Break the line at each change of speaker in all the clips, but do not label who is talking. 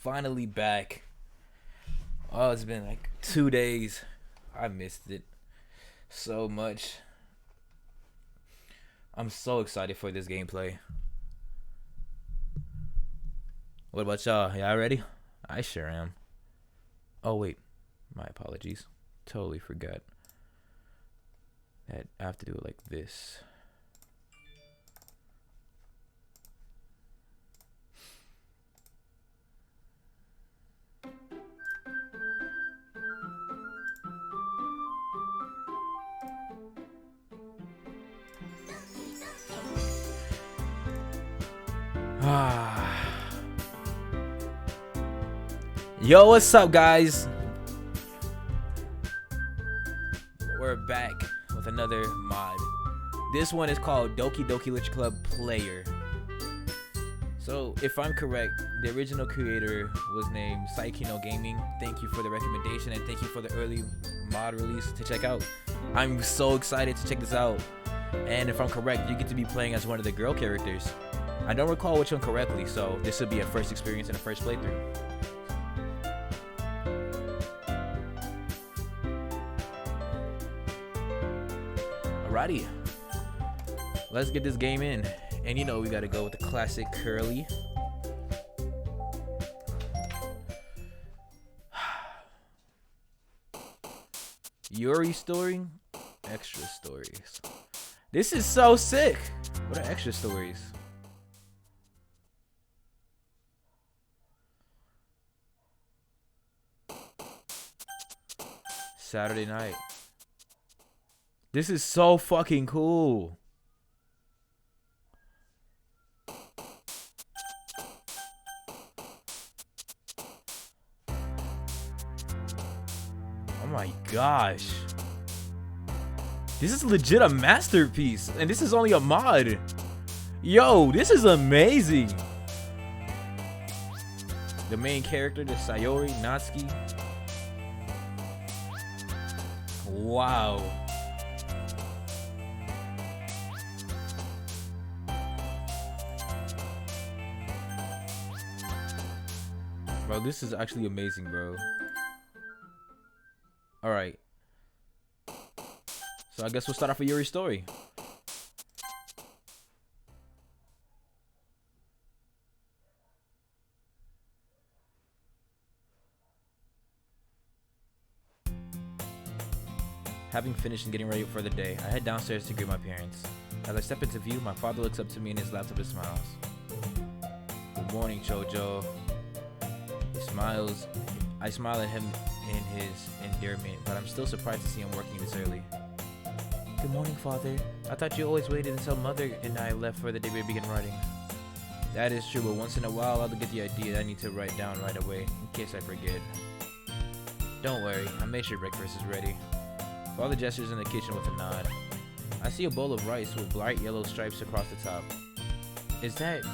Finally back. Oh, it's been like 2 days. I missed it so much. I'm so excited for this gameplay. What about y'all? Y'all ready? I sure am. Oh wait, my apologies. Totally forgot that I have to do it like this. Yo, what's up, guys? We're back with another mod. This one is called DOKI Literature Club Player. So, if I'm correct, the original creator was named Saikino Gaming. Thank you for the recommendation and thank you for the early mod release to check out. I'm so excited to check this out. And if I'm correct, you get to be playing as one of the girl characters. I don't recall which one correctly, so this will be a first experience and a first playthrough. Alrighty, let's get this game in. And you know we gotta go with the classic curly. Yuri story, extra stories. This is so sick. What are extra stories? Saturday night. This is so fucking cool. Oh my gosh. This is legit a masterpiece. And this is only a mod. Yo, this is amazing. The main character, the Sayori Natsuki. Wow. Bro, this is actually amazing, bro. Alright. So I guess we'll start off with Yuri's story. Having finished and getting ready for the day, I head downstairs to greet my parents. As I step into view, my father looks up to me in his laptop and smiles. Good morning, Chojo. He smiles. I smile at him in his endearment, but I'm still surprised to see him working this early. Good morning, Father. I thought you always waited until Mother and I left for the day we begin writing. That is true, but once in a while I'll get the idea that I need to write down right away, in case I forget. Don't worry, I made sure breakfast is ready. Father gestures in the kitchen with a nod. I see a bowl of rice with bright yellow stripes across the top. Is that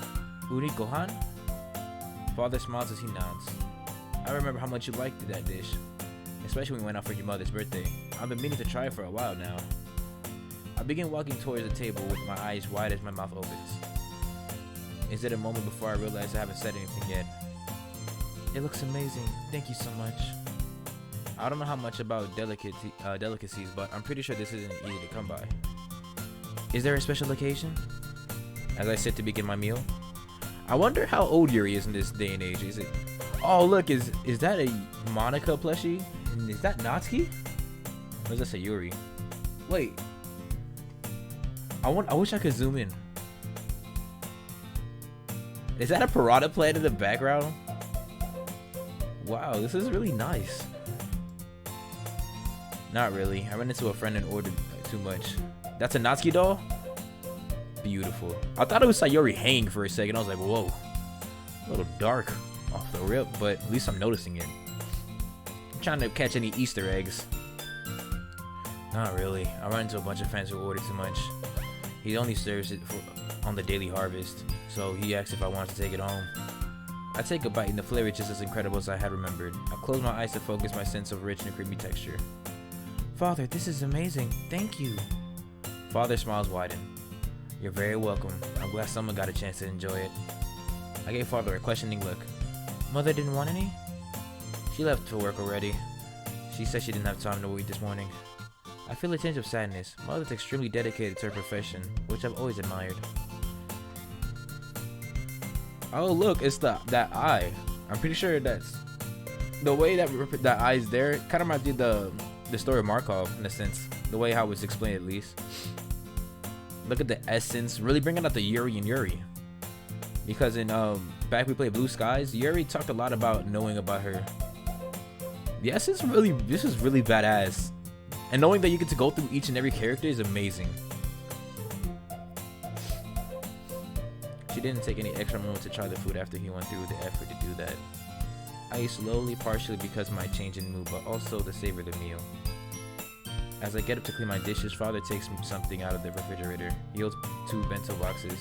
uri gohan? Father smiles as he nods. I remember how much you liked that dish, especially when we went out for your mother's birthday. I've been meaning to try it for a while now. I begin walking towards the table with my eyes wide as my mouth opens. Is it a moment before I realize I haven't said anything yet? It looks amazing. Thank you so much. I don't know how much about delicacies, but I'm pretty sure this isn't easy to come by. Is there a special occasion? As I sit to begin my meal, I wonder how old Yuri is in this day and age. Is it? Oh look, is that a Monica plushie? And is that Natsuki? Or is that Sayuri? Wait. I wish I could zoom in. Is that a piranha plant in the background? Wow, this is really nice. Not really. I ran into a friend and ordered too much. That's a Natsuki doll? Beautiful. I thought it was Sayori hanging for a second. I was like, whoa. A little dark off the rip, but at least I'm noticing it. I'm trying to catch any Easter eggs. Not really. I ran into a bunch of friends who ordered too much. He only serves it on the daily harvest, so he asked if I wanted to take it home. I take a bite and the flavor is just as incredible as I had remembered. I close my eyes to focus my sense of rich and creamy texture. Father, this is amazing. Thank you. Father smiles widen. You're very welcome. I'm glad someone got a chance to enjoy it. I gave Father a questioning look. Mother didn't want any? She left for work already. She said she didn't have time to eat this morning. I feel a tinge of sadness. Mother's extremely dedicated to her profession, which I've always admired. Oh look, it's that eye. I'm pretty sure that's the way that eye is there. Kind of reminds me of the story of Markov in a sense, the way how it was explained at least. Look at the essence, really bringing out the Yuri and Yuri. Because in back we played Blue Skies, Yuri talked a lot about knowing about her. The essence this is really badass, and knowing that you get to go through each and every character is amazing. She didn't take any extra moment to try the food after he went through the effort to do that. I ate slowly, partially because of my change in mood, but also to savor the meal. As I get up to clean my dishes, Father takes something out of the refrigerator. He holds 2 bento boxes.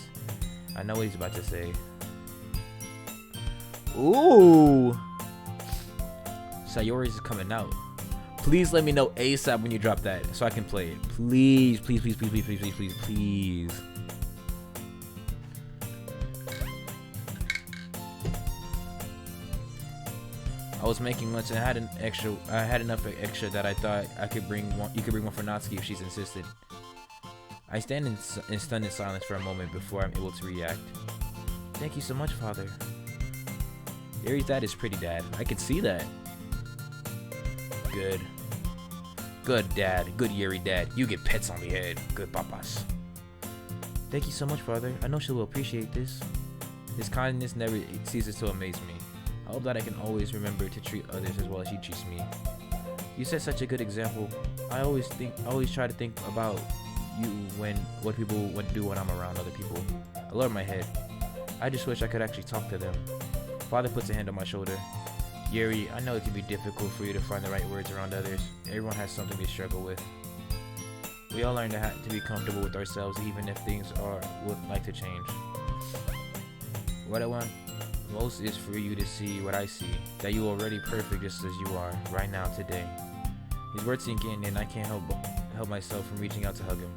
I know what he's about to say. Ooh! Sayori's is coming out. Please let me know ASAP when you drop that so I can play it. Please, please, please, please, please, please, please, please, please. I was making lunch and I had enough extra that I thought I could bring one. You could bring one for Natsuki if she's insisted. I stand in stunned silence for a moment before I'm able to react. Thank you so much, Father. Yuri's dad is pretty, Dad. I can see that. Good. Good, Dad. Good Yuri, Dad. You get pets on the head. Good papas. Thank you so much, Father. I know she will appreciate this. His kindness never ceases to amaze me. I hope that I can always remember to treat others as well as she treats me. You set such a good example. I always try to think about you what people would do when I'm around other people. I lower my head. I just wish I could actually talk to them. Father puts a hand on my shoulder. Yuri, I know it can be difficult for you to find the right words around others. Everyone has something they struggle with. We all learn to be comfortable with ourselves even if things would like to change. What I want most is for you to see what I see, that you're already perfect just as you are, right now, today. His words sink in and I can't help myself from reaching out to hug him.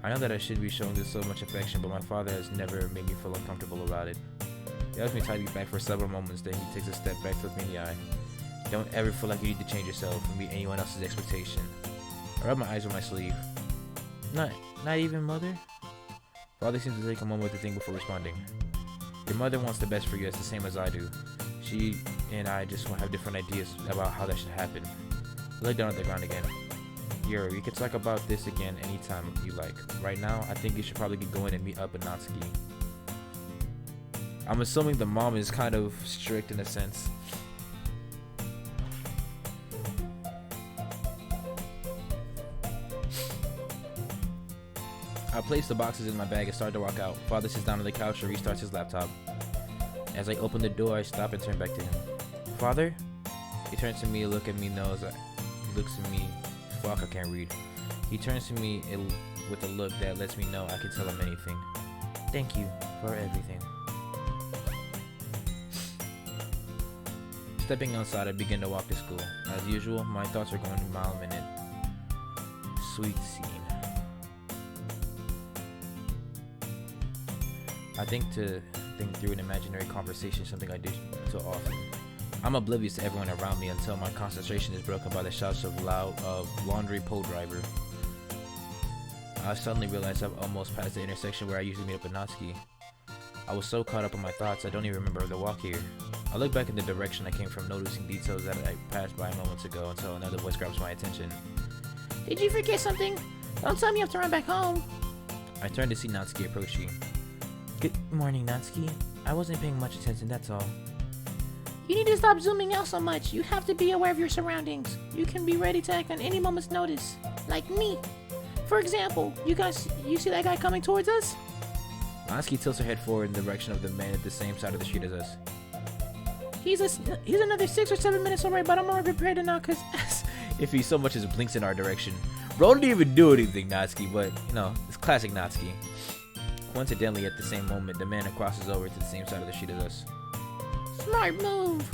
I know that I should be showing this so much affection, but my father has never made me feel uncomfortable about it. He hugs me tightly back for several moments, then he takes a step back to look me in the eye. Don't ever feel like you need to change yourself and meet anyone else's expectation. I rub my eyes with my sleeve. Not even Mother? Father seems to take a moment to think before responding. Your mother wants the best for you, as the same as I do. She and I just have different ideas about how that should happen. I lay down on the ground again. Yuri, we could talk about this again anytime you like. Right now, I think you should probably get going and meet up with Natsuki. I'm assuming the mom is kind of strict in a sense. I place the boxes in my bag and start to walk out. Father sits down on the couch and restarts his laptop. As I open the door, I stop and turn back to him. Father? He turns to me, look at me, knows. He looks at me. Fuck, I can't read. He turns to me with a look that lets me know I can tell him anything. Thank you for everything. Stepping outside, I begin to walk to school. As usual, my thoughts are going a mile a minute. Sweet scene. I think through an imaginary conversation, something I do so often. I'm oblivious to everyone around me until my concentration is broken by the shouts of laundry pole driver. I suddenly realize I've almost passed the intersection where I usually meet up with Natsuki. I was so caught up in my thoughts, I don't even remember the walk here. I look back in the direction I came from, noticing details that I passed by moments ago until another voice grabs my attention. Did you forget something? Don't tell me you have to run back home. I turn to see Natsuki approaching. Good morning, Natsuki. I wasn't paying much attention, that's all. You need to stop zooming out so much. You have to be aware of your surroundings. You can be ready to act on any moment's notice. Like me. For example, you see that guy coming towards us? Natsuki tilts her head forward in the direction of the man at the same side of the street as us. He's another 6 or 7 minutes away, but I'm already prepared to knock his ass if he so much as blinks in our direction. Bro didn't even do anything, Natsuki, but, you know, it's classic Natsuki. Coincidentally, at the same moment, the man crosses over to the same side of the street as us. Smart move!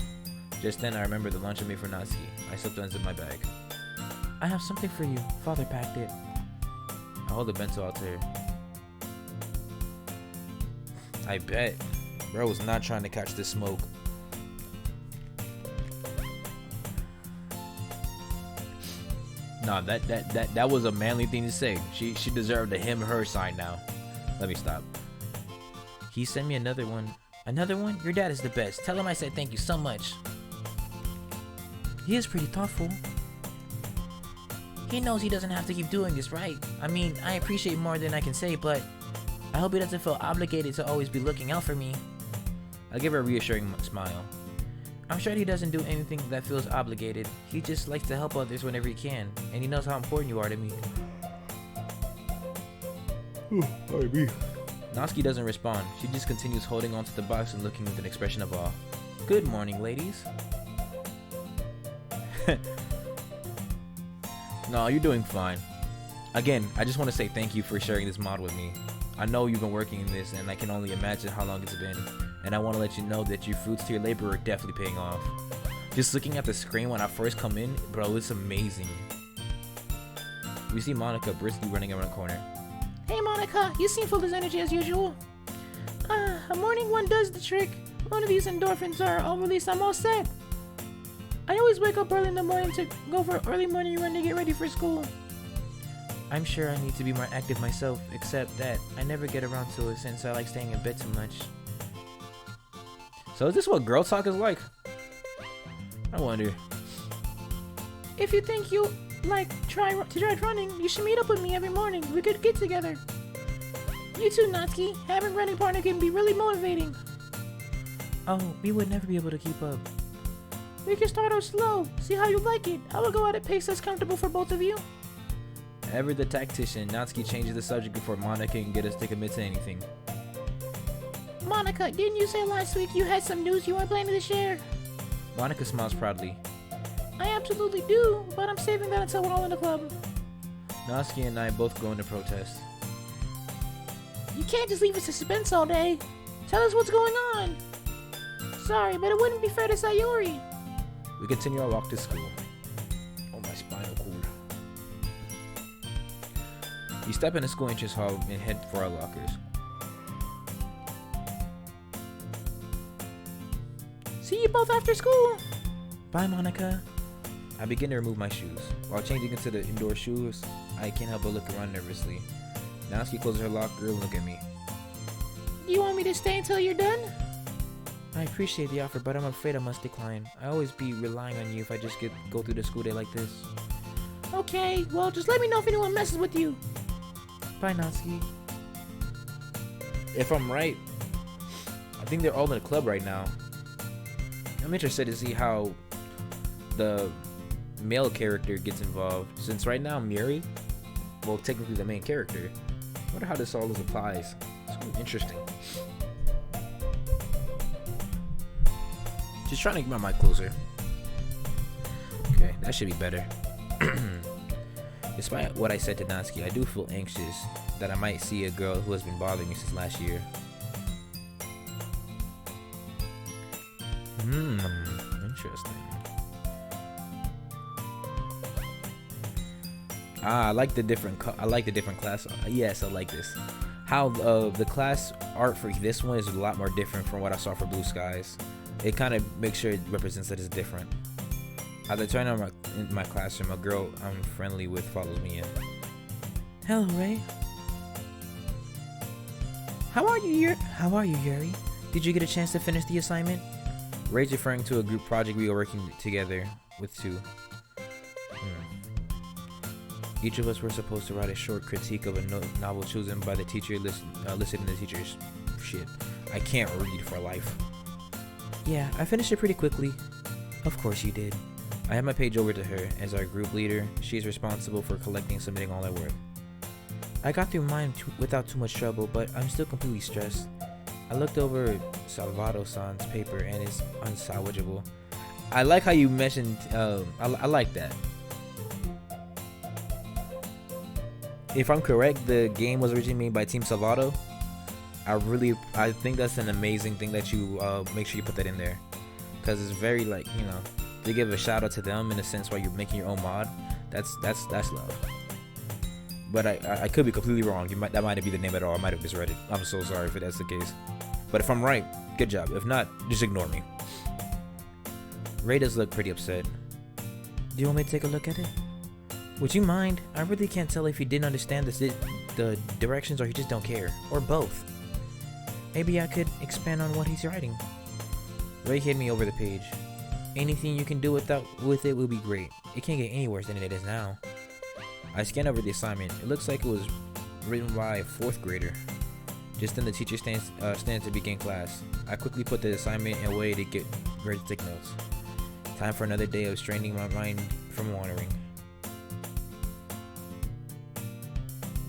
Just then, I remember the lunch I made for Natsuki. I slipped and unzipped my bag. I have something for you. Father packed it. I hold the bento out to her. I bet. Bro was not trying to catch the smoke. No, that was a manly thing to say. She deserved a him/her sign now. Let me stop. He sent me another one. Another one? Your dad is the best. Tell him I said thank you so much. He is pretty thoughtful. He knows he doesn't have to keep doing this, right? I mean, I appreciate more than I can say, but I hope he doesn't feel obligated to always be looking out for me. I give her a reassuring smile. I'm sure he doesn't do anything that feels obligated. He just likes to help others whenever he can, and he knows how important you are to me. Natsuki doesn't respond. She just continues holding onto the box and looking with an expression of awe. Good morning, ladies. No, you're doing fine. Again, I just want to say thank you for sharing this mod with me. I know you've been working in this, and I can only imagine how long it's been. And I want to let you know that your fruits to your labor are definitely paying off. Just looking at the screen when I first come in, bro, it's amazing. We see Monica briskly running around the corner. Hey Monica, you seem full of energy as usual. A morning one does the trick. One of these endorphins are all released, I'm all set. I always wake up early in the morning to go for early morning run to get ready for school. I'm sure I need to be more active myself, except that I never get around to it since I like staying in bed too much. So is this what girl talk is like? I wonder. If you think you like try running, you should meet up with me every morning. We could get together. You too, Natsuki. Having a running partner can be really motivating. Oh, we would never be able to keep up. We can start out slow. See how you like it. I will go at a pace that's comfortable for both of you. Ever the tactician, Natsuki changes the subject before Monica can get us to commit to anything. Monica, didn't you say last week you had some news you were planning to share? Monica smiles proudly. I absolutely do, but I'm saving that until we're all in the club. Natsuki and I both go into protest. You can't just leave us in suspense all day. Tell us what's going on. Sorry, but it wouldn't be fair to Sayori. We continue our walk to school. Oh, my spinal cord. We step in the school entrance hall and head for our lockers. See you both after school. Bye, Monica. I begin to remove my shoes. While changing into the indoor shoes, I can't help but look around nervously. Natsuki closes her locker and look at me. You want me to stay until you're done? I appreciate the offer, but I'm afraid I must decline. I always be relying on you if I just go through the school day like this. Okay, well, just let me know if anyone messes with you. Bye, Natsuki. If I'm right, I think they're all in the club right now. I'm interested to see how the male character gets involved, since right now Miri, well, technically the main character. I wonder how this all applies. It's really interesting. Just trying to get my mic closer. Okay, that should be better. Despite what I said to Natsuki, I do feel anxious that I might see a girl who has been bothering me since last year. Interesting. I like the different class. Yes, I like this. How the class art for this one is a lot more different from what I saw for Blue Skies. It kind of makes sure it represents that it's different. As I turn on in my classroom, a girl I'm friendly with follows me in. Hello, Ray. How are you, Yuri? Did you get a chance to finish the assignment? Ray's referring to a group project we were working together with two. Each of us were supposed to write a short critique of a novel chosen by the teacher listed in the teacher's shit. I can't read for life. Yeah, I finished it pretty quickly. Of course you did. I had my page over to her. As our group leader, she's responsible for collecting and submitting all our work. I got through mine without too much trouble, but I'm still completely stressed. I looked over Salvador-san's paper and it's unsalvageable. I like how you mentioned, I like that. If I'm correct, the game was originally made by Team Salvado. I think that's an amazing thing that you make sure you put that in there, because it's very, like, you know, to give a shout out to them in a sense while you're making your own mod. That's love. But I could be completely wrong. That might not be the name at all. I might have misread it. I'm so sorry if that's the case. But if I'm right, good job. If not, just ignore me. Ray does look pretty upset. Do you want me to take a look at it? Would you mind? I really can't tell if he didn't understand the directions or he just don't care. Or both. Maybe I could expand on what he's writing. Ray hit me over the page. Anything you can do with it will be great. It can't get any worse than it is now. I scanned over the assignment. It looks like it was written by a 4th grader. Just then the teacher stands to begin class. I quickly put the assignment away to get ready to take notes. Time for another day of straining my mind from wandering.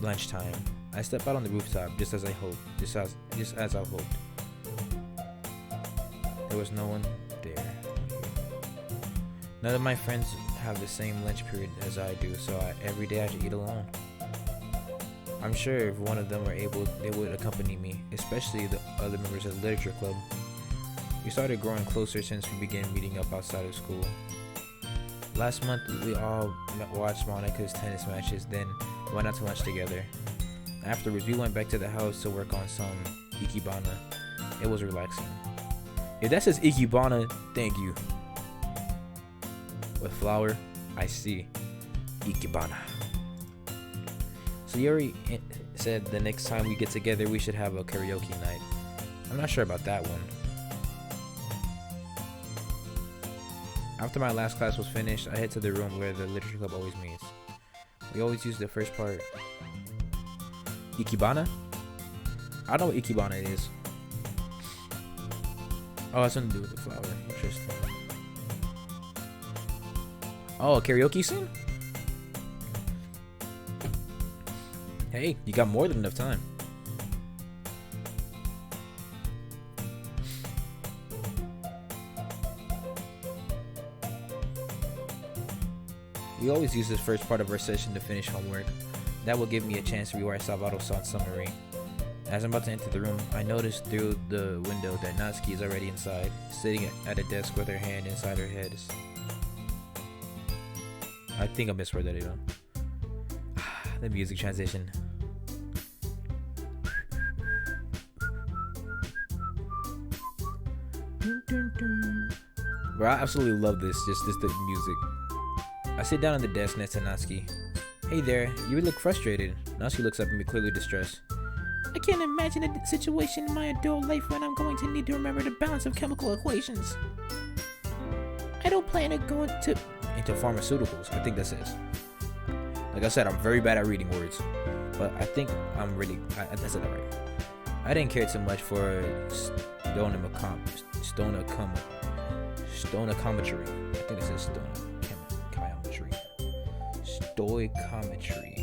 Lunchtime. I stepped out on the rooftop just as I hoped. There was no one there. None of my friends have the same lunch period as I do, so every day I should eat alone. I'm sure if one of them were able, they would accompany me, especially the other members of the literature club. We started growing closer since we began meeting up outside of school. Last month, we all watched Monica's tennis matches, then went out to lunch together. Afterwards, we went back to the house to work on some ikebana. It was relaxing. If that says ikebana, thank you. With flour, I see. Ikebana. Sayori said the next time we get together, we should have a karaoke night. I'm not sure about that one. After my last class was finished, I head to the room where the literature club always meets. We always use the first part. Ikebana? I don't know what ikebana is. Oh, it's something to do with the flower. Interesting. Oh, a karaoke scene? Hey, you got more than enough time. We always use this first part of our session to finish homework. That will give me a chance to rewrite Salvato's song summary. As I'm about to enter the room, I noticed through the window that Natsuki is already inside, sitting at a desk with her hand inside her head. I think I misread that even. The music transition. Bro, I absolutely love this, just the music. I sit down on the desk next to Natsuki. Hey there, you look frustrated. Natsuki looks up at me, clearly distressed. I can't imagine a situation in my adult life when I'm going to need to remember the balance of chemical equations. I don't plan on going into pharmaceuticals, I think that says. Like I said, I'm very bad at reading words, but I think I said that right. I didn't care too much for stoichiometry. I think it says stoichiometry.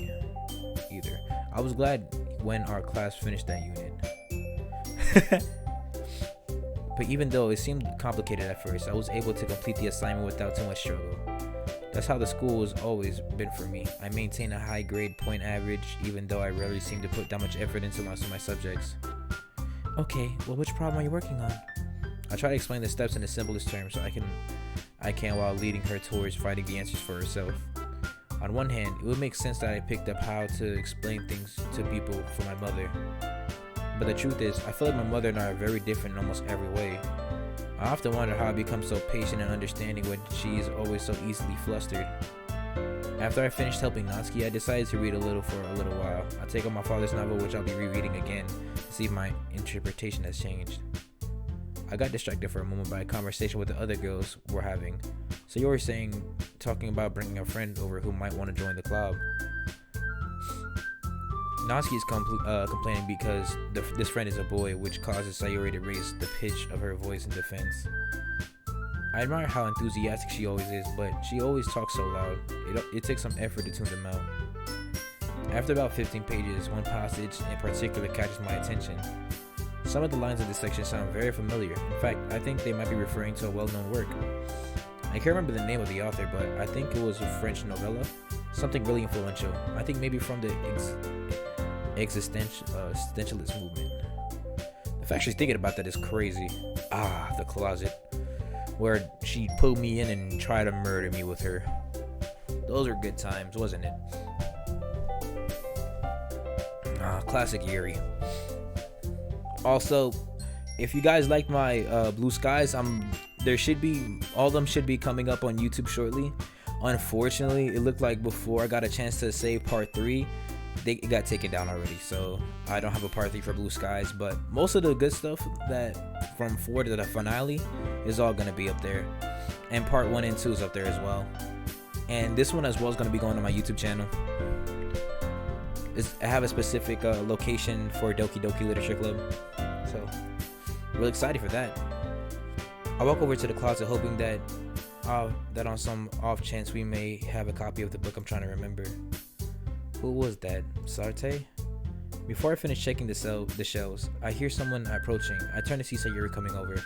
Either. I was glad when our class finished that unit. But even though it seemed complicated at first, I was able to complete the assignment without too much struggle. That's how the school has always been for me. I maintain a high grade point average, even though I rarely seem to put that much effort into most of my subjects. Okay, well, which problem are you working on? I try to explain the steps in the simplest terms so I can while leading her towards finding the answers for herself. On one hand, it would make sense that I picked up how to explain things to people from my mother. But the truth is, I feel like my mother and I are very different in almost every way. I often wonder how I become so patient and understanding when she is always so easily flustered. After I finished helping Natsuki, I decided to read a little for a little while. I take out my father's novel, which I'll be rereading again, to see if my interpretation has changed. I got distracted for a moment by a conversation with the other girls we're having. So you were talking about bringing a friend over who might want to join the club. Natsuki is complaining because this friend is a boy, which causes Sayori to raise the pitch of her voice in defense. I admire how enthusiastic she always is, but she always talks so loud. It takes some effort to tune them out. After about 15 pages, one passage in particular catches my attention. Some of the lines in this section sound very familiar. In fact, I think they might be referring to a well-known work. I can't remember the name of the author, but I think it was a French novella. Something really influential. I think maybe from the existentialist movement. The fact she's thinking about that is crazy. The closet. Where she pulled me in and tried to murder me with her. Those are good times, wasn't it? Classic Yuri. Also, if you guys like my Blue Skies, all of them should be coming up on YouTube shortly. Unfortunately, it looked like before I got a chance to save part 3, it got taken down already. So I don't have a part 3 for Blue Skies, but most of the good stuff that from 4 to the finale is all gonna be up there, and part 1 and 2 is up there as well. And this one as well is gonna be going on my YouTube channel. I have a specific location for DOKI Literature Club, so really excited for that. I walk over to the closet hoping that on some off chance we may have a copy of the book I'm trying to remember. Who was that? Sarte? Before I finish checking the shelves, I hear someone approaching. I turn to see Sayuri coming over.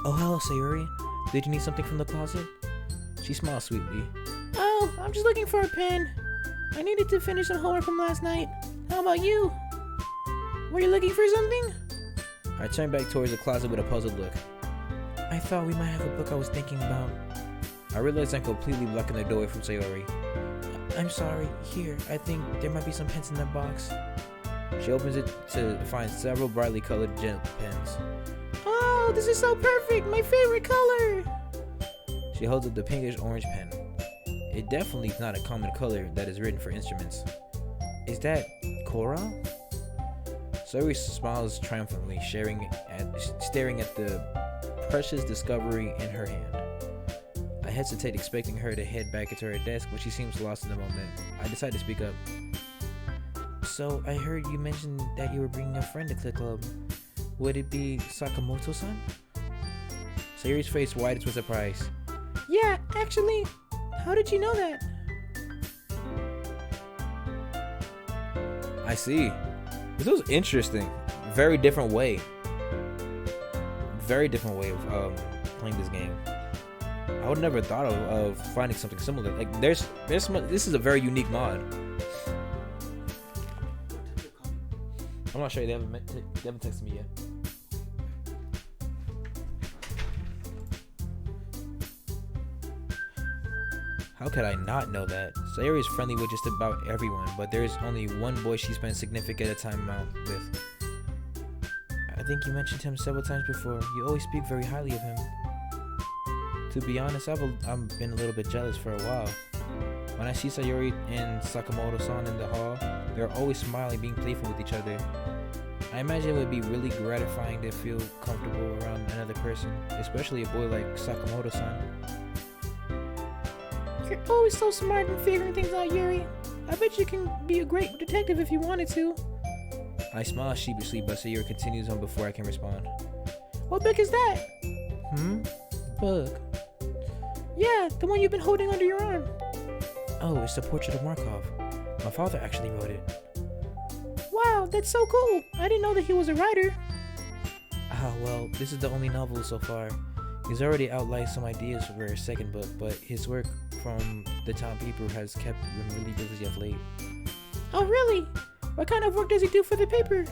Oh, hello, Sayuri. Did you need something from the closet? She smiles sweetly. Oh, I'm just looking for a pen. I needed to finish some homework from last night. How about you? Were you looking for something? I turn back towards the closet with a puzzled look. I thought we might have a book I was thinking about. I realize I'm completely blocking the doorway from Sayori. I'm sorry. Here, I think there might be some pens in that box. She opens it to find several brightly colored gel pens. Oh, this is so perfect! My favorite color! She holds up the pinkish orange pen. It definitely is not a common color that is written for instruments. Is that coral? Sayori smiles triumphantly, staring at the precious discovery in her hand. I hesitate, expecting her to head back into her desk, but she seems lost in the moment. I decide to speak up. So, I heard you mention that you were bringing a friend to the club. Would it be Sakamoto-san? Sayori's face widens with surprise. Yeah, actually. How did you know that? I see. This was interesting. Very different way of playing this game. I would never thought of finding something similar. Like this is a very unique mod. I'm not sure, they haven't texted me yet. How could I not know that? Sayori is friendly with just about everyone, but there is only one boy she spends significant time out with. I think you mentioned him several times before. You always speak very highly of him. To be honest, I've been a little bit jealous for a while. When I see Sayori and Sakamoto-san in the hall, they're always smiling, being playful with each other. I imagine it would be really gratifying to feel comfortable around another person, especially a boy like Sakamoto-san. You're always so smart and figuring things out, Yuri. I bet you can be a great detective if you wanted to. I smile sheepishly, but Sayori continues on before I can respond. What book is that? Book? Yeah, the one you've been holding under your arm. Oh, it's the portrait of Markov. My father actually wrote it. Wow, that's so cool. I didn't know that he was a writer. Well, this is the only novel so far. He's already outlined some ideas for a second book, but his work from the town paper has kept him really busy of late. Oh, really? What kind of work does he do for the paper?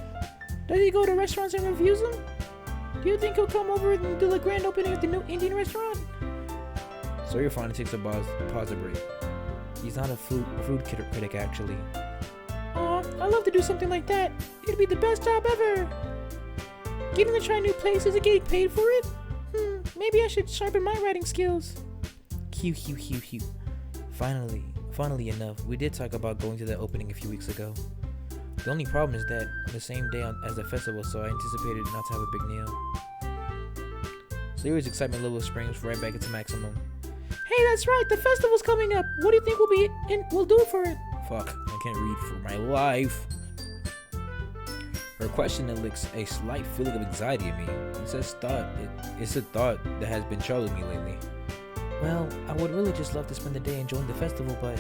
Does he go to restaurants and reviews them? Do you think he'll come over and do the grand opening of the new Indian restaurant? Sawyer finally takes a pause break. He's not a food critic, actually. Aw, I'd love to do something like that. It'd be the best job ever. Getting to try new places and getting paid for it? Maybe I should sharpen my writing skills. Cute. Funnily enough, we did talk about going to the opening a few weeks ago. The only problem is that on the same day as the festival, so I anticipated not to have a big meal. Sayori's excitement level springs right back into maximum. Hey, that's right, the festival's coming up. What do you think we'll do for it? Fuck, I can't read for my life. Her question elicits a slight feeling of anxiety in me. It's a thought that has been troubling me lately. Well, I would really just love to spend the day enjoying the festival, but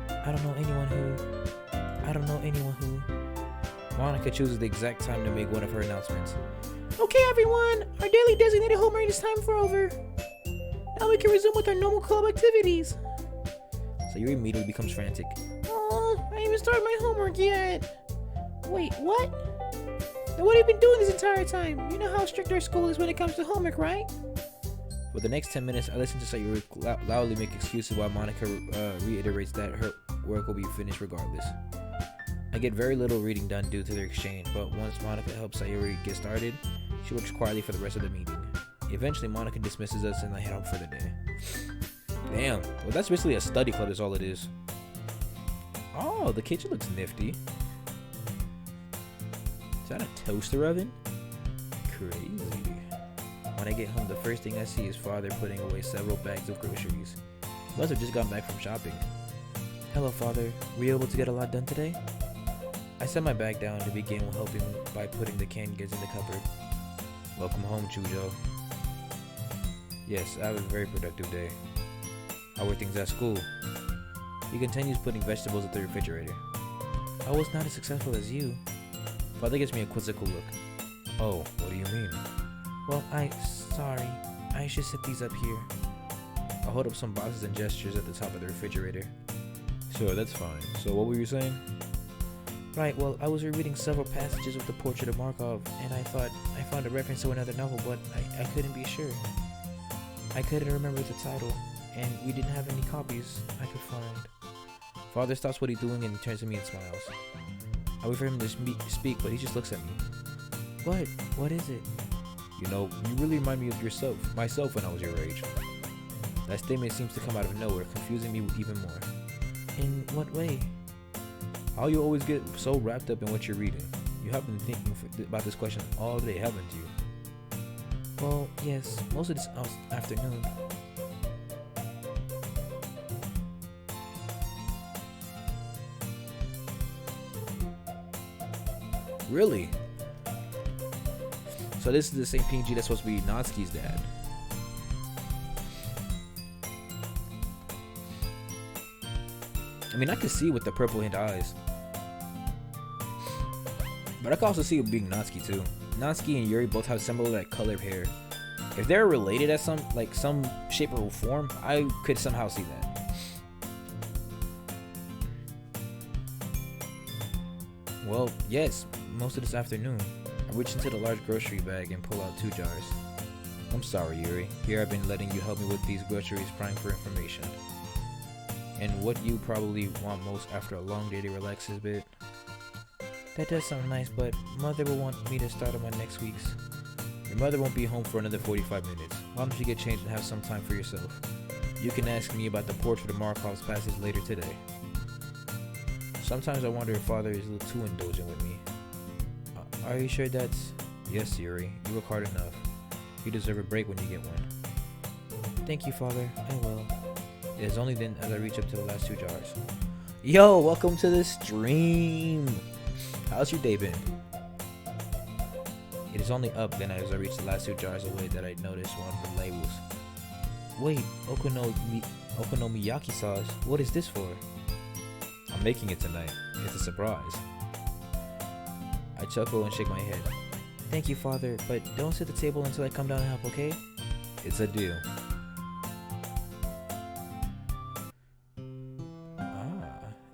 I don't know anyone who. Monica chooses the exact time to make one of her announcements. Okay, everyone, our daily designated homework is time for over. Now we can resume with our normal club activities. So you immediately becomes frantic. Oh, I haven't started my homework yet. Wait, what? Now what have you been doing this entire time? You know how strict our school is when it comes to homework, right? For the next 10 minutes, I listen to Sayuri loudly make excuses while Monica reiterates that her work will be finished regardless. I get very little reading done due to their exchange, but once Monica helps Sayuri get started, she works quietly for the rest of the meeting. Eventually, Monica dismisses us and I head home for the day. Damn. Well, that's basically a study club is all it is. Oh, the kitchen looks nifty. Is that a toaster oven? Crazy. When I get home, the first thing I see is father putting away several bags of groceries. He must have just gotten back from shopping. Hello, father. Were you able to get a lot done today? I set my bag down and began helping by putting the canned goods in the cupboard. Welcome home, Chujo. Yes, I have a very productive day. How were things at school? He continues putting vegetables in the refrigerator. I was not as successful as you. Father gives me a quizzical look. Oh, what do you mean? Well, sorry. I should set these up here. I'll hold up some boxes and gestures at the top of the refrigerator. Sure, that's fine. So what were you saying? Right, well, I was rereading several passages of the Portrait of Markov, and I thought I found a reference to another novel, but I couldn't be sure. I couldn't remember the title, and we didn't have any copies I could find. Father stops what he's doing and he turns to me and smiles. I wait for him to speak, but he just looks at me. What? What is it? You know, you really remind me of myself when I was your age. That statement seems to come out of nowhere, confusing me even more. In what way? How you always get so wrapped up in what you're reading. You have been thinking about this question all day, haven't you? Well, yes, most of this afternoon. Really? So this is the same PG that's supposed to be Natsuki's dad. I mean, I could see with the purple hint eyes. But I can also see it being Natsuki too. Natsuki and Yuri both have similar like colored hair. If they're related at some shape or form, I could somehow see that. Well, yes, most of this afternoon. I reach into the large grocery bag and pull out 2 jars. I'm sorry, Yuri. Here I've been letting you help me with these groceries prying for information. And what you probably want most after a long day to relax a bit. That does sound nice, but Mother will want me to start on my next week's. Your mother won't be home for another 45 minutes. Why don't you get changed and have some time for yourself? You can ask me about the Portrait of Markov's passage later today. Sometimes I wonder if Father is a little too indulgent with me. Are you sure that's... Yes, Yuri. You work hard enough. You deserve a break when you get one. Thank you, Father. I will. It is only then as I reach up to the last 2 jars. Yo, welcome to the stream. How's your day been? It is only up then as I reach the last 2 jars away that I notice one of the labels. Wait, okonomiyaki sauce. What is this for? I'm making it tonight. It's a surprise. I chuckle and shake my head. Thank you, Father, but don't sit at the table until I come down and help, okay? It's a deal.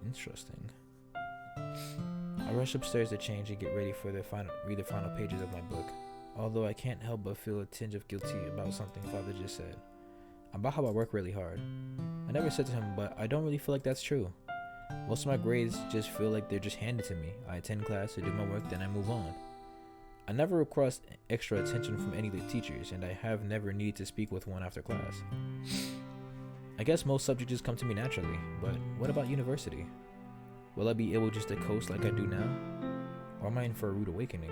Interesting. I rush upstairs to change and get ready for read the final pages of my book. Although I can't help but feel a tinge of guilty about something Father just said. About how I work really hard. I never said to him, but I don't really feel like that's true. Most of my grades just feel like they're just handed to me. I attend class, I do my work, then I move on. I never request extra attention from any of the teachers, and I have never needed to speak with one after class. I guess most subjects just come to me naturally, but what about university? Will I be able just to coast like I do now? Or am I in for a rude awakening?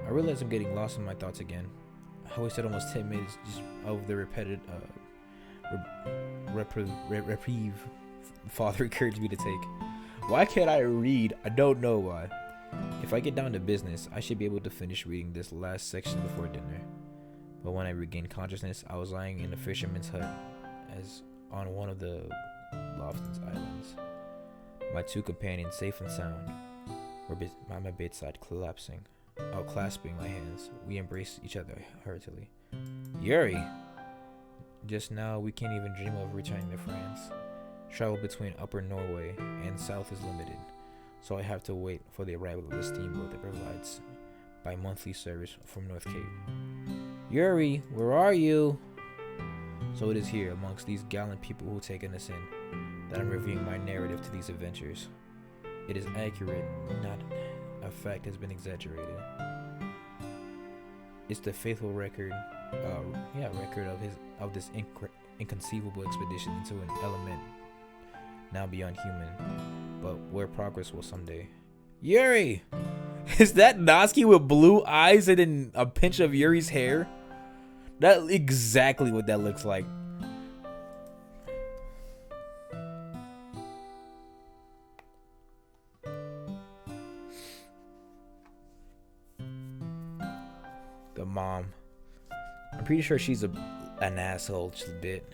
I realize I'm getting lost in my thoughts again. I wasted almost 10 minutes just of the repeated reprieve Father encouraged me to take. Why can't I read? I don't know why. If I get down to business, I should be able to finish reading this last section before dinner. But when I regained consciousness, I was lying in a fisherman's hut as on one of the Lofton's islands. My 2 companions, safe and sound, were by my bedside, clasping my hands. We embraced each other heartily. Yuri! Just now, we can't even dream of returning to France. Travel between Upper Norway and South is limited, so I have to wait for the arrival of the steamboat that provides bi-monthly service from North Cape. Yuri, where are you? So it is here, amongst these gallant people who taken us in, that I'm reviewing my narrative to these adventures. It is accurate, not a fact has been exaggerated. It's the faithful record record of this inconceivable expedition into an element now beyond human, but where progress will someday. Yuri! Is that Natsuki with blue eyes and then a pinch of Yuri's hair? That's exactly what that looks like. The mom. I'm pretty sure she's an asshole just a bit.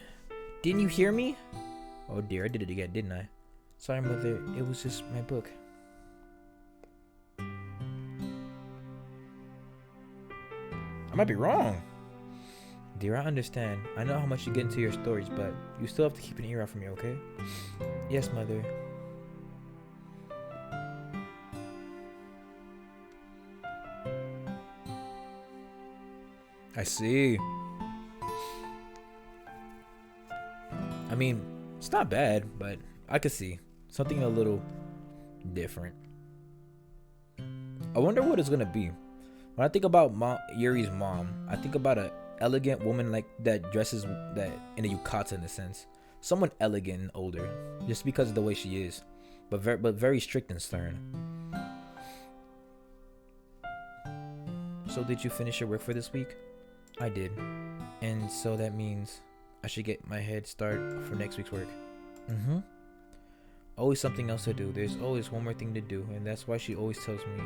Didn't you hear me? Oh dear, I did it again, didn't I? Sorry, mother. It was just my book. I might be wrong. Dear, I understand. I know how much you get into your stories, but you still have to keep an ear out for me, okay? Yes, mother. I see. I mean, it's not bad, but I could see something a little different. I wonder what it's gonna be. When I think about Yuri's mom, I think about an elegant woman like that dresses that in a yukata in a sense. Someone elegant and older, just because of the way she is, but very strict and stern. So did you finish your work for this week? I did. And so that means I should get my head start for next week's work. Mm-hmm. Always something else to do. There's always one more thing to do, and that's why she always tells me,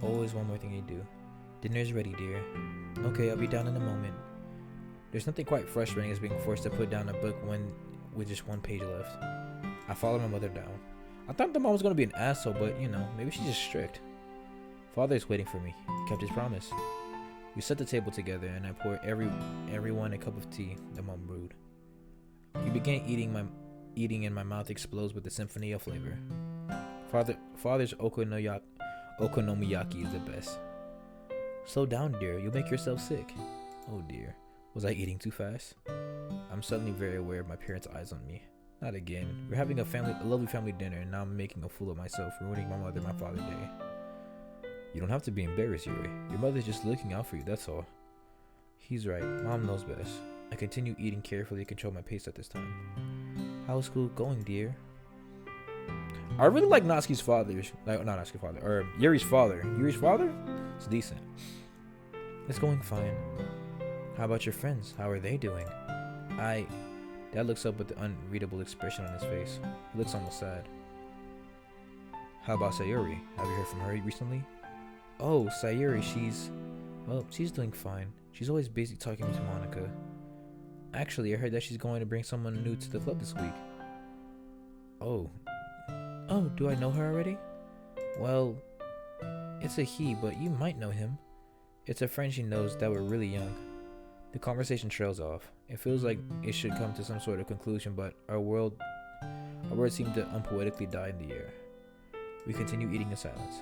always one more thing to do. Dinner's ready, dear. Okay, I'll be down in a moment. There's nothing quite frustrating as being forced to put down a book with just one page left. I followed my mother down. I thought the mom was gonna be an asshole, but maybe she's just strict. Father's waiting for me. He kept his promise. We set the table together, and I poured everyone a cup of tea. The mom brewed. We began eating, and my mouth explodes with the symphony of flavor. Father's okonomiyaki is the best. Slow down, dear. You'll make yourself sick. Oh dear. Was I eating too fast? I'm suddenly very aware of my parents' eyes on me. Not again. We're having a lovely family dinner, and now I'm making a fool of myself, ruining my mother and my father's day. You don't have to be embarrassed, Yuri. Your mother's just looking out for you, that's all. He's right. Mom knows best. I continue eating carefully to control my pace at this time. How's school going, dear? I really like Natsuki's father. Not Natsuki's father. Or Yuri's father. Yuri's father? It's decent. It's going fine. How about your friends? How are they doing? Dad looks up with the unreadable expression on his face. He looks almost sad. How about Sayuri? Have you heard from her recently? Oh, Sayuri, she's doing fine. She's always busy talking to Monica. Actually, I heard that she's going to bring someone new to the club this week. Oh, do I know her already? Well, it's a he, but you might know him. It's a friend she knows that were really young. The conversation trails off. It feels like it should come to some sort of conclusion, but our words seem to unpoetically die in the air. We continue eating in silence.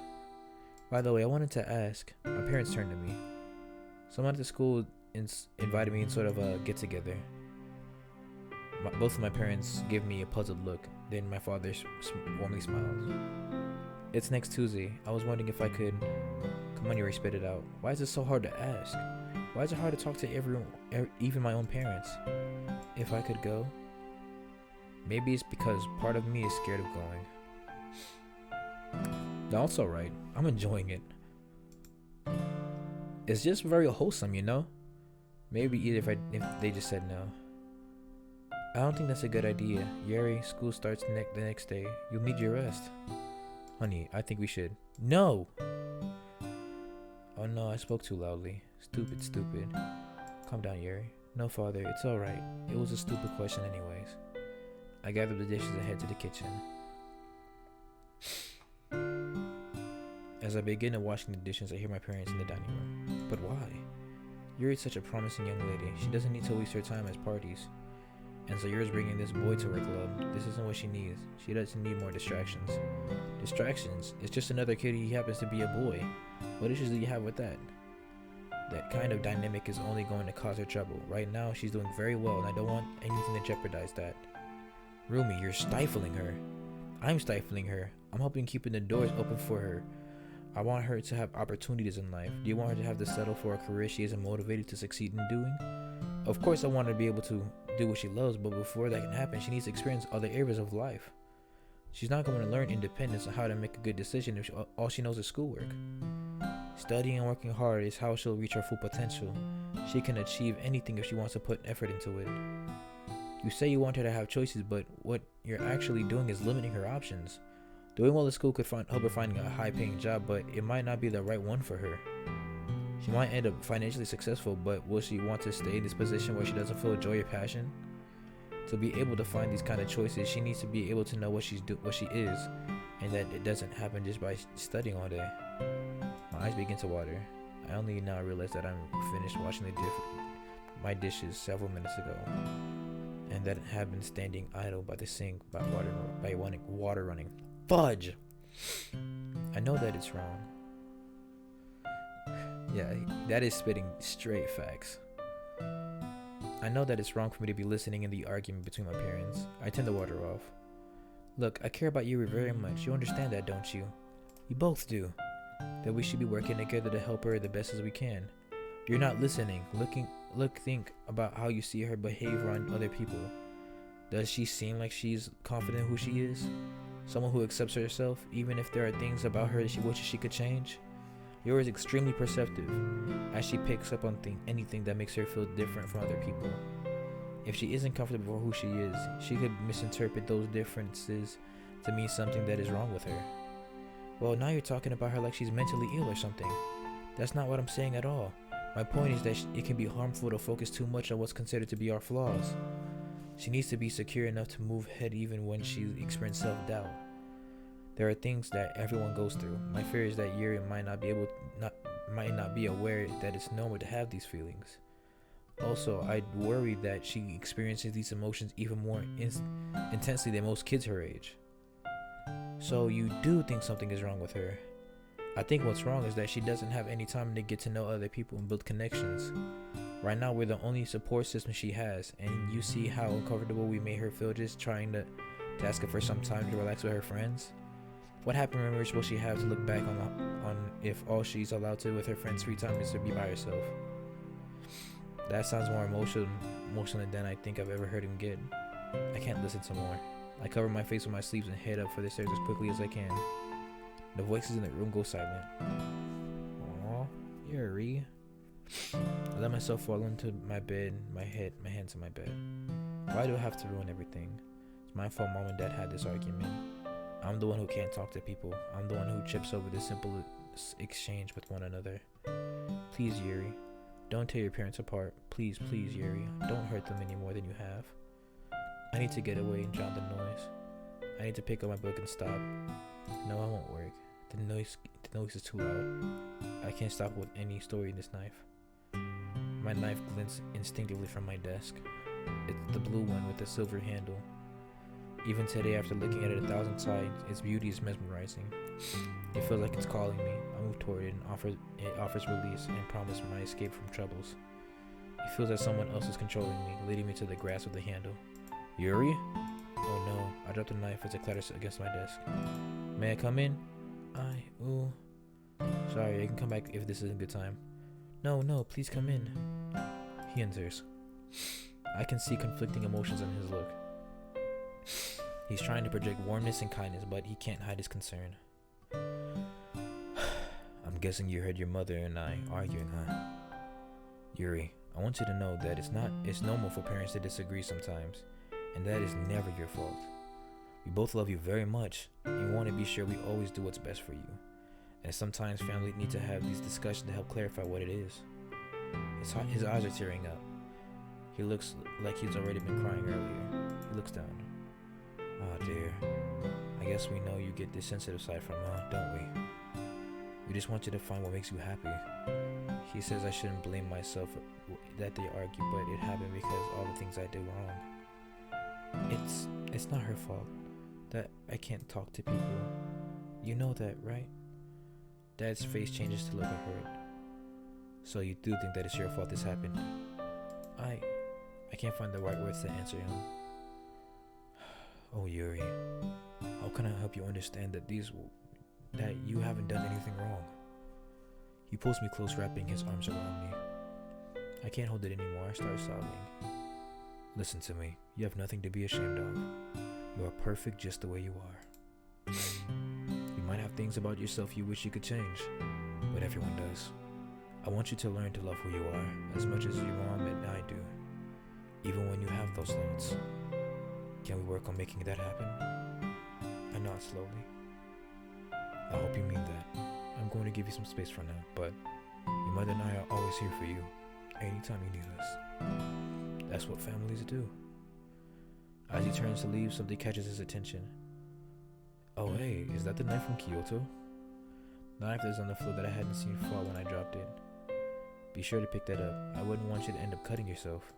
By the way, I wanted to ask. My parents turned to me. Someone at the school invited me in sort of a get-together. Both of my parents give me a puzzled look. Then my father warmly smiles. It's next Tuesday. I was wondering if I could... Come on, Yuri, spit it out. Why is it so hard to ask? Why is it hard to talk to everyone, even my own parents? If I could go? Maybe it's because part of me is scared of going. No, it's alright. I'm enjoying it. It's just very wholesome, Maybe either if they just said no. I don't think that's a good idea. Yuri, school starts the next day. You'll need your rest. Honey, I think we should. No! Oh no, I spoke too loudly. Stupid. Calm down, Yuri. No, father, it's alright. It was a stupid question anyways. I gather the dishes and head to the kitchen. As I begin to washing the dishes, I hear my parents in the dining room. But why? Yuri's such a promising young lady. She doesn't need to waste her time at parties. And so Yuri's bringing this boy to her club. This isn't what she needs. She doesn't need more distractions. Distractions? It's just another kid. He happens to be a boy. What issues do you have with that? That kind of dynamic is only going to cause her trouble. Right now, she's doing very well, and I don't want anything to jeopardize that. Rumi, you're stifling her. I'm stifling her. I'm helping keeping the doors open for her. I want her to have opportunities in life. Do you want her to have to settle for a career she isn't motivated to succeed in doing? Of course, I want her to be able to do what she loves, but before that can happen, she needs to experience other areas of life. She's not going to learn independence and how to make a good decision if all she knows is schoolwork. Studying and working hard is how she'll reach her full potential. She can achieve anything if she wants to put effort into it. You say you want her to have choices, but what you're actually doing is limiting her options. Doing well at school could help her finding a high-paying job, but it might not be the right one for her. She might end up financially successful, but will she want to stay in this position where she doesn't feel joy or passion? To be able to find these kind of choices, she needs to be able to know what she is, and that it doesn't happen just by studying all day. My eyes begin to water. I only now realize that I'm finished washing my dishes several minutes ago, and that I have been standing idle by the sink by water running. Fudge! I know that it's wrong. Yeah, that is spitting straight facts. I know that it's wrong for me to be listening in the argument between my parents. I turn the water off. Look, I care about Yuri very much. You understand that, don't you? We both do. That we should be working together to help her the best as we can. You're not listening. Think about how you see her behave around other people. Does she seem like she's confident who she is? Someone who accepts herself, even if there are things about her that she wishes she could change? Yuri is extremely perceptive, as she picks up on anything that makes her feel different from other people. If she isn't comfortable with who she is, she could misinterpret those differences to mean something that is wrong with her. Well, now you're talking about her like she's mentally ill or something. That's not what I'm saying at all. My point is that it can be harmful to focus too much on what's considered to be our flaws. She needs to be secure enough to move ahead even when she experiences self-doubt. There are things that everyone goes through. My fear is that Yuri might not be aware that it's normal to have these feelings. Also, I worry that she experiences these emotions even more intensely than most kids her age. So you do think something is wrong with her? I think what's wrong is that she doesn't have any time to get to know other people and build connections. Right now, we're the only support system she has, and you see how uncomfortable we made her feel just trying to ask her for some time to relax with her friends? What happy memories will she have to look back on if all she's allowed to with her friends' free time is to be by herself? That sounds more emotional than I think I've ever heard him get. I can't listen to more. I cover my face with my sleeves and head up for the stairs as quickly as I can. The voices in the room go silent. Aww, Yuri. I let myself fall into my bed, my hands in my bed. Why do I have to ruin everything? It's my fault Mom and Dad had this argument. I'm the one who can't talk to people. I'm the one who trips over this simple exchange with one another. Please, Yuri, don't tear your parents apart. Please, Yuri, don't hurt them any more than you have. I need to get away and drown the noise. I need to pick up my book and stop. No, it won't work. The noise is too loud. I can't stop with any story in this knife. My knife glints instinctively from my desk. It's the blue one with the silver handle. Even today, after looking at it 1,000 times, its beauty is mesmerizing. It feels like it's calling me. I move toward it and it offers release and promise my escape from troubles. It feels like someone else is controlling me, leading me to the grasp of the handle. Yuri? Oh no, I dropped the knife as it clatters against my desk. May I come in? Sorry, I can come back if this is a good time. No, please come in. He enters. I can see conflicting emotions in his look. He's trying to project warmness and kindness, but he can't hide his concern. I'm guessing you heard your mother and I arguing, huh? Yuri, I want you to know that it's normal for parents to disagree sometimes, and that is never your fault. We both love you very much, and we want to be sure we always do what's best for you. And sometimes family need to have these discussions to help clarify what it is. His eyes are tearing up. He looks like he's already been crying earlier. He looks down. Oh dear. I guess we know you get this sensitive side from don't we? We just want you to find what makes you happy. He says I shouldn't blame myself that they argue, but it happened because all the things I did wrong. It's not her fault that I can't talk to people. You know that, right? Dad's face changes to look of hurt. So you do think that it's your fault this happened? I can't find the right words to answer him. Oh, Yuri, how can I help you understand that these that you haven't done anything wrong. He pulls me close, wrapping his arms around me. I can't hold it anymore. I start sobbing. Listen to me. You have nothing to be ashamed of. You are perfect just the way you are. You might have things about yourself you wish you could change, but everyone does. I want you to learn to love who you are as much as your mom and I do, even when you have those thoughts. Can we work on making that happen? I nod slowly. I hope you mean that. I'm going to give you some space for now, but your mother and I are always here for you, anytime you need us. That's what families do. As he turns to leave, something catches his attention. Oh hey, is that the knife from Kyoto? The knife that's on the floor that I hadn't seen fall when I dropped it. Be sure to pick that up. I wouldn't want you to end up cutting yourself.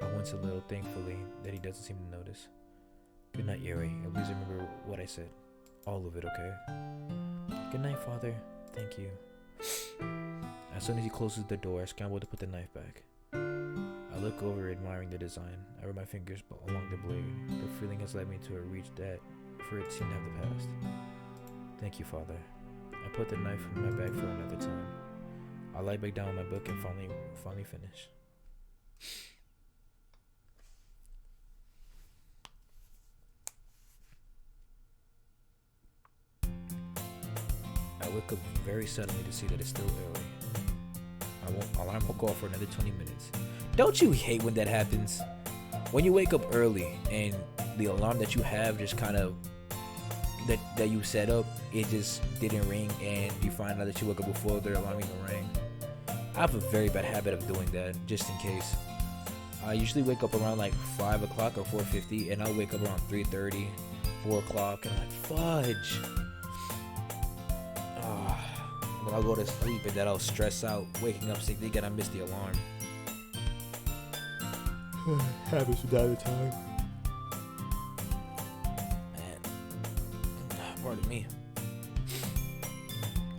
I wince a little, thankfully, that he doesn't seem to notice. Good night, Yuri, and please remember what I said. All of it, okay? Good night, Father. Thank you. As soon as he closes the door, I scramble to put the knife back. I look over, admiring the design. I run my fingers along the blade. The feeling has led me to a reach that, for it seemed to have the past. Thank you, Father. I put the knife in my bag for another time. I lie back down with my book and finally finish. I wake up very suddenly to see that it's still early. Alarm won't go off for another 20 minutes. Don't you hate when that happens? When you wake up early and the alarm that you have just kind of that you set up, it just didn't ring, and you find out that you woke up before the alarm even rang. I have a very bad habit of doing that, just in case. I usually wake up around like 5 o'clock or 4:50, and I'll wake up around 3:30, 4 o'clock, and I'm like, fudge. When I'll go to sleep, and then I'll stress out, waking up sick thinking I missed the alarm. Happens from time to time. Man, pardon me.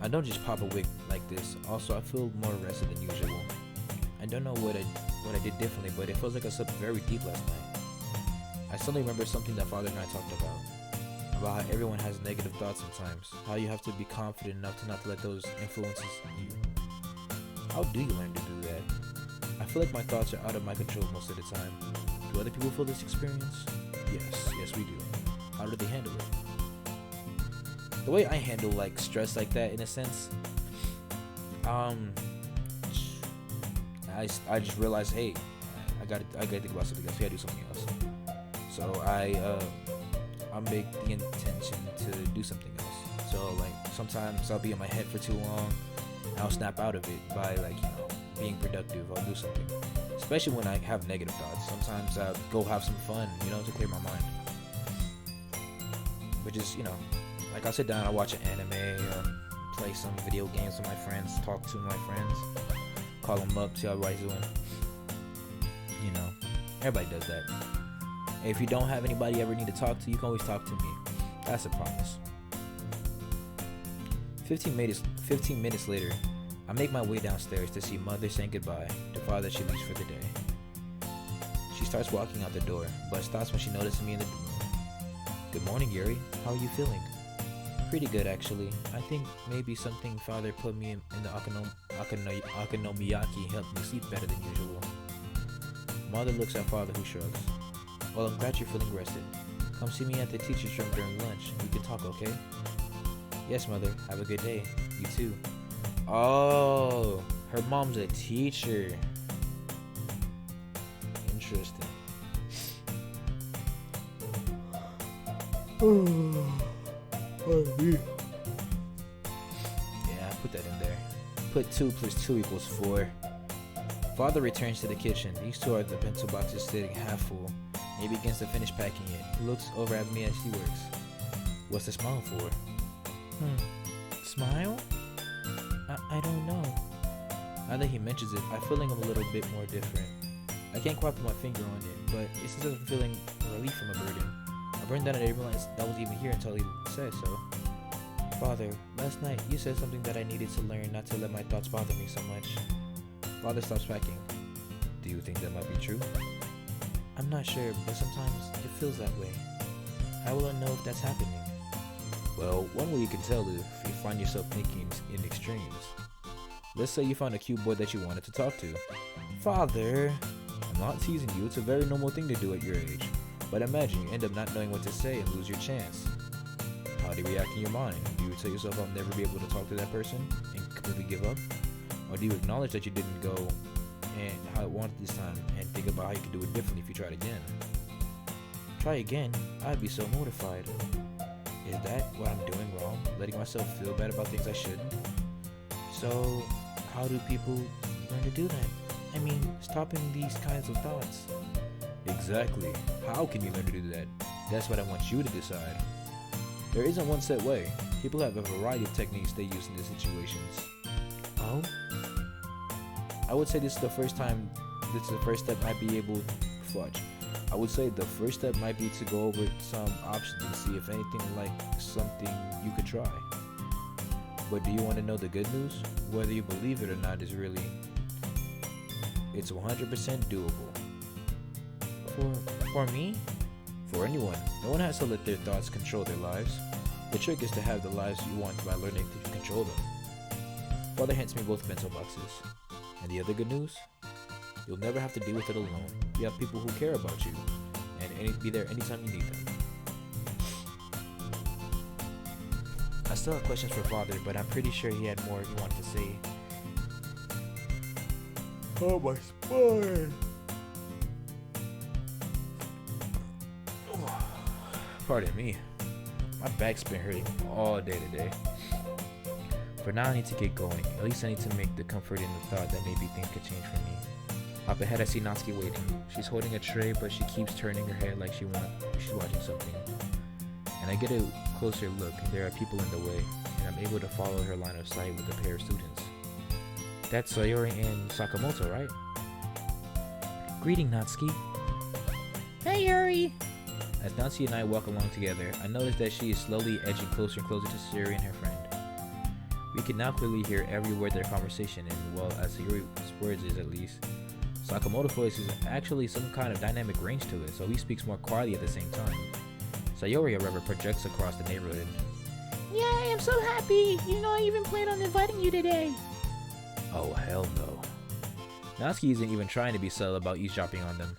I don't just pop awake like this. Also, I feel more rested than usual. I don't know what I did differently, but it feels like I slept very deep last night. I suddenly remember something that Father and I talked about how everyone has negative thoughts sometimes. How you have to be confident enough to not let those influences you. How do you learn to do that? I feel like my thoughts are out of my control most of the time. Do other people feel this experience? Yes we do. How do they handle it? The way I handle like stress like that, in a sense, I just realized, hey, I gotta think about something else. We gotta do something else. So I make the intention to do something else. So like sometimes I'll be in my head for too long. I'll snap out of it by being productive. I'll do something, especially when I have negative thoughts. Sometimes I'll go have some fun, to clear my mind. Which is, like I'll sit down, I'll watch an anime, or play some video games with my friends, talk to my friends, call them up, see how everybody's doing. Everybody does that. If you don't have anybody you ever need to talk to, you can always talk to me. That's a promise. 15 minutes later, I make my way downstairs to see Mother saying goodbye to Father she leaves for the day. She starts walking out the door, but stops when she notices me in the room. Good morning, Yuri. How are you feeling? Pretty good, actually. I think maybe something Father put me in the okonomiyaki helped me sleep better than usual. Mother looks at Father, who shrugs. Well, I'm glad you're feeling rested. Come see me at the teacher's room during lunch. We can talk, okay? Yes, Mother. Have a good day. You too. Oh, her mom's a teacher. Interesting. Yeah, I put that in there. Put 2 + 2 = 4. Father returns to the kitchen. These two are the pencil boxes sitting half full. He begins to finish packing it. He looks over at me as he works. What's the smile for? Smile? I don't know. Now that he mentions it, I feel like I'm a little bit more different. I can't quite put my finger on it, but it's just I'm feeling relief from a burden. A burden that I didn't realize that was even here until he said so. Father, last night you said something that I needed to learn not to let my thoughts bother me so much. Father stops packing. Do you think that might be true? I'm not sure, but sometimes it feels that way. How will I know if that's happening? Well, one way you can tell if you find yourself thinking in extremes. Let's say you found a cute boy that you wanted to talk to. Father, I'm not teasing you, it's a very normal thing to do at your age. But imagine you end up not knowing what to say and lose your chance. How do you react in your mind? Do you tell yourself I'll never be able to talk to that person and completely give up? Or do you acknowledge that you didn't go and how it wanted this time and think about how you could do it differently if you tried again? Try again? I'd be so mortified. Is that what I'm doing wrong? Letting myself feel bad about things I shouldn't? So, how do people learn to do that? I mean, stopping these kinds of thoughts. Exactly. How can you learn to do that? That's what I want you to decide. There isn't one set way. People have a variety of techniques they use in these situations. Oh? I would say this is the first step might be able fudge. I would say the first step might be to go over some options and see if anything like something you could try. But do you want to know the good news? Whether you believe it or not is really, it's 100% doable. For me? For anyone. No one has to let their thoughts control their lives. The trick is to have the lives you want by learning to control them. Father hands me both pencil boxes. And the other good news? You'll never have to deal with it alone. You have people who care about you and be there anytime you need them. I still have questions for Father, but I'm pretty sure he had more he wanted to say. Oh, my spine! Pardon me. My back's been hurting all day today. For now, I need to get going. At least I need to make the comfort in the thought that maybe things could change for me. Up ahead, I see Natsuki waiting. She's holding a tray, but she keeps turning her head like she's watching something. And I get a closer look, and there are people in the way, and I'm able to follow her line of sight with a pair of students. That's Sayori and Sakamoto, right? Greeting, Natsuki. Hey, Yuri! As Natsuki and I walk along together, I notice that she is slowly edging closer and closer to Sayori and her friend. We can now clearly hear every word their conversation, and well, as Sayori's words is at least, Sakamoto's voice is actually some kind of dynamic range to it, so he speaks more quietly at the same time. Sayori, however, projects across the neighborhood. Yay, I'm so happy! You know I even planned on inviting you today! Oh, hell no. Natsuki isn't even trying to be subtle about eavesdropping on them.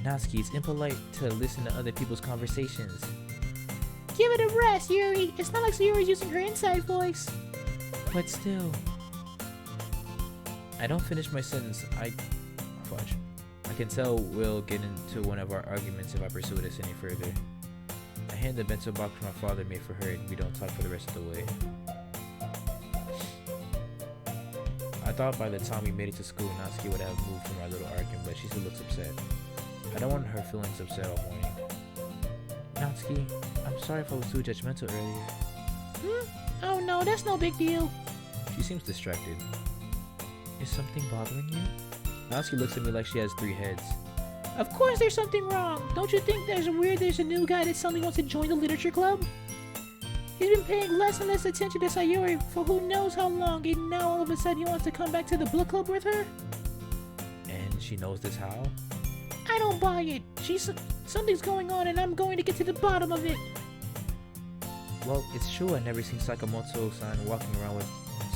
Natsuki, it's impolite to listen to other people's conversations. Give it a rest, Yuri! It's not like Sayori's using her inside voice. But still. I don't finish my sentence. Fudge. I can tell we'll get into one of our arguments if I pursue this any further. I hand the bento box my father made for her and we don't talk for the rest of the way. I thought by the time we made it to school, Natsuki would have moved from our little argument, but she still looks upset. I don't want her feelings upset all morning. Natsuki, I'm sorry if I was too judgmental earlier. Oh no, that's no big deal. She seems distracted. Is something bothering you? Natsuki looks at me like she has 3 heads. Of course there's something wrong. Don't you think there's a new guy that suddenly wants to join the literature club? He's been paying less and less attention to Sayori for who knows how long, and now all of a sudden he wants to come back to the book club with her? And she knows this how? I don't buy it. Something's going on and I'm going to get to the bottom of it. Well, it's true I never seen Sakamoto-san walking around with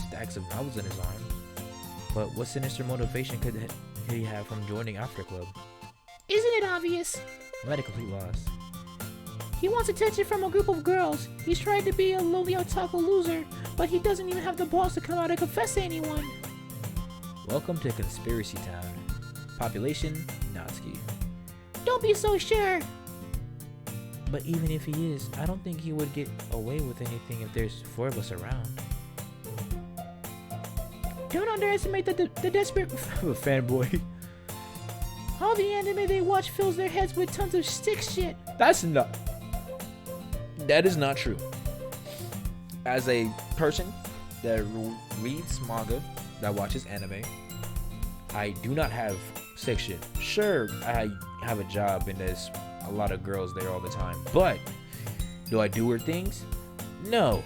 stacks of novels in his arm. But what sinister motivation could he have from joining After Club? Isn't it obvious? I'm at a complete loss. He wants attention from a group of girls. He's trying to be a lonely otaku loser, but he doesn't even have the balls to come out and confess to anyone. Welcome to Conspiracy Town. Population, Natsuki. Don't be so sure. But even if he is, I don't think he would get away with anything if there's 4 of us around. Don't underestimate the desperate fanboy. All the anime they watch fills their heads with tons of stick shit. That is not true. As a person that reads manga, that watches anime, I do not have sick shit. Sure, I have a job and there's a lot of girls there all the time, but do I do weird things? No.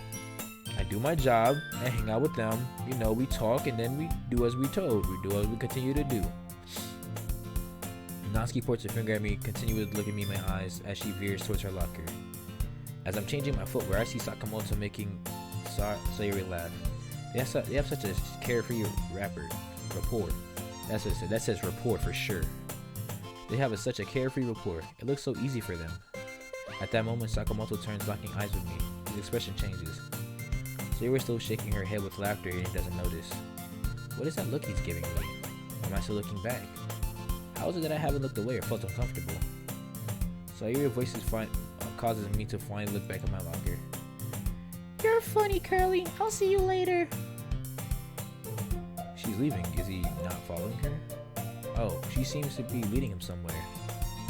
I do my job and hang out with them. You know, we talk and then we do as we told. We do as we continue to do. Natsuki points her finger at me, continues to look at me in my eyes as she veers towards her locker. As I'm changing my footwear, I see Sakamoto making Sayuri laugh. They have such a carefree rapport. That's what it said. That says rapport for sure. They have such a carefree rapport. It looks so easy for them. At that moment, Sakamoto turns, locking eyes with me. His expression changes. Sayuri still shaking her head with laughter and he doesn't notice. What is that look he's giving me? Am I still looking back? How is it that I haven't looked away or felt uncomfortable? Sayuri's voice causes me to finally look back at my locker. You're funny, Curly. I'll see you later. She's leaving. Is he not following her? Oh, she seems to be leading him somewhere.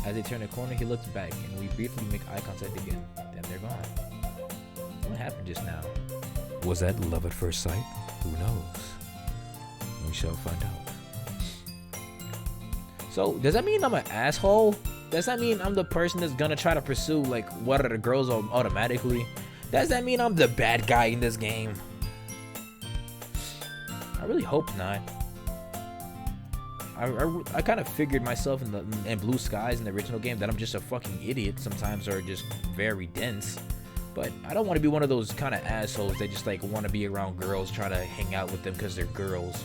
As they turn a corner, he looks back, and we briefly make eye contact again. Then they're gone. What happened just now? Was that love at first sight? Who knows? We shall find out. So, does that mean I'm an asshole? Does that mean I'm the person that's gonna try to pursue, like, what are the girls automatically? Does that mean I'm the bad guy in this game? I really hope not. I kind of figured myself in Blue Skies in the original game that I'm just a fucking idiot sometimes, or just very dense. But I don't want to be one of those kind of assholes that just like want to be around girls, trying to hang out with them because they're girls.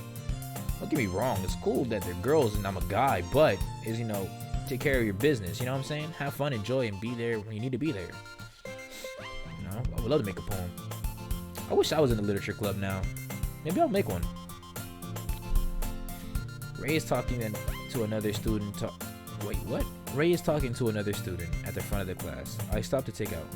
Don't get me wrong, it's cool that they're girls and I'm a guy, but is, you know, take care of your business, you know what I'm saying? Have fun, enjoy, and be there when you need to be there. You know, I would love to make a poem. I wish I was in the literature club now. Maybe I'll make one. Ray is talking to another student. Wait, what? Ray is talking to another student at the front of the class. I stopped to take out.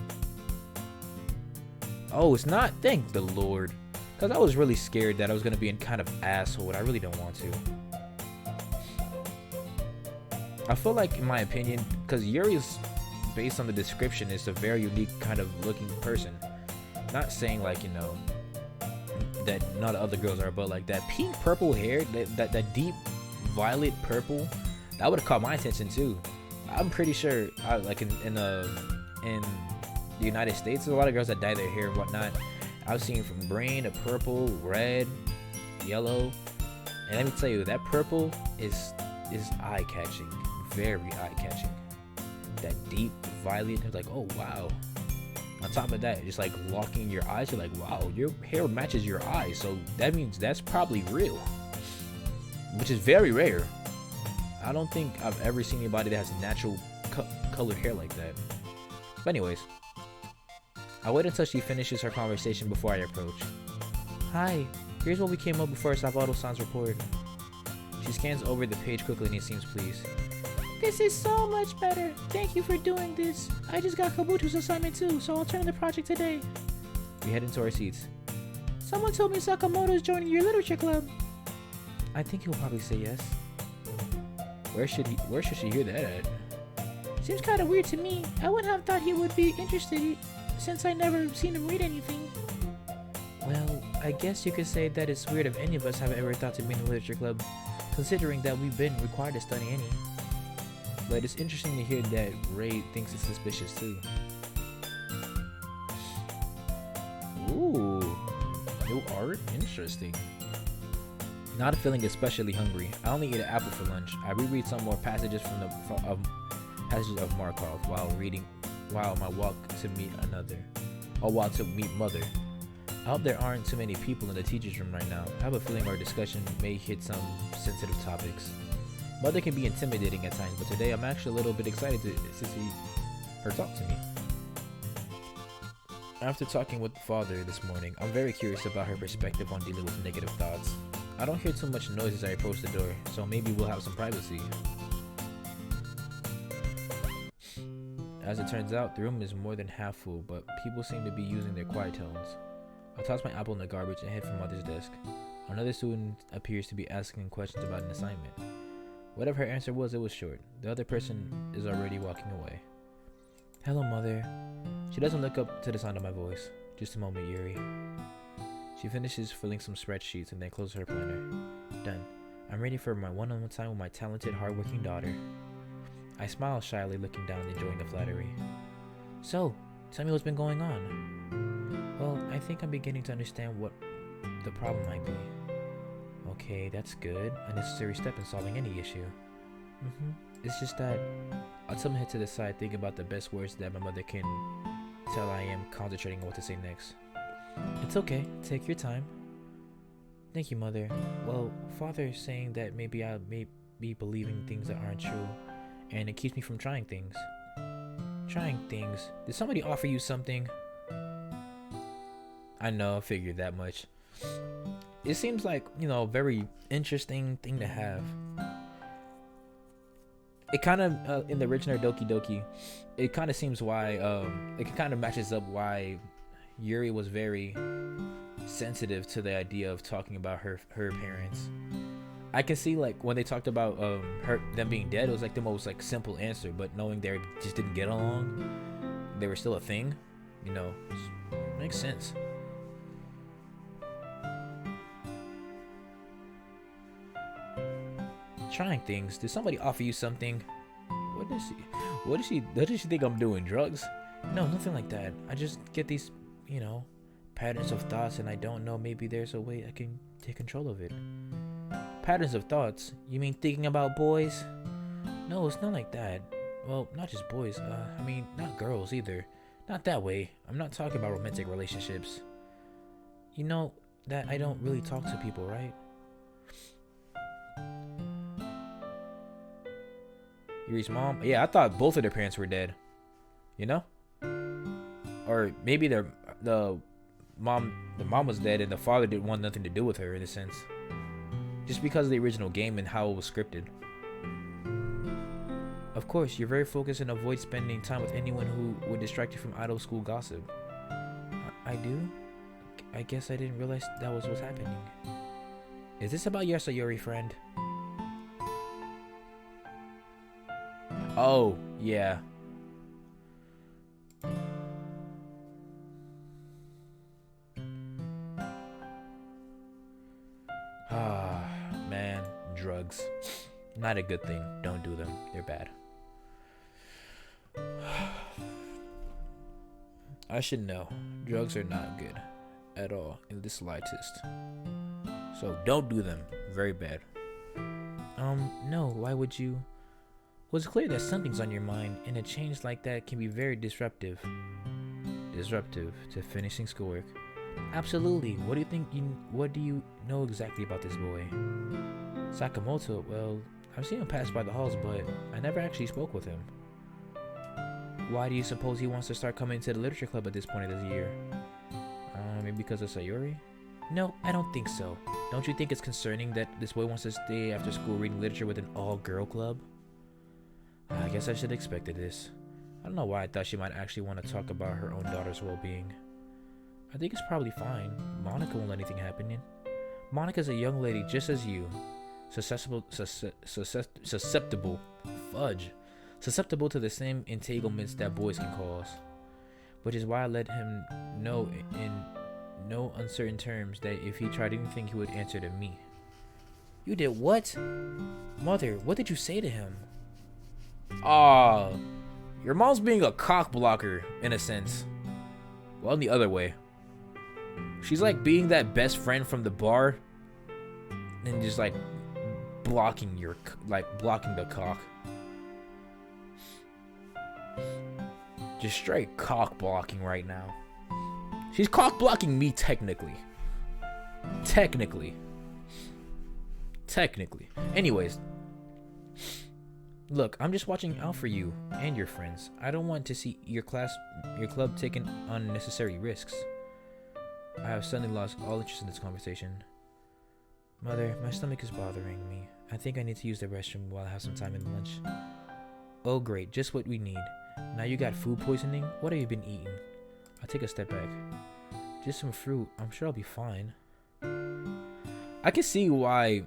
Oh, it's not. Thank the Lord. Because I was really scared that I was going to be in kind of asshole, and I really don't want to. I feel like, in my opinion, because Yuri's, based on the description, is a very unique kind of looking person. Not saying, like, you know, that none of the other girls are, but like that pink purple hair, that deep violet purple, that would have caught my attention too. I'm pretty sure like in the United States, there's a lot of girls that dye their hair and whatnot. I've seen from green to purple, red, yellow, and let me tell you, that purple is eye-catching, very eye-catching. That deep violet, it's like, oh wow. On top of that, just like locking your eyes, you're like, wow, your hair matches your eyes, so that means that's probably real, which is very rare. I don't think I've ever seen anybody that has natural colored hair like that. But anyways, I wait until she finishes her conversation before I approach. Hi, here's what we came up before Sakamoto-san's report. She scans over the page quickly and he seems pleased. This is so much better. Thank you for doing this. I just got Kabuto's assignment too, so I'll turn the project today. We head into our seats. Someone told me Sakamoto is joining your literature club. I think he'll probably say yes. Where should she hear that at? Seems kind of weird to me. I wouldn't have thought he would be interested since I never seen him read anything. Well, I guess you could say that it's weird if any of us have ever thought to be in the literature club, considering that we've been required to study any. But it's interesting to hear that Ray thinks it's suspicious too. Ooh, new art? Interesting. Not feeling especially hungry. I only ate an apple for lunch. I reread some more passages passages of Markov while my walk to meet Mother. I hope there aren't too many people in the teacher's room right now. I have a feeling our discussion may hit some sensitive topics. Mother can be intimidating at times, but today I'm actually a little bit excited to see her talk to me. After talking with Father this morning, I'm very curious about her perspective on dealing with negative thoughts. I don't hear too much noise as I approach the door, so maybe we'll have some privacy. As it turns out, the room is more than half full, but people seem to be using their quiet tones. I toss my apple in the garbage and head for Mother's desk. Another student appears to be asking questions about an assignment. Whatever her answer was, it was short. The other person is already walking away. Hello, Mother. She doesn't look up to the sound of my voice. Just a moment, Yuri. She finishes filling some spreadsheets and then closes her planner. Done. I'm ready for my one-on-one time with my talented, hardworking daughter. I smile shyly, looking down and enjoying the flattery. So, tell me what's been going on. Well, I think I'm beginning to understand what the problem might be. Okay, that's good. A necessary step in solving any issue. It's just that I'll tell my head to the side, thinking about the best words that my mother can tell I am concentrating on what to say next. It's okay. Take your time. Thank you, Mother. Well, Father is saying that maybe I may be believing things that aren't true, and it keeps me from trying things. Trying things? Did somebody offer you something? I know, I figured that much. It seems like, a very interesting thing to have. It kind of, in the original Doki, it kind of seems why, it kind of matches up why Yuri was very sensitive to the idea of talking about her parents. I can see, like, when they talked about them being dead, it was like the most like simple answer, but knowing they just didn't get along, they were still a thing, makes sense. Trying things. Did somebody offer you something? What does she think I'm doing? Drugs? No, nothing like that. I just get these, patterns of thoughts, and I don't know, maybe there's a way I can take control of it. Patterns of thoughts? You mean thinking about boys? No, it's not like that. Well, not just boys. Not girls either. Not that way. I'm not talking about romantic relationships. You know that I don't really talk to people, right? Yuri's mom? Yeah, I thought both of their parents were dead. Or maybe the mom was dead and the father didn't want nothing to do with her, in a sense. Just because of the original game and how it was scripted. Of course, you're very focused and avoid spending time with anyone who would distract you from idle school gossip. I do? I guess I didn't realize that was what's happening. Is this about your Sayori friend? Oh, yeah. Man, drugs. Not a good thing. Don't do them. They're bad. I should know. Drugs are not good at all in the slightest. So don't do them. Very bad. No, why would you? Well, it's clear that something's on your mind, and a change like that can be very disruptive. Disruptive to finishing schoolwork. Absolutely. What do you know exactly about this boy? Sakamoto, well, I've seen him pass by the halls, but I never actually spoke with him. Why do you suppose he wants to start coming to the literature club at this point of the year? Maybe because of Sayori? No, I don't think so. Don't you think it's concerning that this boy wants to stay after school reading literature with an all-girl club? I guess I should have expected this. I don't know why I thought she might actually want to talk about her own daughter's well-being. I think it's probably fine. Monica won't let anything happen. Monica's a young lady just as you. Susceptible to the same entanglements that boys can cause. Which is why I let him know in no uncertain terms that if he tried anything, he would answer to me. You did what? Mother, what did you say to him? Your mom's being a cock blocker, in a sense. Well, in the other way. She's like being that best friend from the bar and just like blocking the cock. Just straight cock blocking right now. She's cock blocking me technically. Anyways. Look, I'm just watching out for you and your friends. I don't want to see your club taking unnecessary risks. I have suddenly lost all interest in this conversation. Mother, my stomach is bothering me. I think I need to use the restroom while I have some time in lunch. Oh great, just what we need. Now you got food poisoning? What have you been eating? I'll take a step back. Just some fruit. I'm sure I'll be fine. I can see why,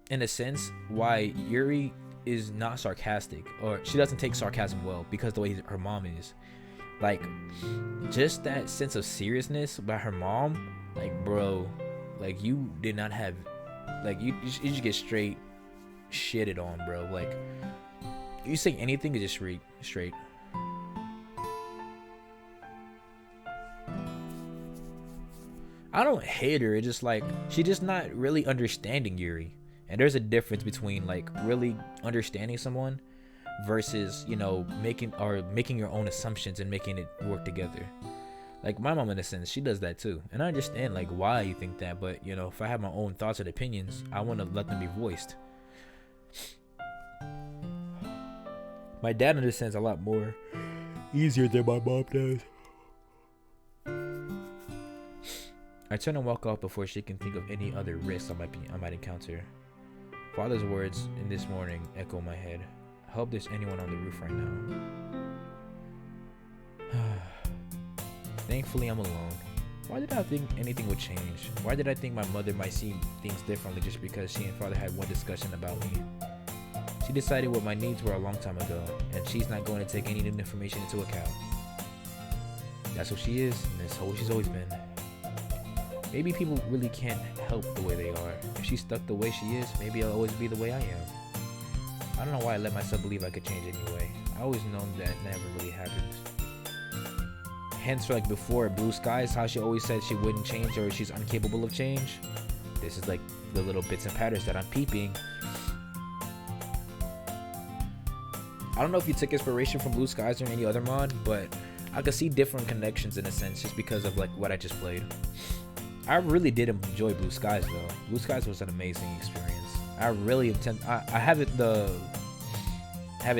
in a sense, why Yuri is not sarcastic, or she doesn't take sarcasm well because the way her mom is. Like, just that sense of seriousness about her mom, like, bro, like, you did not have, like, you just get straight shitted on, bro. Like, you say anything is just straight. I don't hate her, it's just like, she's just not really understanding Yuri. And there's a difference between like really understanding someone versus, making your own assumptions and making it work together. Like my mom, in a sense, she does that too, and I understand like why you think that, but if I have my own thoughts and opinions, I want to let them be voiced. My dad understands a lot more easier than my mom does. I turn and walk off before she can think of any other risks I might encounter. Father's words in this morning echo in my head. I hope there's anyone on the roof right now. Thankfully, I'm alone. Why did I think anything would change? Why did I think my mother might see things differently just because she and father had one discussion about me? She decided what my needs were a long time ago, and she's not going to take any new information into account. That's who she is, and that's who she's always been. Maybe people really can't help the way they are. If she's stuck the way she is, maybe I'll always be the way I am. I don't know why I let myself believe I could change anyway. I always known that never really happens. Hence, like before, Blue Skies, how she always said she wouldn't change or she's incapable of change. This is like the little bits and patterns that I'm peeping. I don't know if you took inspiration from Blue Skies or any other mod, but I could see different connections in a sense just because of like what I just played. I really did enjoy Blue Skies though. Blue Skies was an amazing experience. I really I have it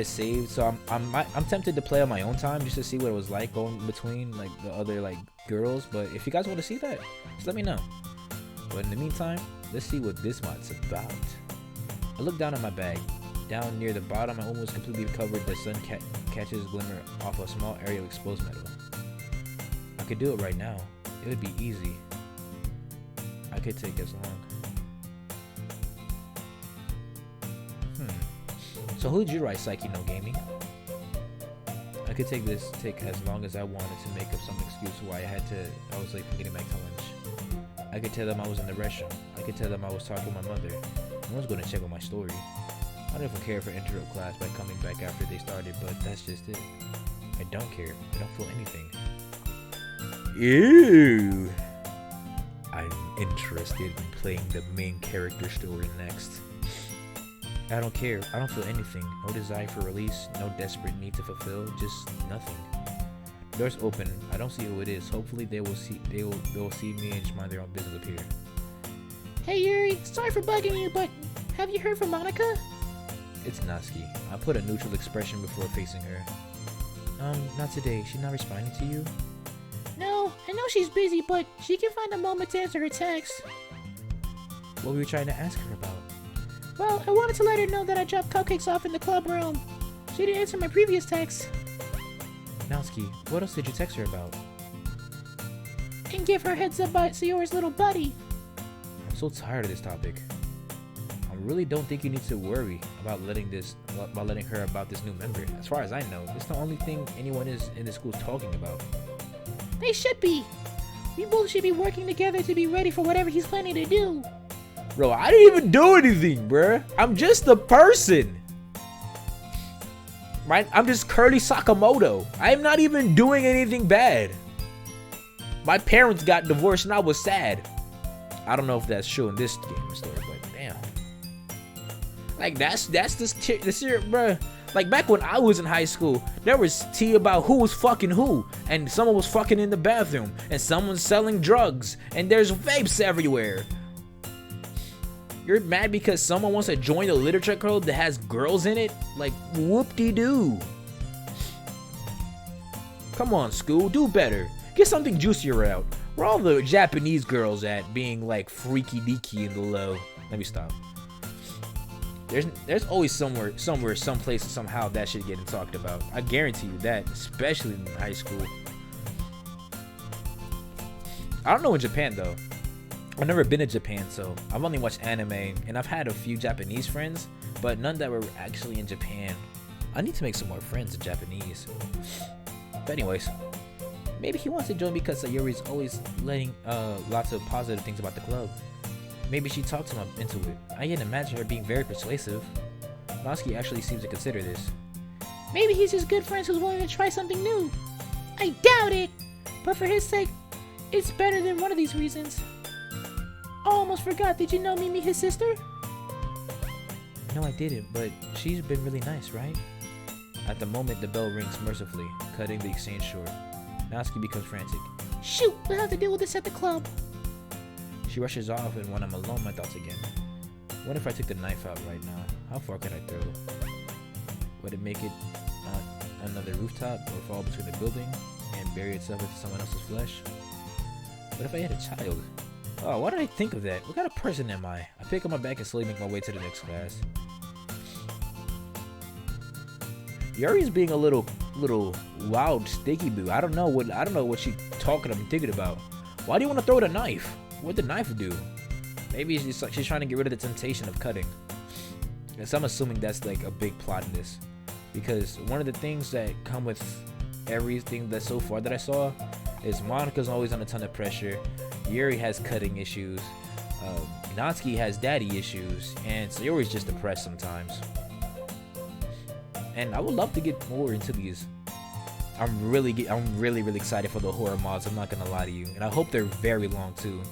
saved, so I'm tempted to play on my own time just to see what it was like going between like the other like girls. But if you guys want to see that, just let me know. But in the meantime, let's see what this mod's about. I look down at my bag. Down near the bottom, my almost completely covered. The sun catches glimmer off a small area of exposed metal. I could do it right now. It would be easy. I could take as long. So who did you write Psyche No Gaming? I could take as long as I wanted to make up some excuse why I was late for getting back to lunch. I could tell them I was in the restroom. I could tell them I was talking to my mother. No one's going to check on my story. I don't even care if I interrupt class by coming back after they started, but that's just it. I don't care. I don't feel anything. Ew. I'm interested in playing the main character story next. I don't care. I don't feel anything. No desire for release. No desperate need to fulfill. Just nothing. Doors open. I don't see who it is. Hopefully they will see me and just mind their own business up here.
Hey Yuri, sorry for bugging you, but have you heard from Monica?
It's Natsuki. I put a neutral expression before facing her. Not today. She's not responding to you?
No, I know she's busy, but she can find a moment to answer her text.
What were you trying to ask her about?
Well, I wanted to let her know that I dropped cupcakes off in the club room. She didn't answer my previous text.
Natsuki, what else did you text her about?
And give her a heads up about Sayori's little buddy.
I'm so tired of this topic. I really don't think you need to worry about letting her about this new member. As far as I know, it's the only thing anyone in the school is talking about.
They should be. We both should be working together to be ready for whatever he's planning to do.
Bro, I didn't even do anything, bruh. I'm just a person. Right? I'm just Curly Sakamoto. I'm not even doing anything bad. My parents got divorced and I was sad. I don't know if that's true in this game story, but damn. Like, that's this year, bruh. Like, back when I was in high school, there was tea about who was fucking who. And someone was fucking in the bathroom. And someone's selling drugs. And there's vapes everywhere. You're mad because someone wants to join a literature club that has girls in it? Like, whoop-de-doo. Come on, school, do better. Get something juicier out. Where all the Japanese girls at being like freaky-deaky in the low? Let me stop. There's always somewhere, someplace, somehow that shit getting talked about. I guarantee you that, especially in high school. I don't know in Japan though. I've never been to Japan, so I've only watched anime, and I've had a few Japanese friends, but none that were actually in Japan. I need to make some more friends in Japanese. But anyways, maybe he wants to join because Sayori's always letting lots of positive things about the club. Maybe she talked him into it. I can imagine her being very persuasive. Natsuki actually seems to consider this.
Maybe he's just good friends who's willing to try something new. I doubt it, but for his sake, it's better than one of these reasons. I almost forgot, did you know Mimi, his sister?
No, I didn't, but she's been really nice, right? At the moment, the bell rings mercifully, cutting the exchange short. Natsuki becomes frantic.
Shoot, we'll have to deal with this at the club.
She rushes off, and when I'm alone, my thoughts again. What if I took the knife out right now? How far could I throw? Would it make it another rooftop or fall between the building and bury itself into someone else's flesh? What if I had a child? Oh, why did I think of that? What kind of person am I? I pick up my bag and slowly make my way to the next class. Yuri's being a little wild, sticky boo. I don't know what she's talking and thinking about. Why do you want to throw the knife? What'd the knife do? Maybe she's trying to get rid of the temptation of cutting. Yes, I'm assuming that's like a big plot in this, because one of the things that come with everything that so far that I saw is Monika's always under a ton of pressure. Yuri has cutting issues. Natsuki has daddy issues, and Sayori's just depressed sometimes. And I would love to get more into these. I'm really excited for the horror mods. I'm not gonna lie to you, and I hope they're very long too.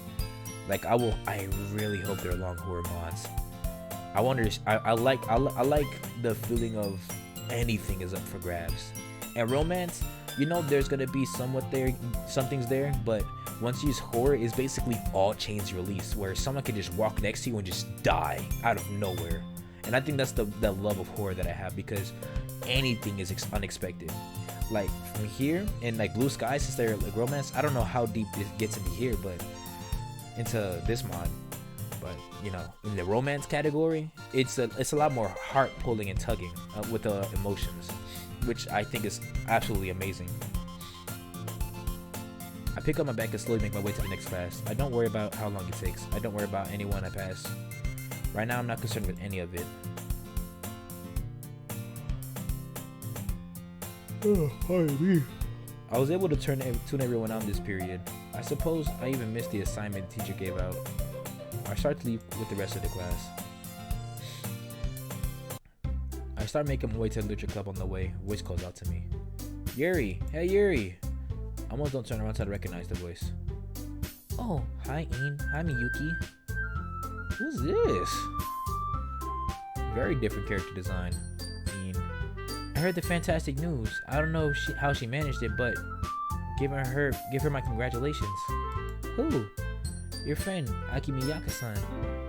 Like I really hope they're long horror mods. I wonder. I like the feeling of anything is up for grabs. And romance, you know, there's gonna be something's there, but once you use horror, it's basically all chains release, where someone can just walk next to you and just die out of nowhere. And I think that's the love of horror that I have, because anything is unexpected. Like from here and like Blue Sky, since they're like romance, I don't know how deep it gets into here, but into this mod. But you know, in the romance category, it's a lot more heart pulling and tugging with the emotions, which I think is absolutely amazing. I pick up my bag and slowly make my way to the next class. I don't worry about how long it takes. I don't worry about anyone I pass. Right now, I'm not concerned with any of it. Oh, hi, me. I was able to tune everyone out this period. I suppose I even missed the assignment the teacher gave out. I start to leave with the rest of the class. I start making my way to the literature club. On the way, a voice calls out to me. Yuri! Hey, Yuri! I almost don't turn around to recognize the voice. Oh, hi, Ian. Hi, Miyuki. Who's this? Very different character design. Ian. I heard the fantastic news. I don't know how she managed it, but give her my congratulations. Who? Your friend, Akimiyaka-san.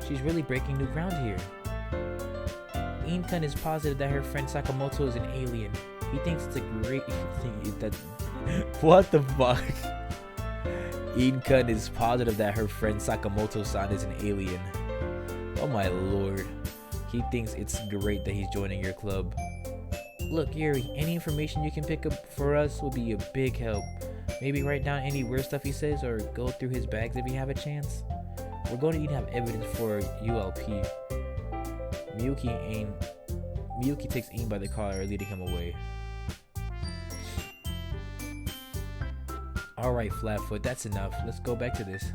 She's really breaking new ground here. Ian-kun is positive that her friend Sakamoto is an alien. He thinks it's a great thing that... What the fuck? Ian-kun is positive that her friend Sakamoto-san is an alien. Oh my lord. He thinks it's great that he's joining your club. Look, Yuri, any information you can pick up for us will be a big help. Maybe write down any weird stuff he says or go through his bags if you have a chance. We're going to need to have evidence for ULP. Miyuki takes Ian by the collar, leading him away. Alright, Flatfoot, that's enough. Let's go back to this.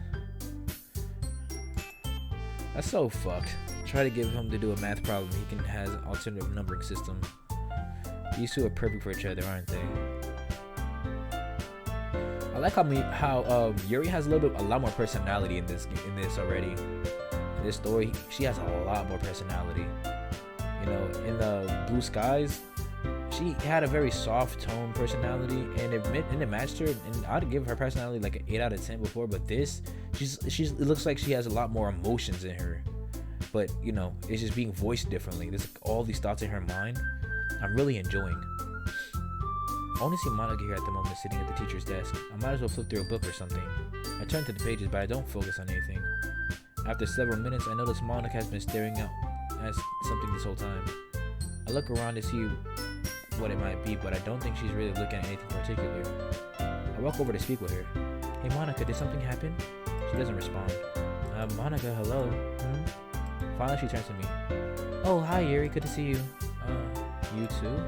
That's so fucked. Try to get him to do a math problem. He can has an alternative numbering system. These two are perfect for each other, aren't they? I like how Yuri has a lot more personality in this already. In this story, she has a lot more personality. You know, in the Blue Skies, she had a very soft tone personality, and it matched her. And I'd give her personality like an 8 out of 10 before, but this, it looks like she has a lot more emotions in her. But you know, it's just being voiced differently. There's all these thoughts in her mind. I'm really enjoying. I only see Monica here at the moment, sitting at the teacher's desk. I might as well flip through a book or something. I turn to the pages, but I don't focus on anything. After several minutes, I notice Monica has been staring out at something this whole time. I look around to see what it might be, but I don't think she's really looking at anything particular. I walk over to speak with her. Hey Monica, did something happen? She doesn't respond. Monica, hello? Finally she turns to me. Oh, hi Yuri, good to see you. You too?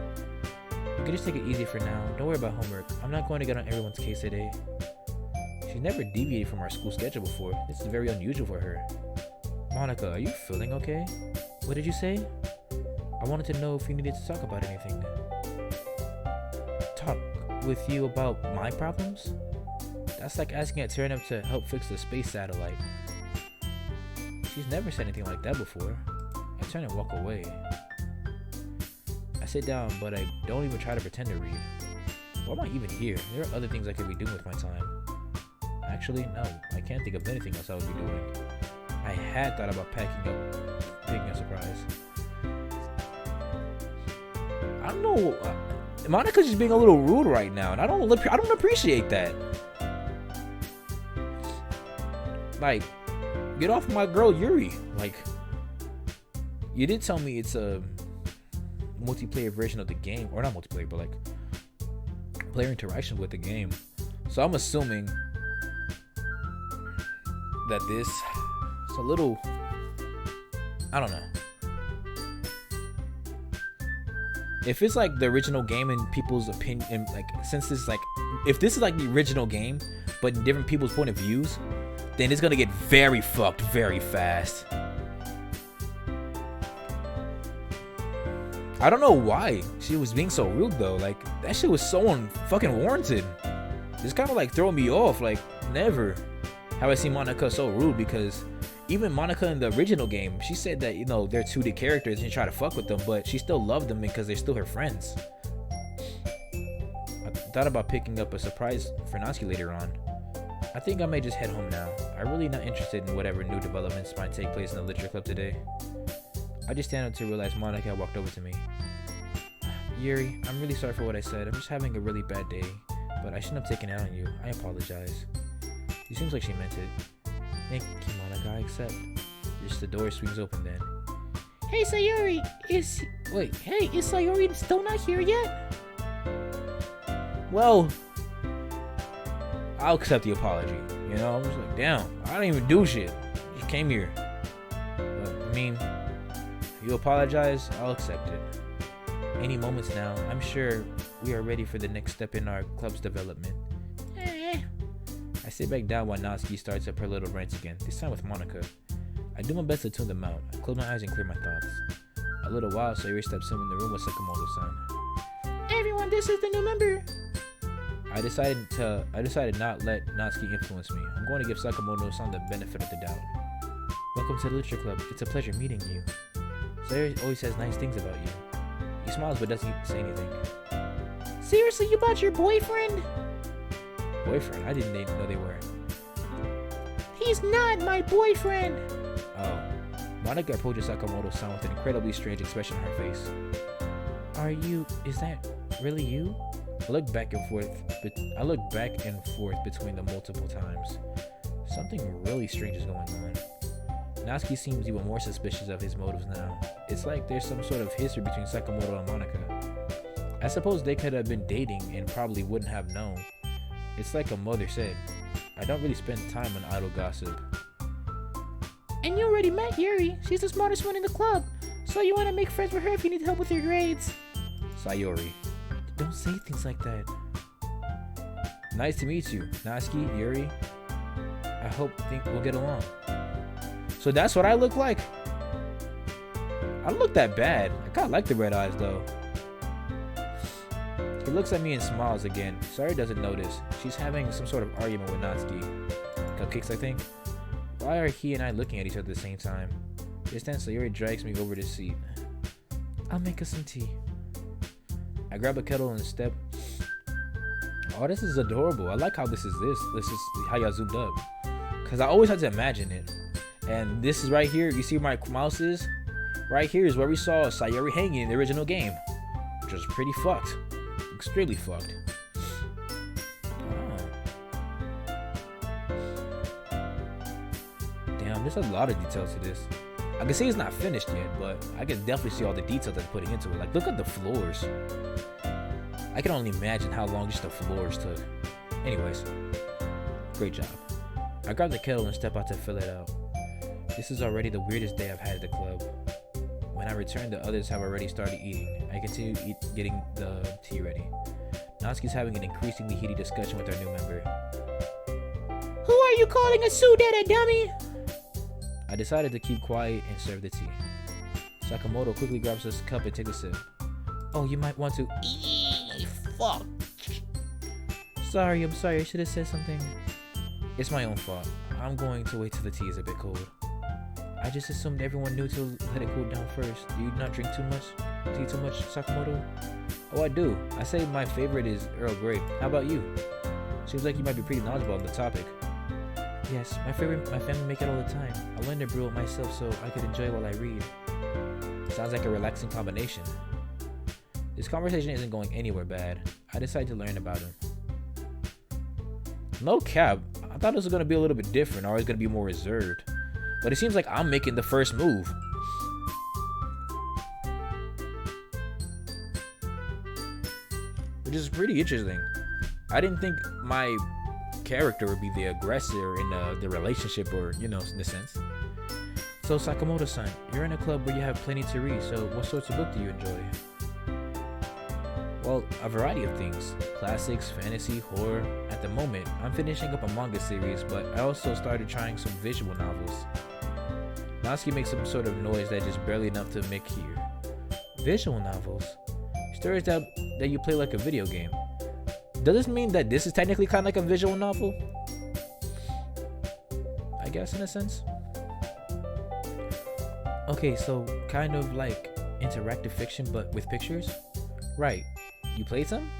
You can just take it easy for now. Don't worry about homework. I'm not going to get on everyone's case today. She's never deviated from our school schedule before. This is very unusual for her. Monica, are you feeling okay? What did you say? I wanted to know if you needed to talk about anything. Talk with you about my problems? That's like asking a turnip to help fix a space satellite. She's never said anything like that before. I turn and walk away. As sit down, but I don't even try to pretend to read. Why am I even here? There are other things I could be doing with my time. Actually, no, I can't think of anything else I would be doing. I had thought about picking a surprise. I don't know. Monica's just being a little rude right now, and I don't appreciate that. Like, get off my girl Yuri. Like, you did tell me it's a multiplayer version of the game, or not multiplayer, but like player interaction with the game. So I'm assuming that this is a little, I don't know. If it's like the original game in people's opinion, like since this is like, if this is like the original game, but in different people's point of views, then it's gonna get very fucked very fast. I don't know why she was being so rude though. Like, that shit was so fucking warranted. It's kind of like throwing me off. Like, never have I seen Monica so rude, because even Monica in the original game, she said that, you know, they're 2D characters and you try to fuck with them, but she still loved them because they're still her friends. I thought about picking up a surprise for Natsuki later on. I think I may just head home now. I'm really not interested in whatever new developments might take place in the literature club today. I just stand up to realize Monica had walked over to me. Yuri, I'm really sorry for what I said. I'm just having a really bad day, but I shouldn't have taken it out on you. I apologize. She seems like she meant it. Thank you, Monica. I accept. Just the door swings open then.
Hey, Sayori, is Sayori still not here yet?
Well, I'll accept the apology. You know, I'm just like, damn, I didn't even do shit. Just came here. But, I mean, if you apologize, I'll accept it. Any moments now, I'm sure we are ready for the next step in our club's development. I sit back down while Natsuki starts up her little rant again, this time with Monica. I do my best to tune them out. I close my eyes and clear my thoughts. A little while, Sayori steps in the room with Sakamoto-san.
Everyone, this is the new member.
I decided not let Natsuki influence me. I'm going to give Sakamoto-san the benefit of the doubt. Welcome to the Literature Club. It's a pleasure meeting you. Sayori always says nice things about you. He smiles but doesn't say anything.
Seriously, you bought your boyfriend?
Boyfriend? I didn't know they were.
He's not my boyfriend.
Oh. Monica approaches Sakamoto-san with an incredibly strange expression on her face. Is that really you? I look back and forth between the multiple times. Something really strange is going on. Natsuki seems even more suspicious of his motives now. It's like there's some sort of history between Sakamoto and Monica. I suppose they could have been dating and probably wouldn't have known. It's like a mother said, I don't really spend time on idle gossip.
And you already met Yuri. She's the smartest one in the club. So you want to make friends with her if you need help with your grades.
Sayori. Don't say things like that. Nice to meet you, Natsuki, Yuri. I think we'll get along. So that's what I look like? I don't look that bad. I kinda like the red eyes though. He looks at me and smiles again. Sayori doesn't notice. She's having some sort of argument with Natsuki. Cupcakes, I think. Why are he and I looking at each other at the same time? This time Sayori drags me over to the seat. I'll make us some tea. I grab a kettle and step. Oh, this is adorable. I like how this is how y'all zoomed up. Cause I always had to imagine it. And this is right here. You see where my mouse is? Right here is where we saw Sayori hanging in the original game, which was pretty fucked. Extremely fucked. Damn, there's a lot of details to this. I can say it's not finished yet, but I can definitely see all the details that's putting into it. Like, look at the floors. I can only imagine how long just the floors took. Anyways, great job. I grab the kettle and step out to fill it out. This is already the weirdest day I've had at the club. When I return, the others have already started eating. I continue getting the tea ready. Natsuki's having an increasingly heated discussion with our new member.
Who are you calling a Sudetta, dummy?
I decided to keep quiet and serve the tea. Sakamoto quickly grabs us a cup and takes a sip. Oh, you might want to... Fuck. Sorry, I'm sorry. I should have said something. It's my own fault. I'm going to wait till the tea is a bit cold. I just assumed everyone knew to let it cool down first. Do you not drink too much? Is he too much, Sakamoto? Oh, I do. I say my favorite is Earl Grey. How about you? Seems like you might be pretty knowledgeable on the topic. Yes, my family make it all the time. I learned to brew it myself so I could enjoy it while I read. Sounds like a relaxing combination. This conversation isn't going anywhere bad. I decided to learn about him. No cap. I thought it was going to be a little bit different, or it's going to be more reserved. But it seems like I'm making the first move. Which is pretty interesting. I didn't think my character would be the aggressor in the relationship, or, you know, in a sense. So, Sakamoto-san, you're in a club where you have plenty to read, so what sorts of book do you enjoy? Well, a variety of things. Classics, fantasy, horror. At the moment, I'm finishing up a manga series, but I also started trying some visual novels. Natsuki makes some sort of noise that is barely enough to make hear. Visual novels? Stories that you play like a video game. Does this mean that this is technically kind of like a visual novel? I guess, in a sense. Okay, so kind of like interactive fiction but with pictures? Right. You played some?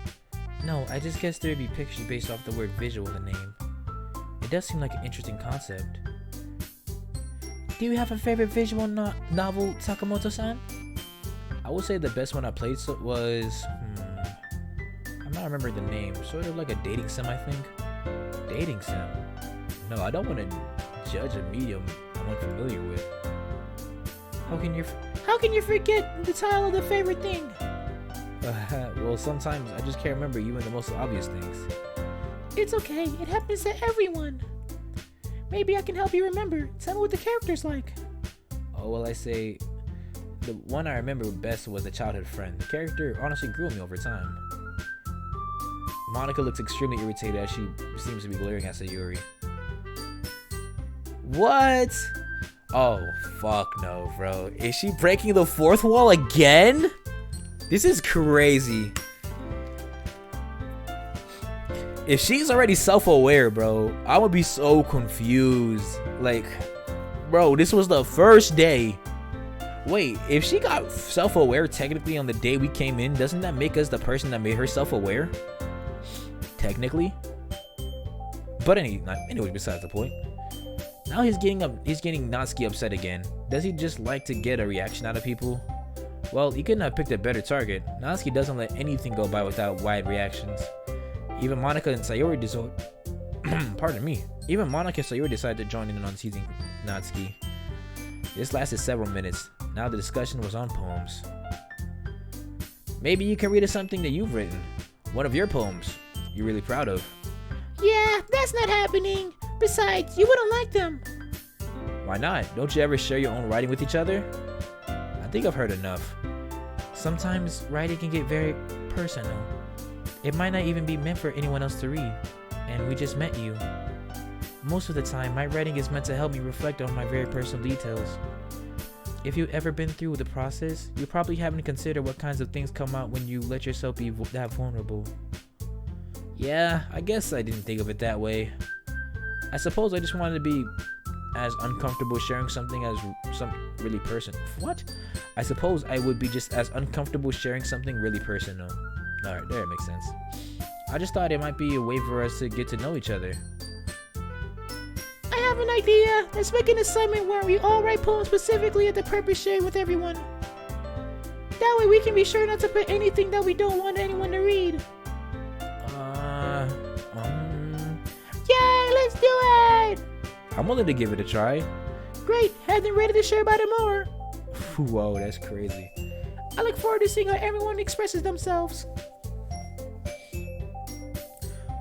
No, I just guessed there'd be pictures based off the word visual in the name. It does seem like an interesting concept. Do you have a favorite visual novel, Sakamoto-san? I would say the best one I played was... I'm not remembering the name. Sort of like a dating sim, I think. Dating sim? No, I don't want to judge a medium I'm unfamiliar with.
How can you forget the title of the favorite thing?
Well, sometimes I just can't remember even the most obvious things.
It's okay. It happens to everyone. Maybe I can help you remember. Tell me what the character's like.
Oh, well, I say the one I remember best was the childhood friend. The character honestly grew on me over time. Monica looks extremely irritated as she seems to be glaring at Sayuri. What? Oh, fuck no, bro. Is she breaking the fourth wall again? This is crazy. If she's already self-aware, bro, I would be so confused. Like, bro, this was the first day. Wait, if she got self-aware technically on the day we came in, doesn't that make us the person that made her self-aware? Technically. But anyway, besides the point. Now he's getting Natsuki upset again. Does he just like to get a reaction out of people? Well, he couldn't have picked a better target. Natsuki doesn't let anything go by without wide reactions. Even Monica and Sayori decided to join in on teasing Natsuki. This lasted several minutes. Now the discussion was on poems. Maybe you can read us something that you've written. One of your poems you're really proud of.
Yeah, that's not happening. Besides, you wouldn't like them.
Why not? Don't you ever share your own writing with each other? I think I've heard enough. Sometimes writing can get very personal. It might not even be meant for anyone else to read, and we just met you. Most of the time, my writing is meant to help me reflect on my very personal details. If you've ever been through the process, you probably haven't considered what kinds of things come out when you let yourself be that vulnerable. Yeah, I guess I didn't think of it that way. I suppose I just wanted to be as uncomfortable sharing something as really personal. What? I suppose I would be just as uncomfortable sharing something really personal. Alright, there, it makes sense. I just thought it might be a way for us to get to know each other.
I have an idea. Let's make an assignment where we all write poems specifically at the purpose shared with everyone. That way we can be sure not to put anything that we don't want anyone to read. Yay, let's do it!
I'm willing to give it a try.
Great, have them ready to share about it more.
Whoa, that's crazy.
I look forward to seeing how everyone expresses themselves.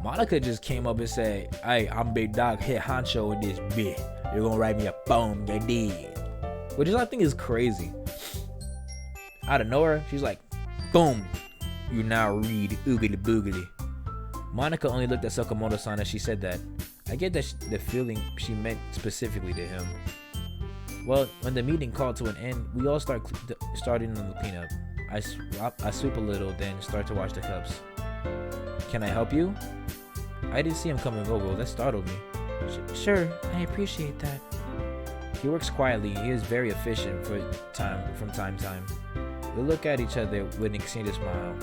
Monica just came up and said, "Hey, I'm Big Dog, head honcho in this bit. You're gonna write me a poem, you did." Which I think is crazy. Out of nowhere, she's like, boom, you now read Oogly Boogly. Monica only looked at Sakamoto-san as she said that. I get that the feeling she meant specifically to him. Well, when the meeting called to an end, we all started on the cleanup. I sweep a little, then start to wash the cups. Can I help you? I didn't see him coming over. That startled me.
Sure, I appreciate that.
He works quietly. He is very efficient from time to time. We look at each other with an extended smile.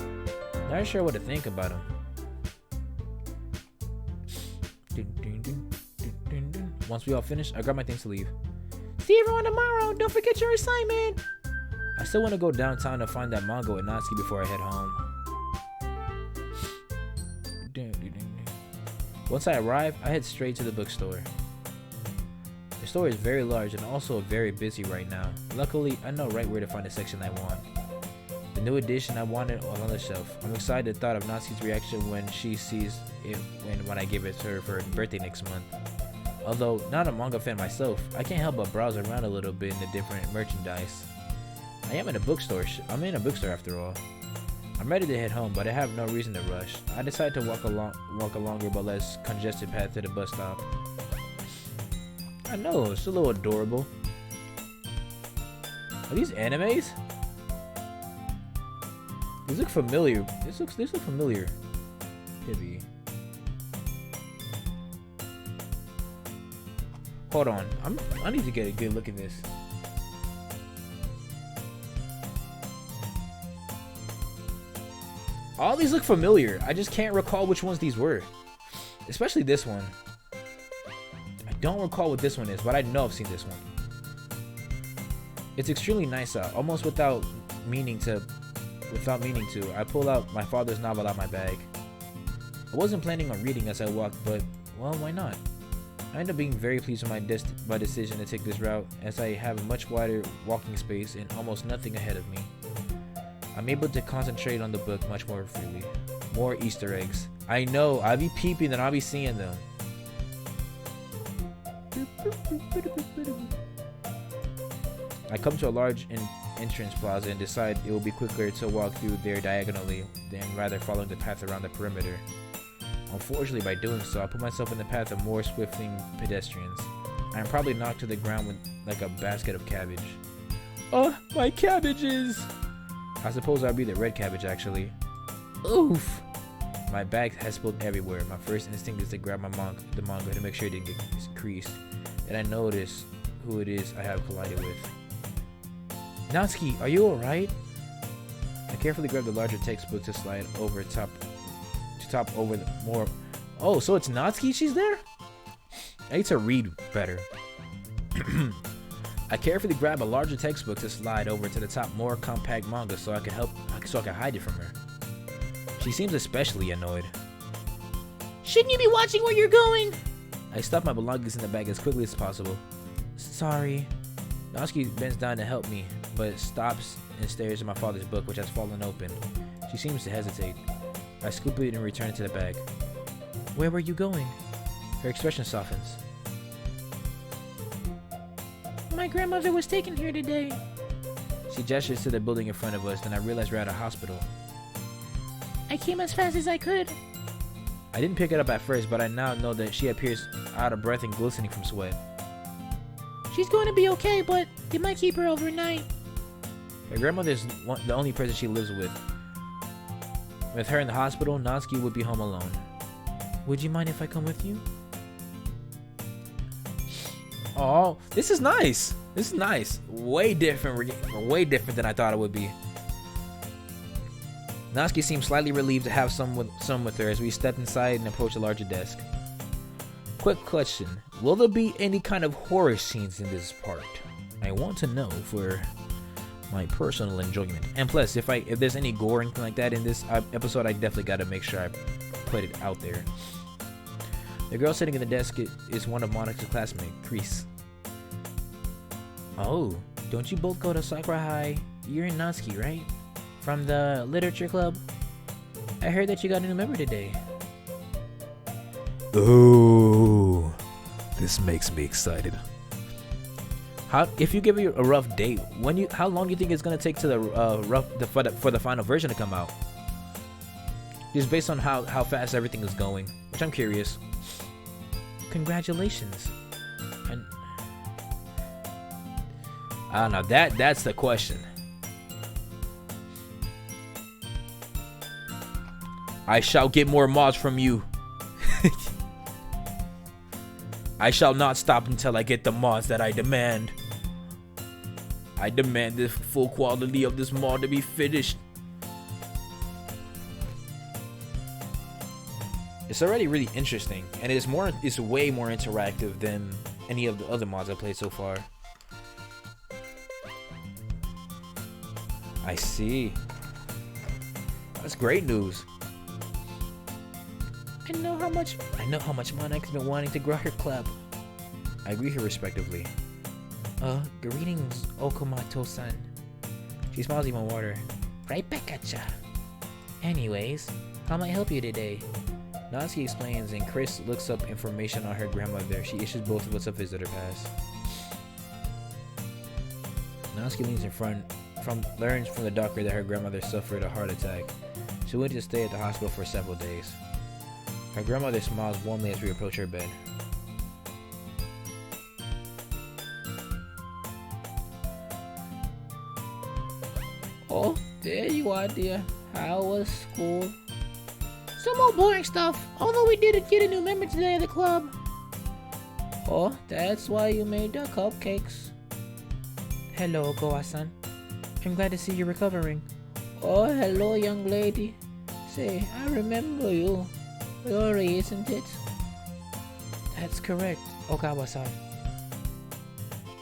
Not sure what to think about him. Once we all finish, I grab my things to leave.
See everyone tomorrow. Don't forget your assignment.
I still want to go downtown to find that manga with Natsuki before I head home. Once I arrive, I head straight to the bookstore. The store is very large and also very busy right now. Luckily, I know right where to find the section I want. The new edition I wanted was on the shelf. I'm excited at the thought of Natsuki's reaction when she sees it when I give it to her for her birthday next month. Although not a manga fan myself, I can't help but browse around a little bit in the different merchandise. I am in a bookstore. I'm in a bookstore after all. I'm ready to head home, but I have no reason to rush. I decide to walk a longer but less congested path to the bus stop. I know, it's a little adorable. Are these animes? These look familiar. These look familiar. Pibby. Hold on. I need to get a good look at this. All these look familiar. I just can't recall which ones these were. Especially this one. I don't recall what this one is, but I know I've seen this one. It's extremely nice out, almost without meaning to. I pull out my father's novel out my bag. I wasn't planning on reading as I walked, but, well, why not? I end up being very pleased with my decision to take this route, as I have a much wider walking space and almost nothing ahead of me. I'm able to concentrate on the book much more freely. More Easter eggs. I know, I'll be peeping and I'll be seeing them. I come to a large entrance plaza and decide it will be quicker to walk through there diagonally than rather following the path around the perimeter. Unfortunately, by doing so, I put myself in the path of more swiftling pedestrians. I am probably knocked to the ground with like a basket of cabbage. Oh, my cabbages! I suppose I'll be the red cabbage actually. Oof! My bag has spilled everywhere. My first instinct is to grab the manga to make sure it didn't get creased. And I notice who it is I have collided with. Natsuki, are you alright? I carefully grab the larger textbook to slide over top over the more. Oh, so it's Natsuki she's there? I need to read better. I carefully grab a larger textbook to slide over to the top more compact manga so I can hide it from her. She seems especially annoyed.
Shouldn't you be watching where you're going?
I stuff my belongings in the bag as quickly as possible. Sorry. Natsuki bends down to help me, but stops and stares at my father's book, which has fallen open. She seems to hesitate. I scoop it and return it to the bag. Where were you going? Her expression softens.
My grandmother was taken here today.
She gestures to the building in front of us, then I realize we're at a hospital.
I came as fast as I could.
I didn't pick it up at first, but I now know that she appears out of breath and glistening from sweat.
She's going to be okay, but they might keep her overnight.
Her grandmother is the only person she lives with. With her in the hospital, Natsuki would be home alone. Would you mind if I come with you? Oh, this is nice. This is nice. Way different than I thought it would be. Natsuki seems slightly relieved to have some with her as we step inside and approach a larger desk. Quick question. Will there be any kind of horror scenes in this part? I want to know for my personal enjoyment. And plus, if there's any gore or anything like that in this episode, I definitely got to make sure I put it out there. The girl sitting at the desk is one of Monika's classmates, Chris. Oh, don't you both go to Sakura High? You're in Natsuki, right? From the literature club? I heard that you got a new member today. Oh, this makes me excited. If you give me a rough date, how long do you think it's gonna take to for the final version to come out? Just based on how fast everything is going, which I'm curious. Congratulations. And I don't know. That's the question. I shall get more mods from you. I shall not stop until I get the mods that I demand. I demand the full quality of this mall to be finished. It's already really interesting, and it's way more interactive than any of the other mods I've played so far. I see. That's great news.
I know how much
Monarch's been wanting to grow her club. I agree here respectively. Greetings, Okamoto-san. She smiles even wider.
right back at ya.
Anyways, how may I help you today? Natsuki explains, and Chris looks up information on her grandmother. She issues both of us a visitor pass. Natsuki leans in front, learns from the doctor that her grandmother suffered a heart attack. She went to stay at the hospital for several days. Her grandmother smiles warmly as we approach her bed.
Oh, there you are, dear. How was school? Some more boring stuff, although we did get a new member today of the club. Oh, that's why you made the cupcakes.
Hello, Goa-san. I'm glad to see you recovering.
Oh, hello, young lady. Say, I remember you. Yori, isn't it?
That's correct, Okawa-san.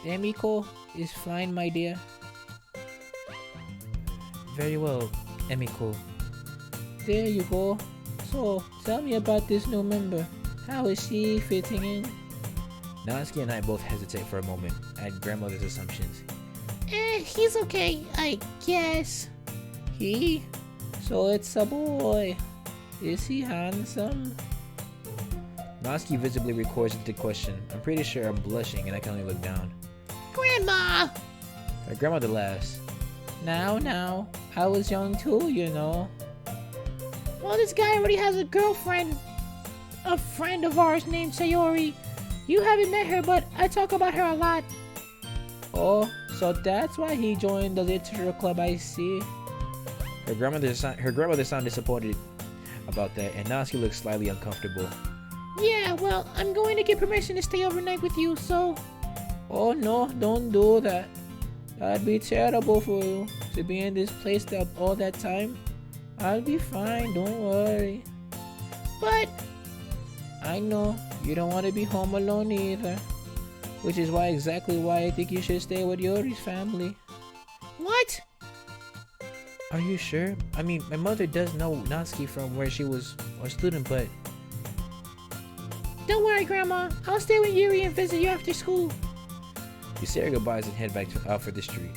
Emiko is fine, my dear.
Very well, Emiko.
There you go. So, tell me about this new member. How is she fitting in?
Natsuki and I both hesitate for a moment at grandmother's assumptions.
He's okay, I guess. He? So it's a boy. Is he handsome?
Natsuki visibly records the question. I'm pretty sure I'm blushing and I can only look down.
Grandma!
My grandmother laughs.
Now, I was young too, you know. Well, this guy already has a girlfriend. A friend of ours named Sayori. You haven't met her, but I talk about her a lot. Oh, so that's why he joined the literature club, I see.
Her grandmother sounded disappointed about that, and Natsuki looks slightly uncomfortable.
Yeah, well, I'm going to get permission to stay overnight with you, so... Oh no, don't do that. That'd be terrible for you, to be in this place all that time. I'll be fine, don't worry. But... I know, you don't want to be home alone either. Which is exactly why I think you should stay with Yori's family. What?
Are you sure? I mean, my mother does know Natsuki from where she was a student, but...
Don't worry, Grandma. I'll stay with Yuri and visit you after school.
We say our goodbyes and head back out for the street.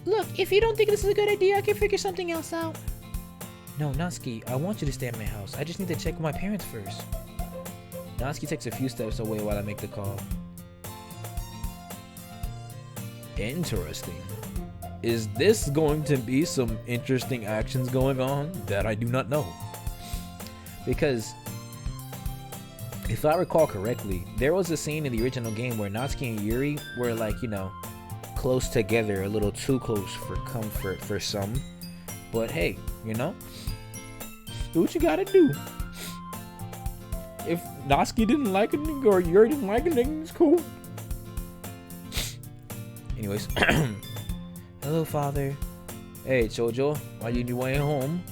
Look, if you don't think this is a good idea, I can figure something else out.
No, Natsuki, I want you to stay at my house. I just need to check with my parents first. Natsuki takes a few steps away while I make the call. Interesting. Is this going to be some interesting actions going on that I do not know? Because if I recall correctly, there was a scene in the original game where Natsuki and Yuri were like, you know, close together, a little too close for comfort for some. But hey, you know, do what you gotta do. If Natsuki didn't like a nigga or Yuri didn't like a nigga, it's cool. Anyways, hello, Father. Hey, Chojo, are you on your way home?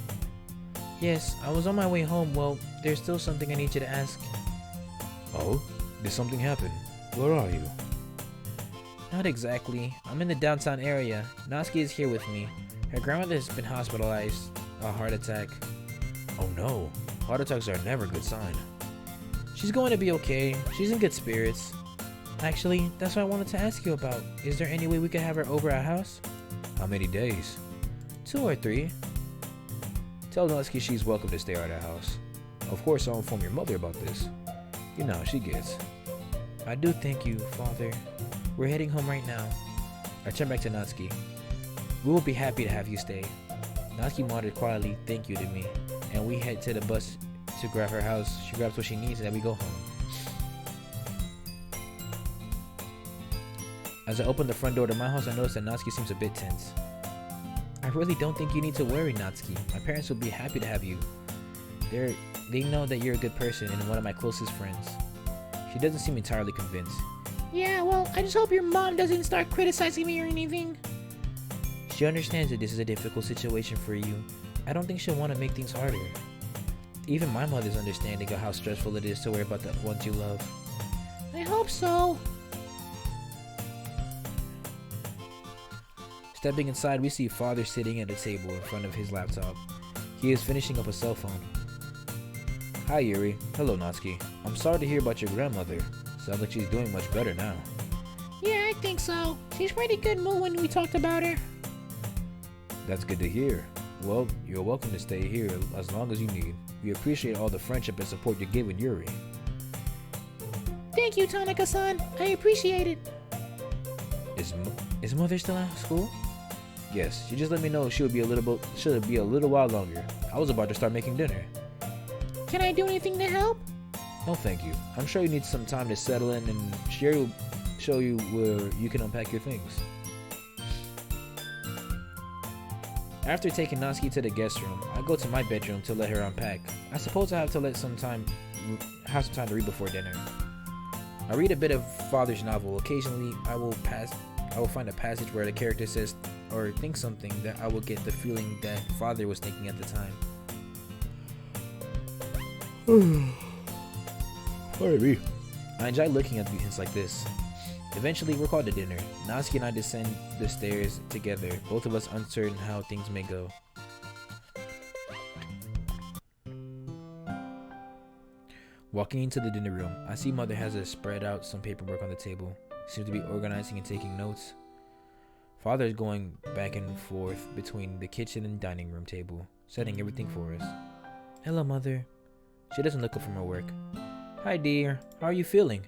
Yes, I was on my way home. Well, there's still something I need you to ask. Oh? Did something happen? Where are you? Not exactly. I'm in the downtown area. Natsuki is here with me. Her grandmother has been hospitalized. A heart attack. Oh no. Heart attacks are never a good sign. She's going to be okay. She's in good spirits. Actually, that's what I wanted to ask you about. Is there any way we could have her over our house? How many days? 2 or 3. Tell Natsuki she's welcome to stay at our house. Of course, I'll inform your mother about this. You know how she gets. I do thank you, Father. We're heading home right now. I turn back to Natsuki. We will be happy to have you stay. Natsuki muttered quietly thank you to me, and we head to the bus to grab her house. She grabs what she needs and then we go home. As I open the front door to my house, I notice that Natsuki seems a bit tense. I really don't think you need to worry, Natsuki. My parents will be happy to have you. They know that you're a good person and one of my closest friends. She doesn't seem entirely convinced.
Yeah, well, I just hope your mom doesn't start criticizing me or anything.
She understands that this is a difficult situation for you. I don't think she'll want to make things harder. Even my mother's understanding of how stressful it is to worry about the ones you love.
I hope so.
Stepping inside, we see father sitting at a table in front of his laptop. He is finishing up a cell phone. Hi Yuri. Hello Natsuki. I'm sorry to hear about your grandmother. Sounds like she's doing much better now.
Yeah, I think so. She's pretty good mood when we talked about her.
That's good to hear. Well, you're welcome to stay here as long as you need. We appreciate all the friendship and support you're giving Yuri.
Thank you, Tanaka-san. I appreciate it.
Is mother still at school? Yes, she just let me know she'll be a little while longer. I was about to start making dinner.
Can I do anything to help?
No, thank you. I'm sure you need some time to settle in, and Sherry will show you where you can unpack your things. After taking Natsuki to the guest room, I go to my bedroom to let her unpack. I suppose I have to have some time to read before dinner. I read a bit of father's novel. Occasionally, I will find a passage where the character says or thinks something that I will get the feeling that father was thinking at the time. Sorry. I enjoy looking at hints like this. Eventually, we're called to dinner. Natsuki and I descend the stairs together, both of us uncertain how things may go. Walking into the dinner room, I see mother has spread out some paperwork on the table. Seems to be organizing and taking notes. Father is going back and forth between the kitchen and dining room table, setting everything for us. Hello, mother. She doesn't look up from her work. Hi, dear. How are you feeling?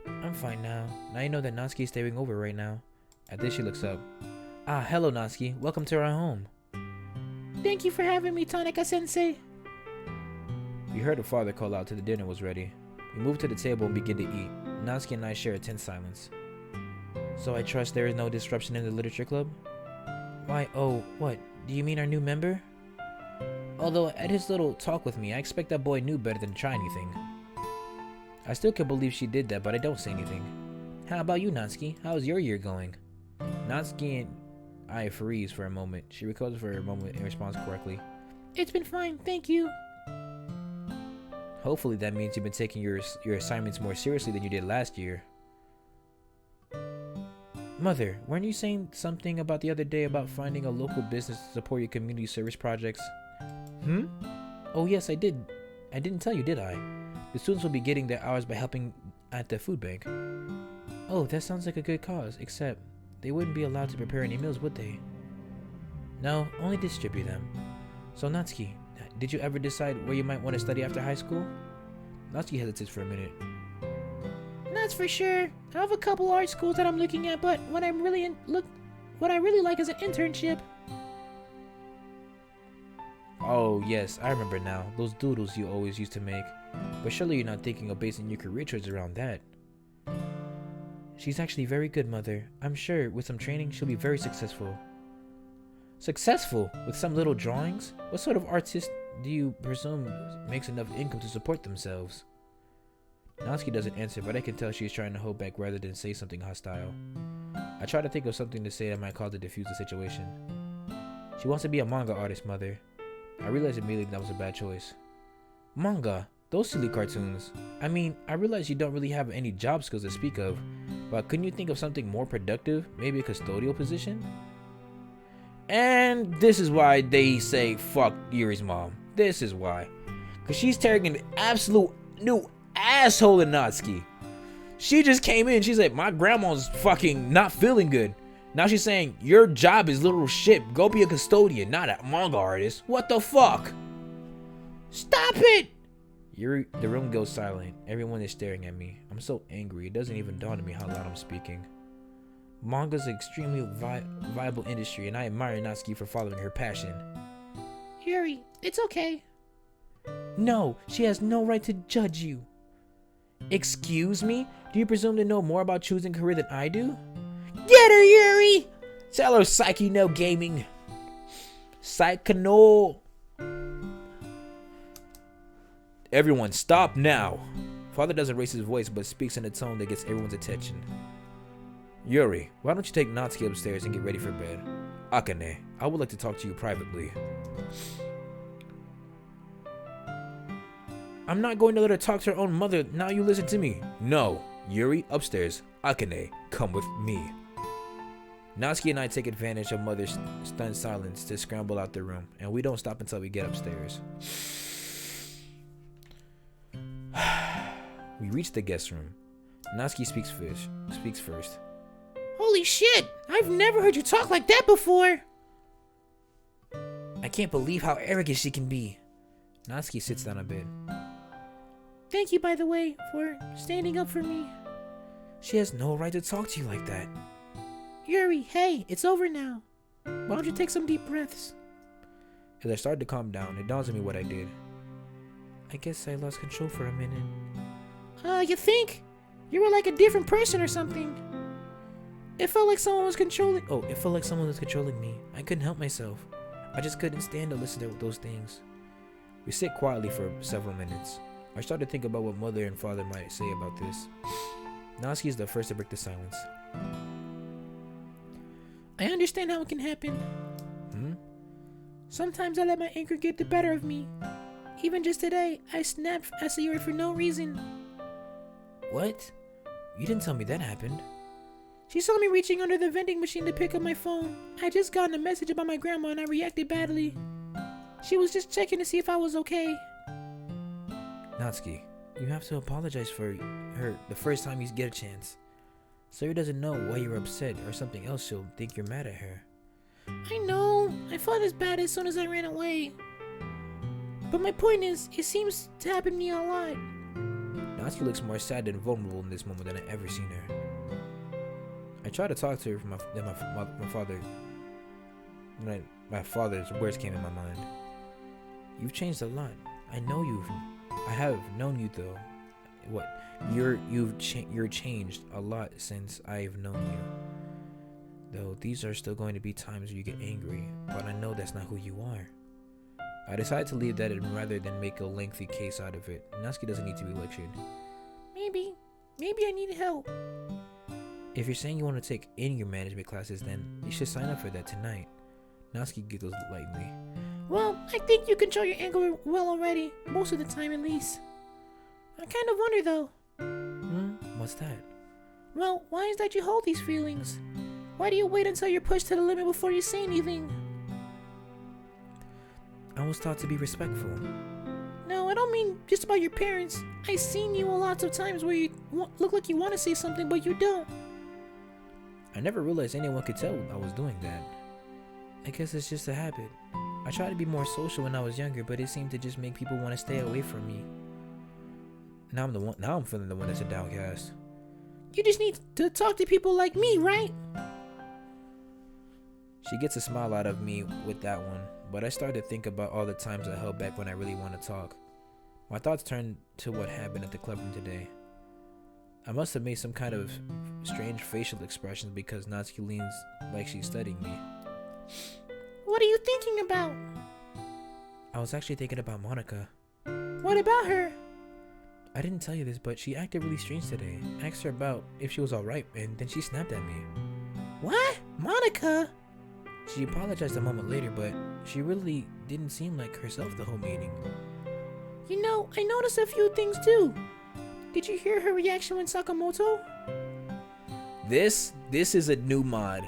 I'm fine now. Now you know that Natsuki is staying over right now. At this, she looks up. Ah, hello, Natsuki. Welcome to our home.
Thank you for having me, Tanaka-sensei.
We heard her father call out till the dinner was ready. We moved to the table and begin to eat. Natsuki and I share a tense silence. So I trust there is no disruption in the literature club? Why, oh, what? Do you mean our new member? Although at his little talk with me, I expect that boy knew better than to try anything. I still can't believe she did that, but I don't say anything. How about you, Natsuki? How's your year going? Natsuki and I freeze for a moment. She recovers for a moment and responds correctly.
It's been fine, thank you.
Hopefully that means you've been taking your assignments more seriously than you did last year. Mother, weren't you saying something about the other day about finding a local business to support your community service projects? Oh yes, I did. I didn't tell you, did I? The students will be getting their hours by helping at the food bank. Oh, that sounds like a good cause, except they wouldn't be allowed to prepare any meals, would they? No, only distribute them. So Natsuki, did you ever decide where you might want to study after high school? Natsuki hesitates for a minute.
That's for sure. I have a couple art schools that I'm looking at, but what I really like is an internship.
Oh yes, I remember now. Those doodles you always used to make. But surely you're not thinking of basing your career choice around that. She's actually very good, Mother. I'm sure with some training she'll be very successful. Successful? With some little drawings? What sort of artist do you presume makes enough income to support themselves? Natsuki doesn't answer, but I can tell she's trying to hold back rather than say something hostile. I try to think of something to say that might cause her to defuse the situation. She wants to be a manga artist, Mother. I realized immediately that was a bad choice. Manga? Those silly cartoons. I mean, I realize you don't really have any job skills to speak of, but couldn't you think of something more productive? Maybe a custodial position? And this is why they say fuck Yuri's mom. This is why. Because she's tearing an absolute new asshole in Natsuki. She just came in, she's like, my grandma's fucking not feeling good. Now she's saying, your job is little shit. Go be a custodian, not a manga artist. What the fuck? Stop it! The room goes silent. Everyone is staring at me. I'm so angry, it doesn't even dawn on me how loud I'm speaking. Manga's an extremely viable industry, and I admire Natsuki for following her passion.
Yuri, it's okay.
No, she has no right to judge you. Excuse me? Do you presume to know more about choosing a career than I do? Get her, Yuri! Tell her Psyche no gaming. Psycho. Everyone stop now. Father doesn't raise his voice, but speaks in a tone that gets everyone's attention. Yuri, why don't you take Natsuki upstairs and get ready for bed? Akane, I would like to talk to you privately. I'm not going to let her talk to her own mother. Now you listen to me. No. Yuri, upstairs. Akane, come with me. Natsuki and I take advantage of Mother's stunned silence to scramble out the room, and we don't stop until we get upstairs. We reach the guest room. Natsuki speaks first.
Holy shit! I've never heard you talk like that before!
I can't believe how arrogant she can be. Natsuki sits down a bit.
Thank you, by the way, for standing up for me.
She has no right to talk to you like that.
Yuri, hey, it's over now. Why don't you take some deep breaths?
As I started to calm down, it dawns on me what I did. I guess I lost control for a minute.
You think? You were like a different person or something. It felt like someone was controlling.
Oh, it felt like someone was controlling me. I couldn't help myself. I just couldn't stand to listen to those things. We sit quietly for several minutes. I start to think about what Mother and Father might say about this. Natsuki is the first to break the silence.
I understand how it can happen. Sometimes I let my anger get the better of me. Even just today, I snapped at Sayori for no reason.
What? You didn't tell me that happened.
She saw me reaching under the vending machine to pick up my phone. I just gotten a message about my grandma and I reacted badly. She was just checking to see if I was okay.
Natsuki, you have to apologize for her the first time you get a chance. Sayori doesn't know why you're upset or something else she'll think you're mad at her.
I know. I felt as bad as soon as I ran away. But my point is, it seems to happen to me a lot.
Natsuki looks more sad and vulnerable in this moment than I've ever seen her. I tried to talk to her, my father's words came in my mind. You've changed a lot. I have known you though. What? You're changed a lot since I've known you. Though these are still going to be times where you get angry, but I know that's not who you are. I decided to leave that in rather than make a lengthy case out of it. Natsuki doesn't need to be lectured.
Maybe I need help.
If you're saying you want to take anger management classes, then you should sign up for that tonight. Natsuki giggles lightly.
Well, I think you control your anger well already, most of the time at least. I kind of wonder though.
What's that?
Well, why is that you hold these feelings? Why do you wait until you're pushed to the limit before you say anything?
I was taught to be respectful.
No, I don't mean just about your parents. I've seen you lots of times where you look like you want to say something, but you don't.
I never realized anyone could tell I was doing that. I guess it's just a habit. I tried to be more social when I was younger, but it seemed to just make people want to stay away from me. Now I'm feeling the one that's a downcast.
You just need to talk to people like me, right?
She gets a smile out of me with that one, but I start to think about all the times I held back when I really want to talk. My thoughts turned to what happened at the clubroom today. I must have made some kind of strange facial expressions because Natsuki leans like she's studying me.
What are you thinking about?
I was actually thinking about Monica.
What about her?
I didn't tell you this, but she acted really strange today. I asked her about if she was alright, and then she snapped at me.
What? Monica?
She apologized a moment later, but she really didn't seem like herself the whole meeting.
You know, I noticed a few things too. Did you hear her reaction when Sakamoto?
This is a new mod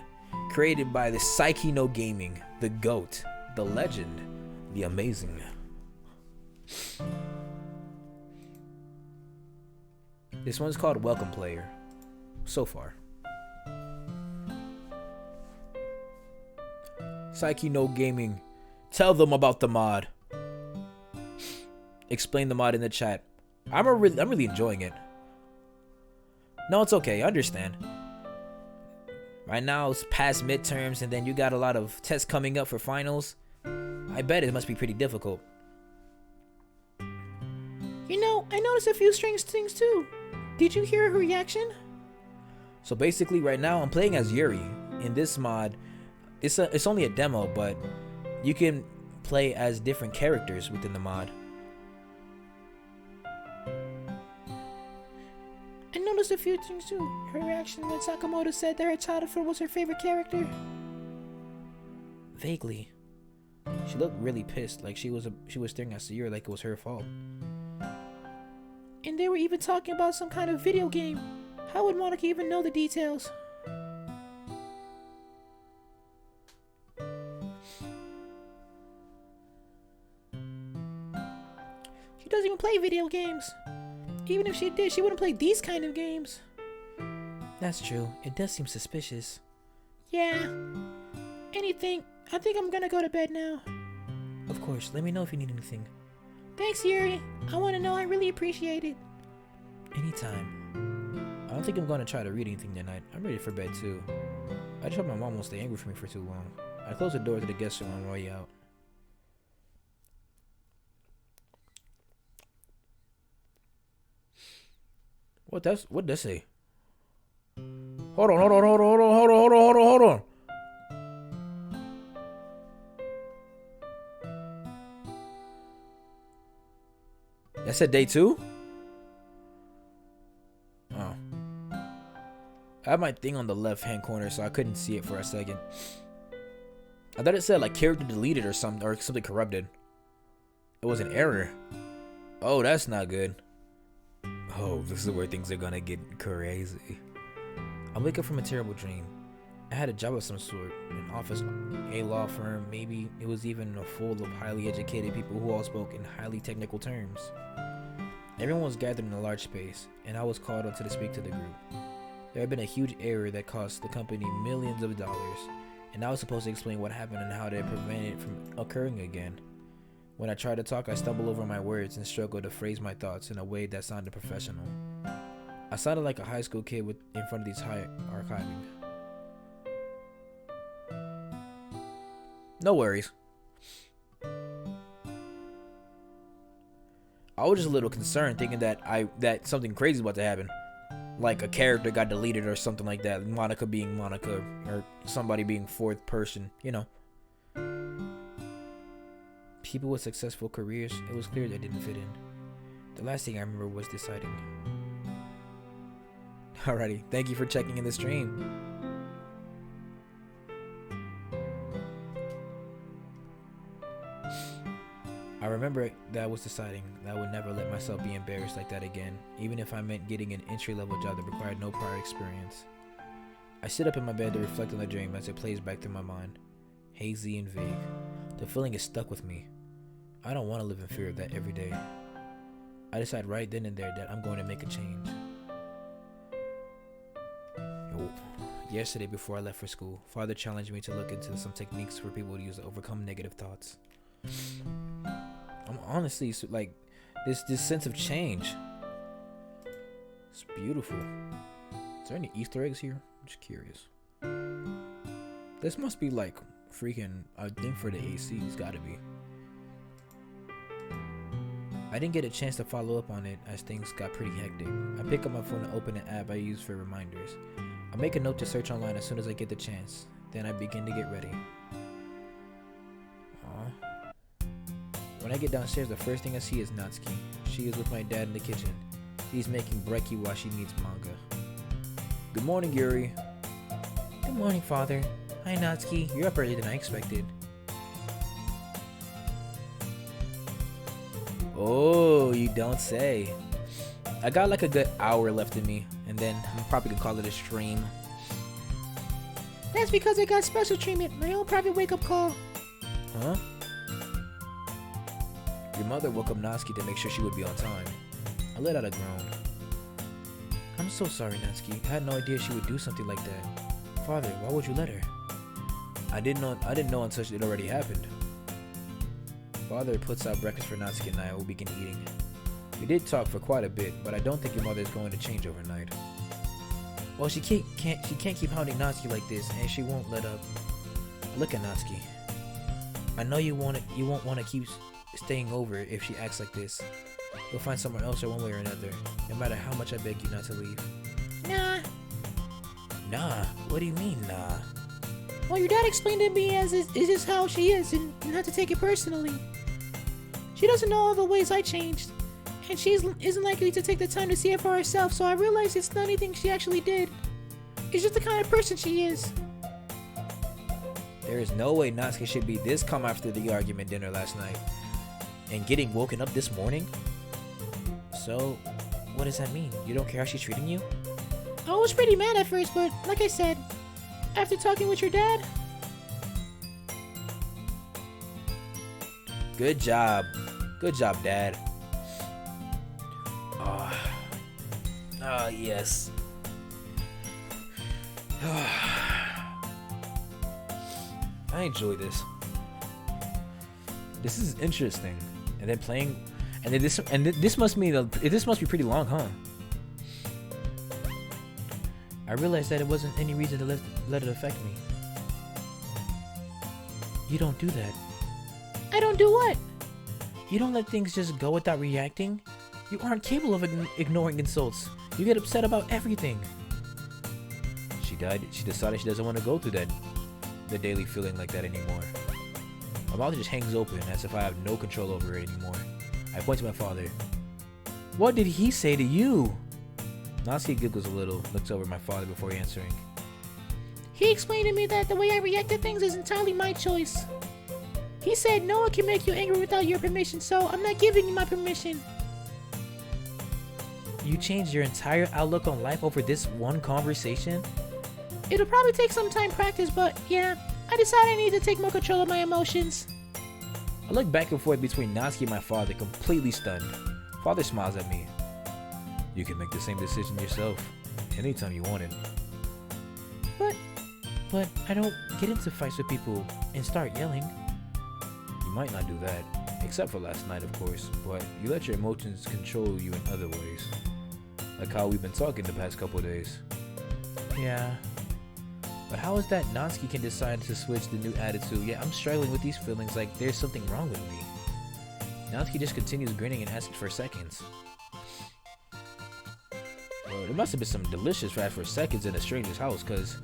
created by the Psyche No Gaming, the GOAT, the legend, the amazing. This one's called Welcome Player. So far. Psyche No Gaming. Tell them about the mod. Explain the mod in the chat. I'm really enjoying it. No, it's okay. I understand. Right now it's past midterms and then you got a lot of tests coming up for finals. I bet it must be pretty difficult.
You know, I noticed a few strange things too. Did you hear her reaction?
So basically right now I'm playing as Yuri. In this mod, it's only a demo, but you can play as different characters within the mod.
noticed a few things too. Her reaction when Sakamoto said that her childhood was her favorite character.
Vaguely. She looked really pissed, like she was staring at Sayuri like it was her fault.
And they were even talking about some kind of video game. How would Monica even know the details? She doesn't even play video games. Even if she did, she wouldn't play these kind of games.
That's true. It does seem suspicious.
Yeah. Anything. I think I'm gonna go to bed now.
Of course, let me know if you need anything.
Thanks, Yuri. I want to know. I really appreciate it.
Anytime. I don't think I'm going to try to read anything tonight. I'm ready for bed too. I just hope my mom won't stay angry for me for too long. I close the door to the guest room on my way out. What did that say? Hold on. That said day 2? Oh. I have my thing on the left hand corner, so I couldn't see it for a second. I thought it said like character deleted or something corrupted. It was an error. Oh, that's not good. Oh, this is where things are gonna get crazy. I wake up from a terrible dream. I had a job of some sort, an office, a law firm, maybe it was even full of highly educated people who all spoke in highly technical terms. Everyone was gathered in a large space, and I was called on to speak to the group. There had been a huge error that cost the company millions of dollars, and I was supposed to explain what happened and how to prevent it from occurring again. When I tried to talk, I stumbled over my words and struggled to phrase my thoughts in a way that sounded professional. I sounded like a high school kid in front of these high archiving. No worries. I was just a little concerned, thinking that something crazy was about to happen, like a character got deleted or something like that. Monica being Monica, or somebody being fourth person. You know, people with successful careers. It was clear they didn't fit in. The last thing I remember was deciding. Alrighty, thank you for checking in the stream. I remember that I was deciding that I would never let myself be embarrassed like that again, even if I meant getting an entry-level job that required no prior experience. I sit up in my bed to reflect on the dream as it plays back through my mind, hazy and vague. The feeling is stuck with me. I don't want to live in fear of that every day. I decide right then and there that I'm going to make a change. Yesterday, before I left for school, Father challenged me to look into some techniques for people to use to overcome negative thoughts. I'm honestly like this sense of change. It's beautiful. Is there any Easter eggs here? I'm just curious. This must be like freaking a thing for the AC. It's gotta be. I didn't get a chance to follow up on it as things got pretty hectic. I pick up my phone and open an app I use for reminders. I make a note to search online as soon as I get the chance. Then I begin to get ready. When I get downstairs, the first thing I see is Natsuki. She is with my dad in the kitchen. He's making brekkie while she reads manga. Good morning, Yuri.
Good morning, Father. Hi, Natsuki.
You're up earlier than I expected. Oh, you don't say. I got like a good hour left in me, and then I'm probably gonna call it a stream.
That's because I got special treatment, my own private wake-up call.
Huh? Your mother woke up Natsuki to make sure she would be on time. I let out a groan. I'm so sorry, Natsuki. I had no idea she would do something like that. Father, why would you let her? I didn't know until it already happened. Father puts out breakfast for Natsuki and I will begin eating. We did talk for quite a bit, but I don't think your mother is going to change overnight. Well, she can't keep hounding Natsuki like this, and she won't let up. Look at Natsuki. I know you won't want to keep staying over if she acts like this. You'll find somewhere else or one way or another, no matter how much I beg you not to leave.
Nah.
Nah? What do you mean, nah?
Well, your dad explained it to me as it's just how she is, and not to take it personally. She doesn't know all the ways I changed, and she isn't likely to take the time to see it for herself, so I realize it's not anything she actually did. It's just the kind of person she is.
There is no way Natsuki should be this calm after the argument dinner last night. And getting woken up this morning? So, what does that mean? You don't care how she's treating you?
I was pretty mad at first, but like I said, after talking with your dad...
Good job. Good job, Dad. Yes. I enjoy this. This is interesting. And then playing, and then this must mean this must be pretty long, huh? I realized that it wasn't any reason to let it affect me. You don't do that.
I don't do what?
You don't let things just go without reacting. You aren't capable of ignoring insults. You get upset about everything. She decided she doesn't want to go through the daily feeling like that anymore. My mouth just hangs open as if I have no control over it anymore. I point to my father. What did he say to you? Natsuki giggles a little, looks over at my father before answering.
He explained to me that the way I react to things is entirely my choice. He said no one can make you angry without your permission, so I'm not giving you my permission.
You changed your entire outlook on life over this one conversation?
It'll probably take some time practice, but yeah, I decided I need to take more control of my emotions.
I look back and forth between Natsuki and my father, completely stunned. Father smiles at me. You can make the same decision yourself, anytime you want it. But I don't get into fights with people and start yelling. You might not do that, except for last night, of course, but you let your emotions control you in other ways. Like how we've been talking the past couple days. Yeah. But how is that Natsuki can decide to switch the new attitude, yet I'm struggling with these feelings like there's something wrong with me. Natsuki just continues grinning and asks for seconds. Well, there must have been some delicious fast for seconds in a stranger's house, cause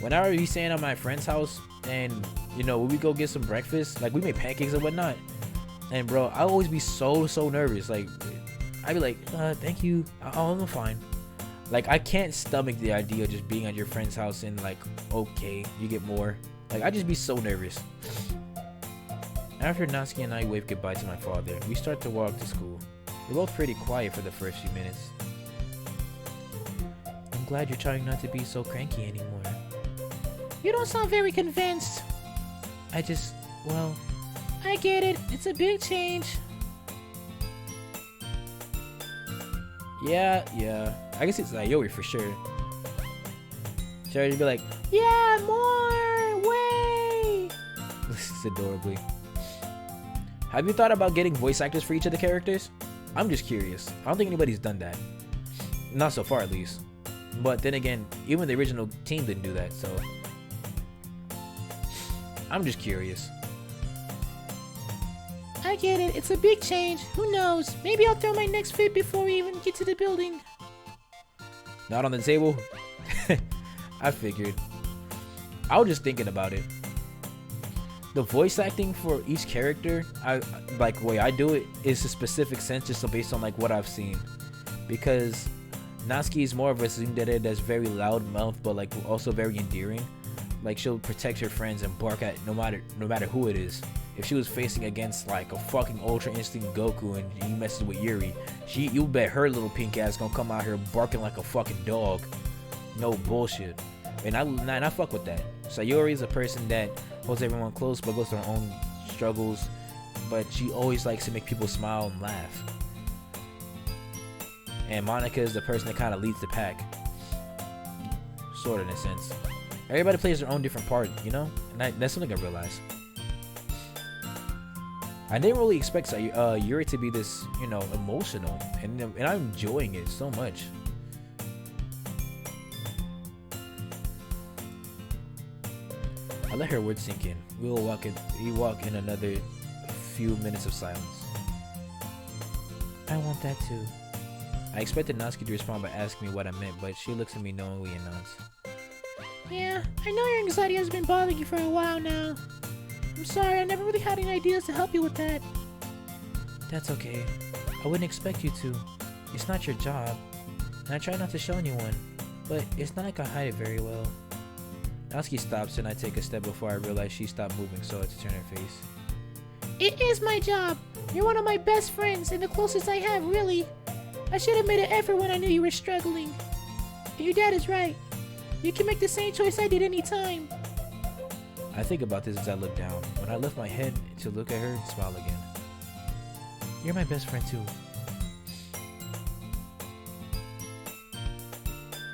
when I would be staying at my friend's house and, you know, when we go get some breakfast, like we made pancakes and whatnot, and bro, I always be so nervous. Like, I'd be like, thank you, I'm fine. Like, I can't stomach the idea of just being at your friend's house and like, okay, you get more. Like, I just be so nervous. After Natsuki and I wave goodbye to my father, we start to walk to school. We're both pretty quiet for the first few minutes. I'm glad you're trying not to be so cranky anymore.
You don't sound very convinced.
Well...
I get it. It's a big change.
Yeah. I guess it's Yuri for sure. Sherry would be like,
yeah, more! Way!
This is adorably. Have you thought about getting voice actors for each of the characters? I'm just curious. I don't think anybody's done that. Not so far, at least. But then again, even the original team didn't do that, so... I'm just curious.
I get it. It's a big change. Who knows? Maybe I'll throw my next fit before we even get to the building.
Not on the table? I figured. I was just thinking about it. The voice acting for each character, like the way I do it, is a specific sense just based on like what I've seen. Because Natsuki is more of a tsundere that's very loud mouth, but like also very endearing. Like she'll protect her friends and bark at no matter who it is. If she was facing against like a fucking Ultra Instinct Goku and he messes with Yuri, you bet her little pink ass gonna come out here barking like a fucking dog. No bullshit. And I fuck with that. Sayori is a person that holds everyone close but goes through her own struggles, but she always likes to make people smile and laugh. And Monica is the person that kind of leads the pack, sort of in a sense. Everybody plays their own different part, you know, and that's something I realized. I didn't really expect Yuri to be this, you know, emotional, and I'm enjoying it so much. I let her words sink in. We walk in another few minutes of silence. I want that too. I expected Natsuki to respond by asking me what I meant, but she looks at me knowingly and nods.
Yeah, I know your anxiety has been bothering you for a while now. I'm sorry, I never really had any ideas to help you with that.
That's okay. I wouldn't expect you to. It's not your job. And I try not to show anyone, but it's not like I hide it very well. Natsuki stops and I take a step before I realize she stopped moving so as to turn her face.
It is my job. You're one of my best friends and the closest I have, really. I should have made an effort when I knew you were struggling. And your dad is right. You can make the same choice I did anytime.
I think about this as I look down. When I lift my head to look at her and smile again. You're my best friend too.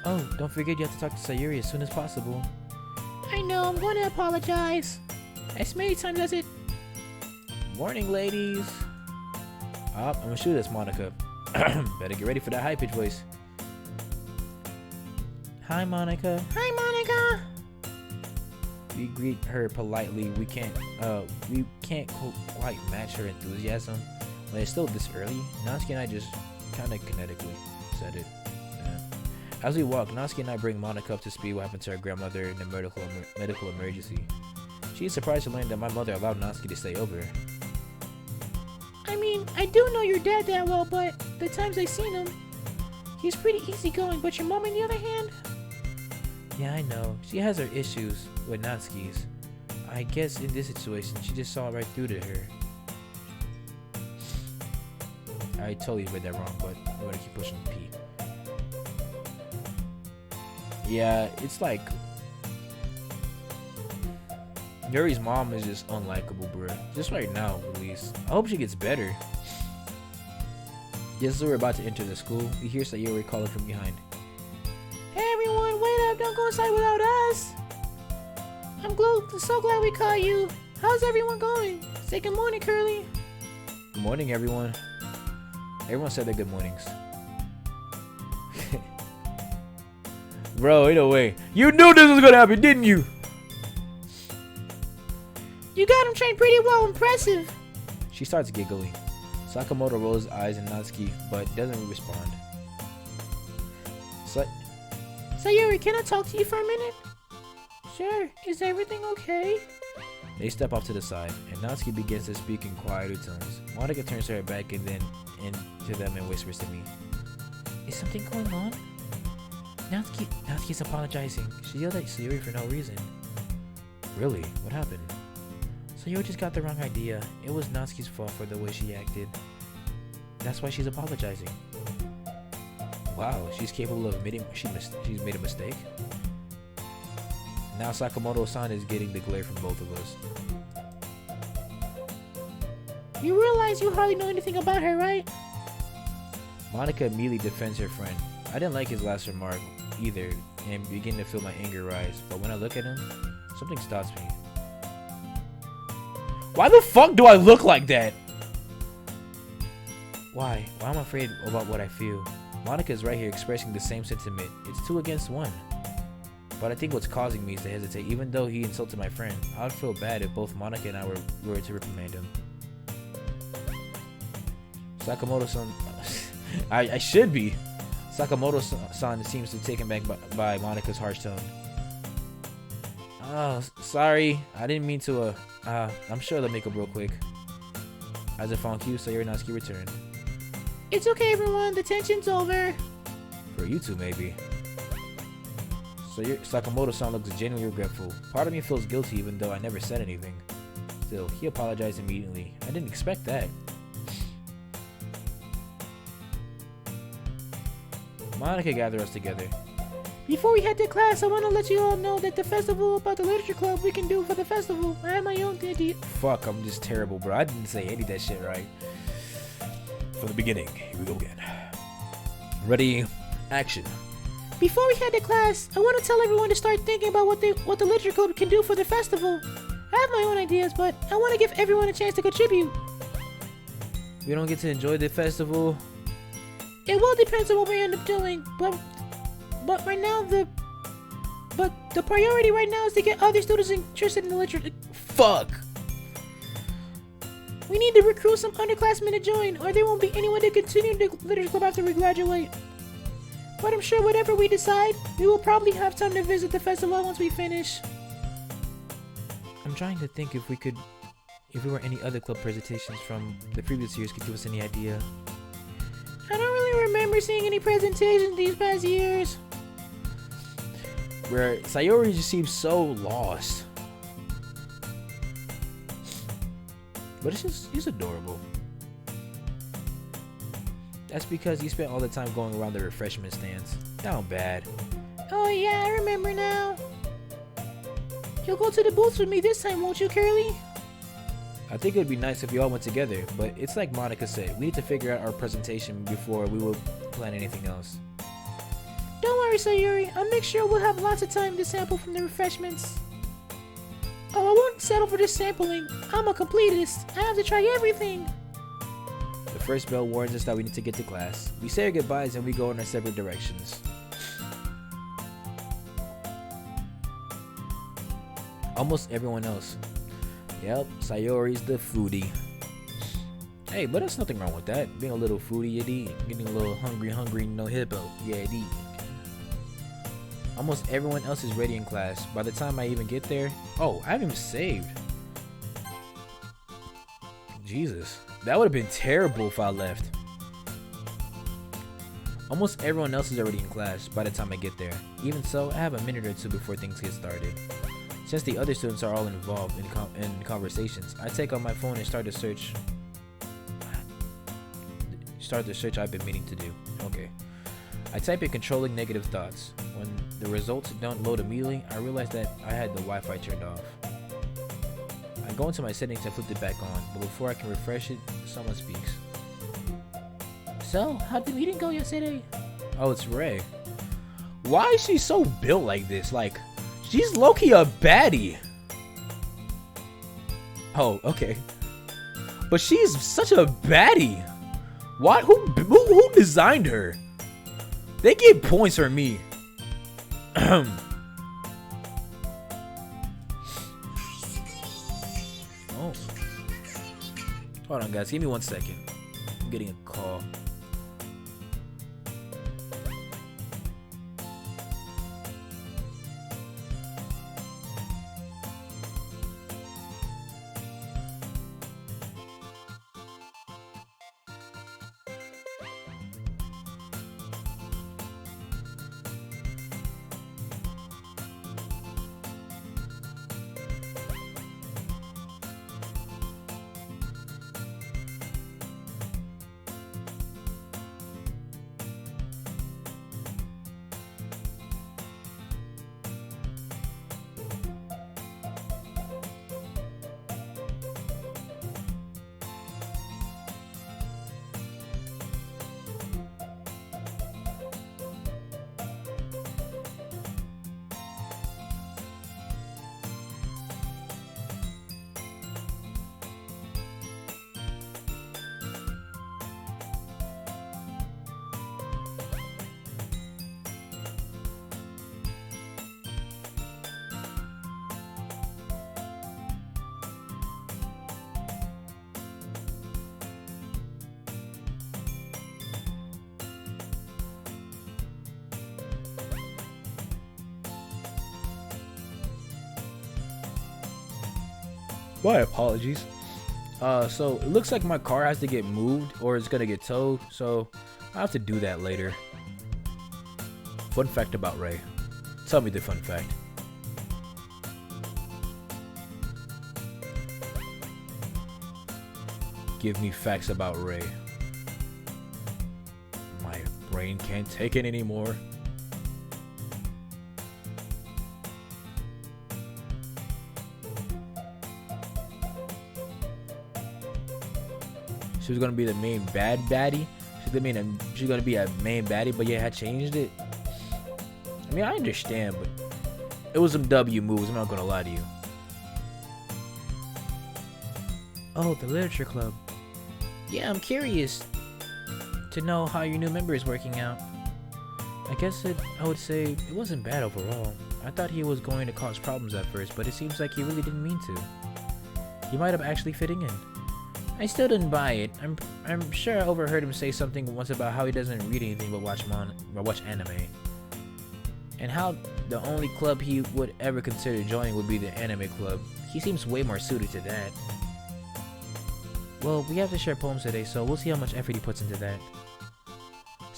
Oh, don't forget you have to talk to Sayuri as soon as possible.
I know, I'm going to apologize. As many times as it...
Morning, ladies. I'm gonna shoot this, Monica. Better get ready for that high-pitched voice. Hi, Monica.
Hi, Monica.
We greet her politely. We can't quite match her enthusiasm, but it's still this early. Natsuki and I just kind of kinetically said it. Yeah. As we walk, Natsuki and I bring Monica up to speed what happened to her grandmother in the medical emergency. She is surprised to learn that my mother allowed Natsuki to stay over.
I mean, I do know your dad that well, but the times I've seen him, he's pretty easygoing. But your mom, on the other hand...
Yeah, I know. She has her issues with Natsuki's. I guess in this situation, she just saw right through to her. I totally read that wrong, but I'm gonna keep pushing P. Yeah, it's like... Yuri's mom is just unlikable, bro. Just right now, at least. I hope she gets better. Just as we're about to enter the school, we hear Sayuri calling from behind.
Hey everyone, wait up, don't go inside without us. I'm so glad we caught you. How's everyone going? Say good morning, Curly.
Good morning, everyone. Everyone said their good mornings. Bro, either way. You knew this was gonna happen, didn't you?
You got him trained pretty well, impressive.
She starts giggling. Sakamoto rolls his eyes at Natsuki, but doesn't respond.
Sayuri, can I talk to you for a minute? Sure. Is everything okay?
They step off to the side, and Natsuki begins to speak in quieter tones. Monica turns her back and then into them and whispers to me. Is something going on? Natsuki's apologizing. She yelled at Sayuri for no reason. Really? What happened? Sayuri just got the wrong idea. It was Natsuki's fault for the way she acted. That's why she's apologizing. Wow, she's capable of admitting she's made a mistake? Now Sakamoto-san is getting the glare from both of us.
You realize you hardly know anything about her, right?
Monica immediately defends her friend. I didn't like his last remark either and begin to feel my anger rise, but when I look at him, something stops me. Why the fuck do I look like that? Why? Why am I afraid about what I feel? Monica is right here expressing the same sentiment. It's 2 against 1. But I think what's causing me is to hesitate. Even though he insulted my friend, I would feel bad if both Monica and I were to reprimand him. Sakamoto-san... I should be. Sakamoto-san seems to be taken back by Monica's harsh tone. Oh, sorry. I didn't mean to, I'm sure they'll make up real quick. As if on cue, Sayuri and Natsuki returned.
It's okay, everyone. The tension's over.
For you two, maybe. Sakamoto-san looks genuinely regretful. Part of me feels guilty even though I never said anything. Still, he apologized immediately. I didn't expect that. Monica gathered us together.
Before we head to class, I want to let you all know that the festival about the literature club we can do for the festival. I have my own idea.
Fuck, I'm just terrible, bro. I didn't say any of that shit right. From the beginning, here we go again. Ready, action.
Before we head to class, I want to tell everyone to start thinking about what the literature club can do for the festival. I have my own ideas, but I want to give everyone a chance to contribute.
We don't get to enjoy the festival.
It will depend on what we end up doing, but right now the priority right now is to get other students interested in the literature.
Fuck.
We need to recruit some underclassmen to join, or there won't be anyone to continue the literature club after we graduate. But I'm sure whatever we decide, we will probably have time to visit the festival once we finish.
I'm trying to think if there were any other club presentations from the previous years could give us any idea.
remember seeing any presentations these past years.
Where Sayori just seems so lost. But he's adorable. That's because he spent all the time going around the refreshment stands. Down bad.
Oh yeah, I remember now. You'll go to the booths with me this time, won't you, Curly?
I think it would be nice if we all went together, but it's like Monica said, we need to figure out our presentation before we will plan anything else.
Don't worry, Sayuri. I'll make sure we'll have lots of time to sample from the refreshments. Oh, I won't settle for just sampling. I'm a completist. I have to try everything.
The first bell warns us that we need to get to class. We say our goodbyes and we go in our separate directions. Almost everyone else. Yep, Sayori's the foodie. Hey, but there's nothing wrong with that. Being a little foodie, indeed. Getting a little hungry, no hippo. Yeah, indeed. Almost everyone else is ready in class. By the time I even get there... Oh, I haven't even saved. Jesus. That would have been terrible if I left. Almost everyone else is already in class by the time I get there. Even so, I have a minute or two before things get started. Since the other students are all involved in conversations, I take out my phone and start the search I've been meaning to do. Okay. I type in controlling negative thoughts. When the results don't load immediately, I realize that I had the Wi-Fi turned off. I go into my settings and flip it back on, but before I can refresh it, someone speaks.
So, how'd the meeting go yesterday?
Oh, it's Ray. Why is she so built like this? Like, she's low-key a baddie. Oh, okay. But she's such a baddie. What? Who designed her? They get points for me. Oh. Hold on, guys. Give me 1 second. I'm getting a call. My apologies. So it looks like my car has to get moved or it's gonna get towed, so I'll have to do that later. Fun fact about Ray. Tell me the fun fact. Give me facts about Ray. My brain can't take it anymore. She was gonna be the main baddie. She's gonna be a main baddie, but yeah, I changed it. I mean, I understand, but it was some W moves. I'm not gonna lie to you.
Oh, the literature club. Yeah, I'm curious to know how your new member is working out. I would say it wasn't bad overall. I thought he was going to cause problems at first, but it seems like he really didn't mean to. He might have actually fitting in. I still didn't buy it. I'm sure I overheard him say something once about how he doesn't read anything but watch anime. And how the only club he would ever consider joining would be the anime club. He seems way more suited to that. Well, we have to share poems today, so we'll see how much effort he puts into that.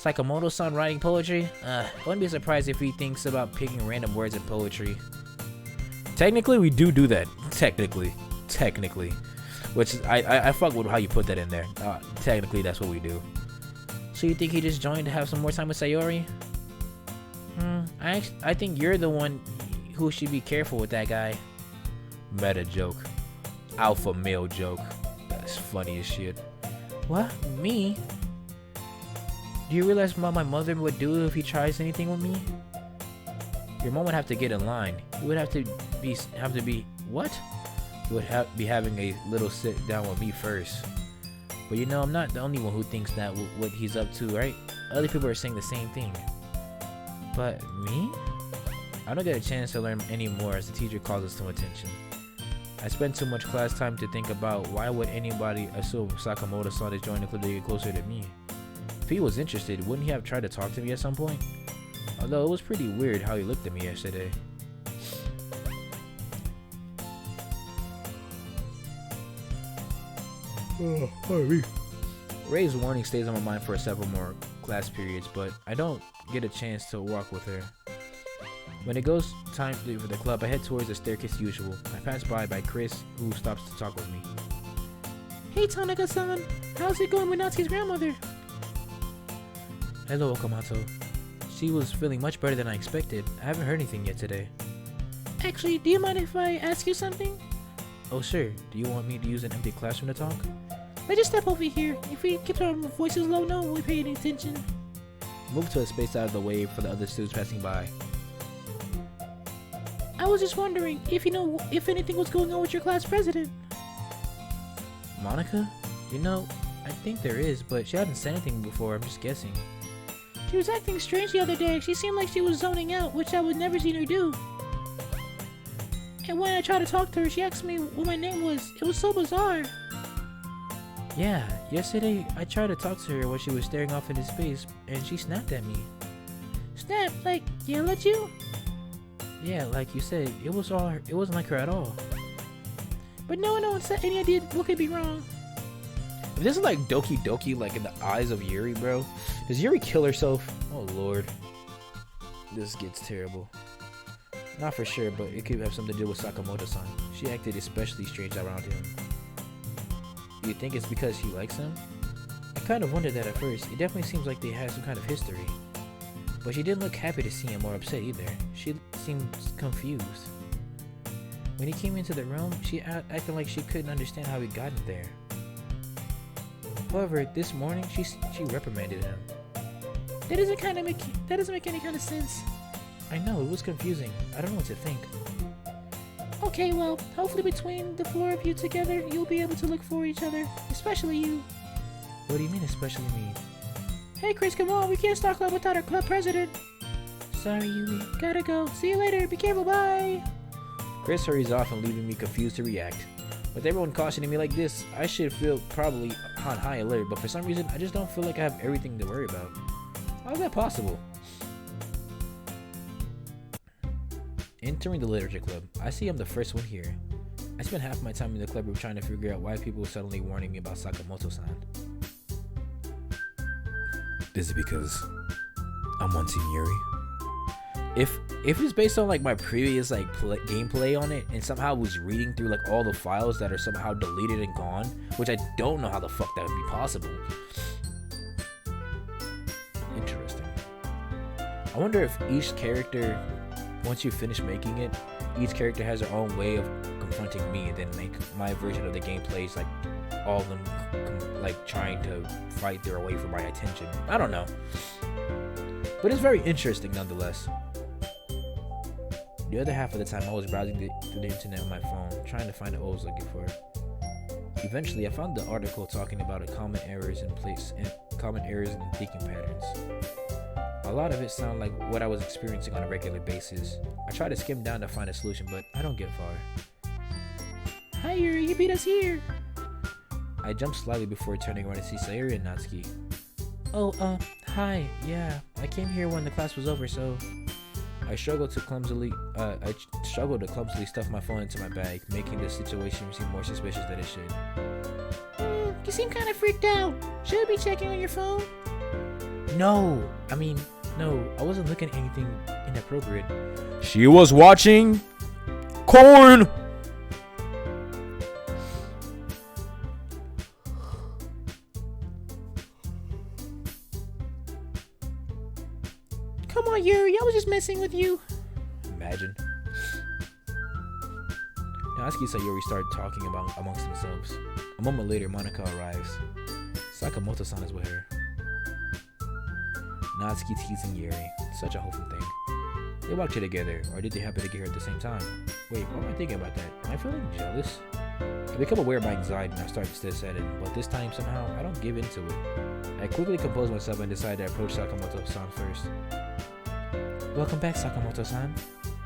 Sakamoto-san writing poetry? I wouldn't be surprised if he thinks about picking random words in poetry. Technically, we do that. Technically. Which, I fuck with how you put that in there. Technically, that's what we do. So you think he just joined to have some more time with Sayori? I think you're the one who should be careful with that guy. Meta joke. Alpha male joke. That's funny as shit. What? Me? Do you realize what my mother would do if he tries anything with me? Your mom would have to get in line. You would have to be what? You would be having a little sit down with me first. But you know, I'm not the only one who thinks that what he's up to, right? Other people are saying the same thing. But me? I don't get a chance to learn any more as the teacher calls us to attention. I spend too much class time to think about why would anybody assume Sakamoto-san is joining the club to get closer to me. If he was interested, wouldn't he have tried to talk to me at some point? Although it was pretty weird how he looked at me yesterday. Oh, pardon me. Ray's warning stays on my mind for several more class periods, but I don't get a chance to walk with her. When it goes time to leave for the club, I head towards the staircase usual. I pass by Chris, who stops to talk with me.
Hey Tanaka-san, how's it going with Natsuki's grandmother?
Hello, Okamoto. She was feeling much better than I expected. I haven't heard anything yet today.
Actually, do you mind if I ask you something?
Oh sure, do you want me to use an empty classroom to talk?
Let's just step over here. If we keep our voices low, no one will pay any attention.
Move to a space out of the way for the other students passing by.
I was just wondering if you know if anything was going on with your class president.
Monica? You know, I think there is, but she hasn't said anything before. I'm just guessing.
She was acting strange the other day. She seemed like she was zoning out, which I would never seen her do. And when I tried to talk to her, she asked me what my name was. It was so bizarre.
Yeah, yesterday I tried to talk to her while she was staring off into space, and she snapped at me.
Snap? Like yell at you?
Yeah, like you said, it wasn't like her at all.
But no one said any idea what could be wrong.
If this is like Doki like in the eyes of Yuri, bro. Does Yuri kill herself? Oh lord. This gets terrible. Not for sure, but it could have something to do with Sakamoto-san. She acted especially strange around him. You think it's because she likes him? I kind of wondered that at first. It definitely seems like they had some kind of history. But she didn't look happy to see him or upset either. She seemed confused. When he came into the room, she acted like she couldn't understand how he got in there. However, this morning, she reprimanded him.
That doesn't make any kind of sense.
I know, it was confusing. I don't know what to think.
Okay, well, hopefully between the four of you together, you'll be able to look for each other. Especially you.
What do you mean, especially me?
Hey Chris, come on, we can't start club without our club president.
Sorry, Yui.
Gotta go. See you later. Be careful, bye.
Chris hurries off and leaving me confused to react. With everyone cautioning me like this, I should feel probably on high alert, but for some reason, I just don't feel like I have everything to worry about. How is that possible? Entering the literature club, I see I'm the first one here. I spent half my time in the club room trying to figure out why people were suddenly warning me about Sakamoto-san. Is it because I'm wanting Yuri? If it's based on like my previous like gameplay on it, and somehow was reading through like all the files that are somehow deleted and gone, which I don't know how the fuck that would be possible. Interesting. I wonder if each character, once you finish making it, each character has their own way of confronting me, and then make my version of the gameplay is like all of them like trying to fight their way for my attention. I don't know, but it's very interesting nonetheless. The other half of the time I was browsing through the internet on my phone, trying to find what I was looking for. Eventually I found the article talking about common errors in thinking patterns. A lot of it sounded like what I was experiencing on a regular basis. I tried to skim down to find a solution, but I don't get far.
Hi Yuri, you beat us here.
I jumped slightly before turning around to see Sayori and Natsuki.
Oh, hi, yeah, I came here when the class was over, so...
I struggled to clumsily stuff my phone into my bag, making the situation seem more suspicious than it should.
You seem kind of freaked out. Should I be checking on your phone?
No, I wasn't looking at anything inappropriate. She was watching corn.
Come on, Yuri, I was just messing with you.
Imagine. Natsuki saw Yuri start talking amongst themselves. A moment later, Monica arrives. Sakamoto-san is with her. Natsuki teasing Yuri. Such a wholesome thing. They walked here together, or did they happen to get here at the same time? Wait, what am I thinking about that? Am I feeling jealous? I become aware of my anxiety and I start to set in, but this time somehow I don't give into it. I quickly compose myself and decide to approach Sakamoto-san first. Welcome back, Sakamoto-san.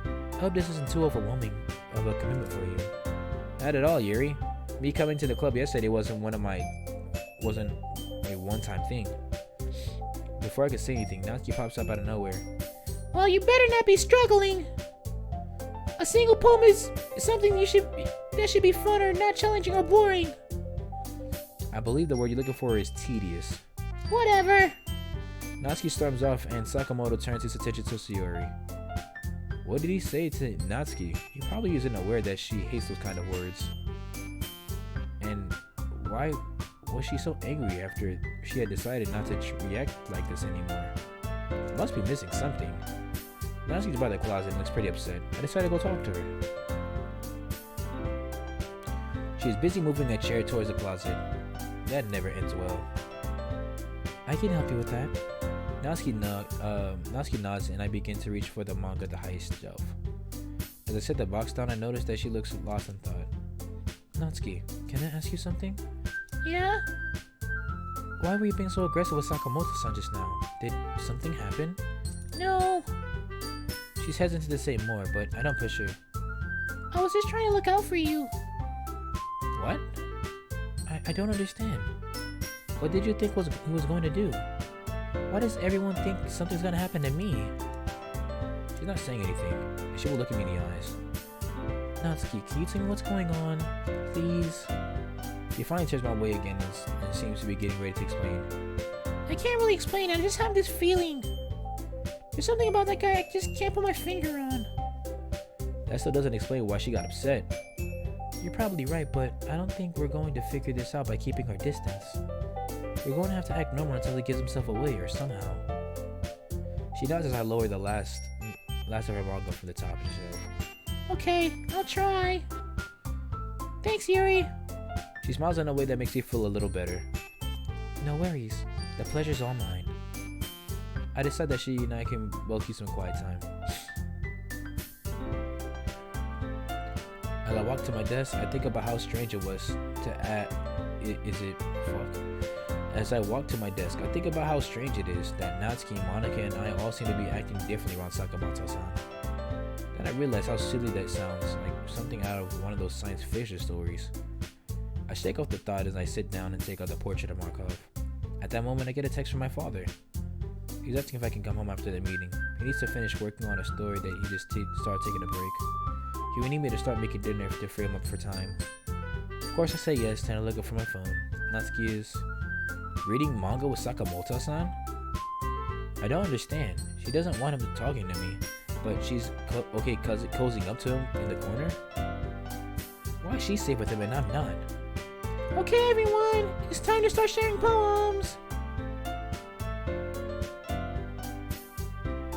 I hope this isn't too overwhelming of a commitment for you. Not at all, Yuri. Me coming to the club yesterday wasn't a one-time thing. Before I could say anything, Natsuki pops up out of nowhere.
Well, you better not be struggling. A single poem is something that should be fun or not challenging or boring.
I believe the word you're looking for is tedious.
Whatever.
Natsuki storms off and Sakamoto turns his attention to Sayori. What did he say to Natsuki? He probably isn't aware that she hates those kind of words. And why was she so angry after she had decided not to react like this anymore? Must be missing something. Natsuki's by the closet and looks pretty upset. I decided to go talk to her. She is busy moving a chair towards the closet. That never ends well. I can help you with that. Natsuki nods and I begin to reach for the manga at the highest shelf. As I set the box down, I notice that she looks lost in thought. Natsuki, can I ask you something?
Yeah?
Why were you being so aggressive with Sakamoto-san just now? Did something happen?
No.
She's hesitant to say more, but I don't push her.
I was just trying to look out for you.
What? I don't understand. What did you think he was going to do? Why does everyone think something's gonna happen to me? She's not saying anything, and she will look at me in the eyes. Natsuki, can you tell me what's going on? Please? She finally turns my way again and seems to be getting ready to explain.
I can't really explain it, I just have this feeling. There's something about that guy I just can't put my finger on.
That still doesn't explain why she got upset. You're probably right, but I don't think we're going to figure this out by keeping our distance. We're going to have to act normal until he gives himself away or somehow. She nods as I lower the last of her manga from the top of the shelf.
Okay, I'll try. Thanks, Yuri.
She smiles in a way that makes me feel a little better. No worries. The pleasure's all mine. I decide that she and I can both keep some quiet time. As I walk to my desk, I think about how strange it was to add. As I walk to my desk, I think about how strange it is that Natsuki, Monica, and I all seem to be acting differently around Sakamoto-san. Then I realize how silly that sounds, like something out of one of those science fiction stories. I shake off the thought as I sit down and take out the portrait of Markov. At that moment, I get a text from my father. He's asking if I can come home after the meeting. He needs to finish working on a story that he just started taking a break. He would need me to start making dinner to free him up for time. Of course, I say yes, and I look up for my phone. Natsuki is reading manga with Sakamoto-san? I don't understand. She doesn't want him talking to me, but she's cozying up to him in the corner? Why is she safe with him and I'm not?
Okay, everyone, it's time to start sharing poems.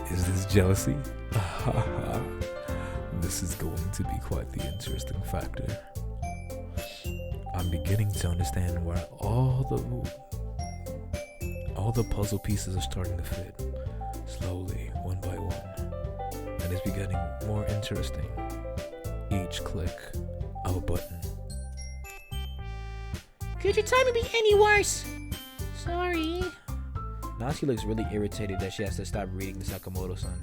Is this jealousy? This is going to be quite the interesting factor. I'm beginning to understand where all the puzzle pieces are starting to fit, slowly, one by one, and it's becoming more interesting. Each click of a button.
Could your timing be any worse? Sorry.
Natsuki looks really irritated that she has to stop reading to Sakamoto-san.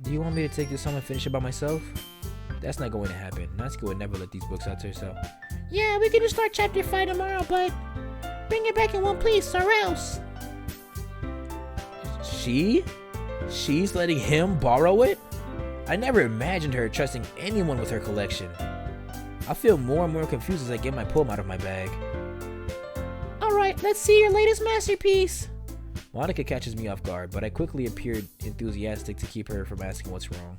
Do you want me to take this home and finish it by myself? That's not going to happen. Natsuki would never let these books out to herself.
Yeah, we can just start chapter 5 tomorrow, but bring it back in one piece or else.
She's letting him borrow it? I never imagined her trusting anyone with her collection. I feel more and more confused as I get my poem out of my bag.
Alright, let's see your latest masterpiece.
Monica catches me off guard, but I quickly appeared enthusiastic to keep her from asking what's wrong.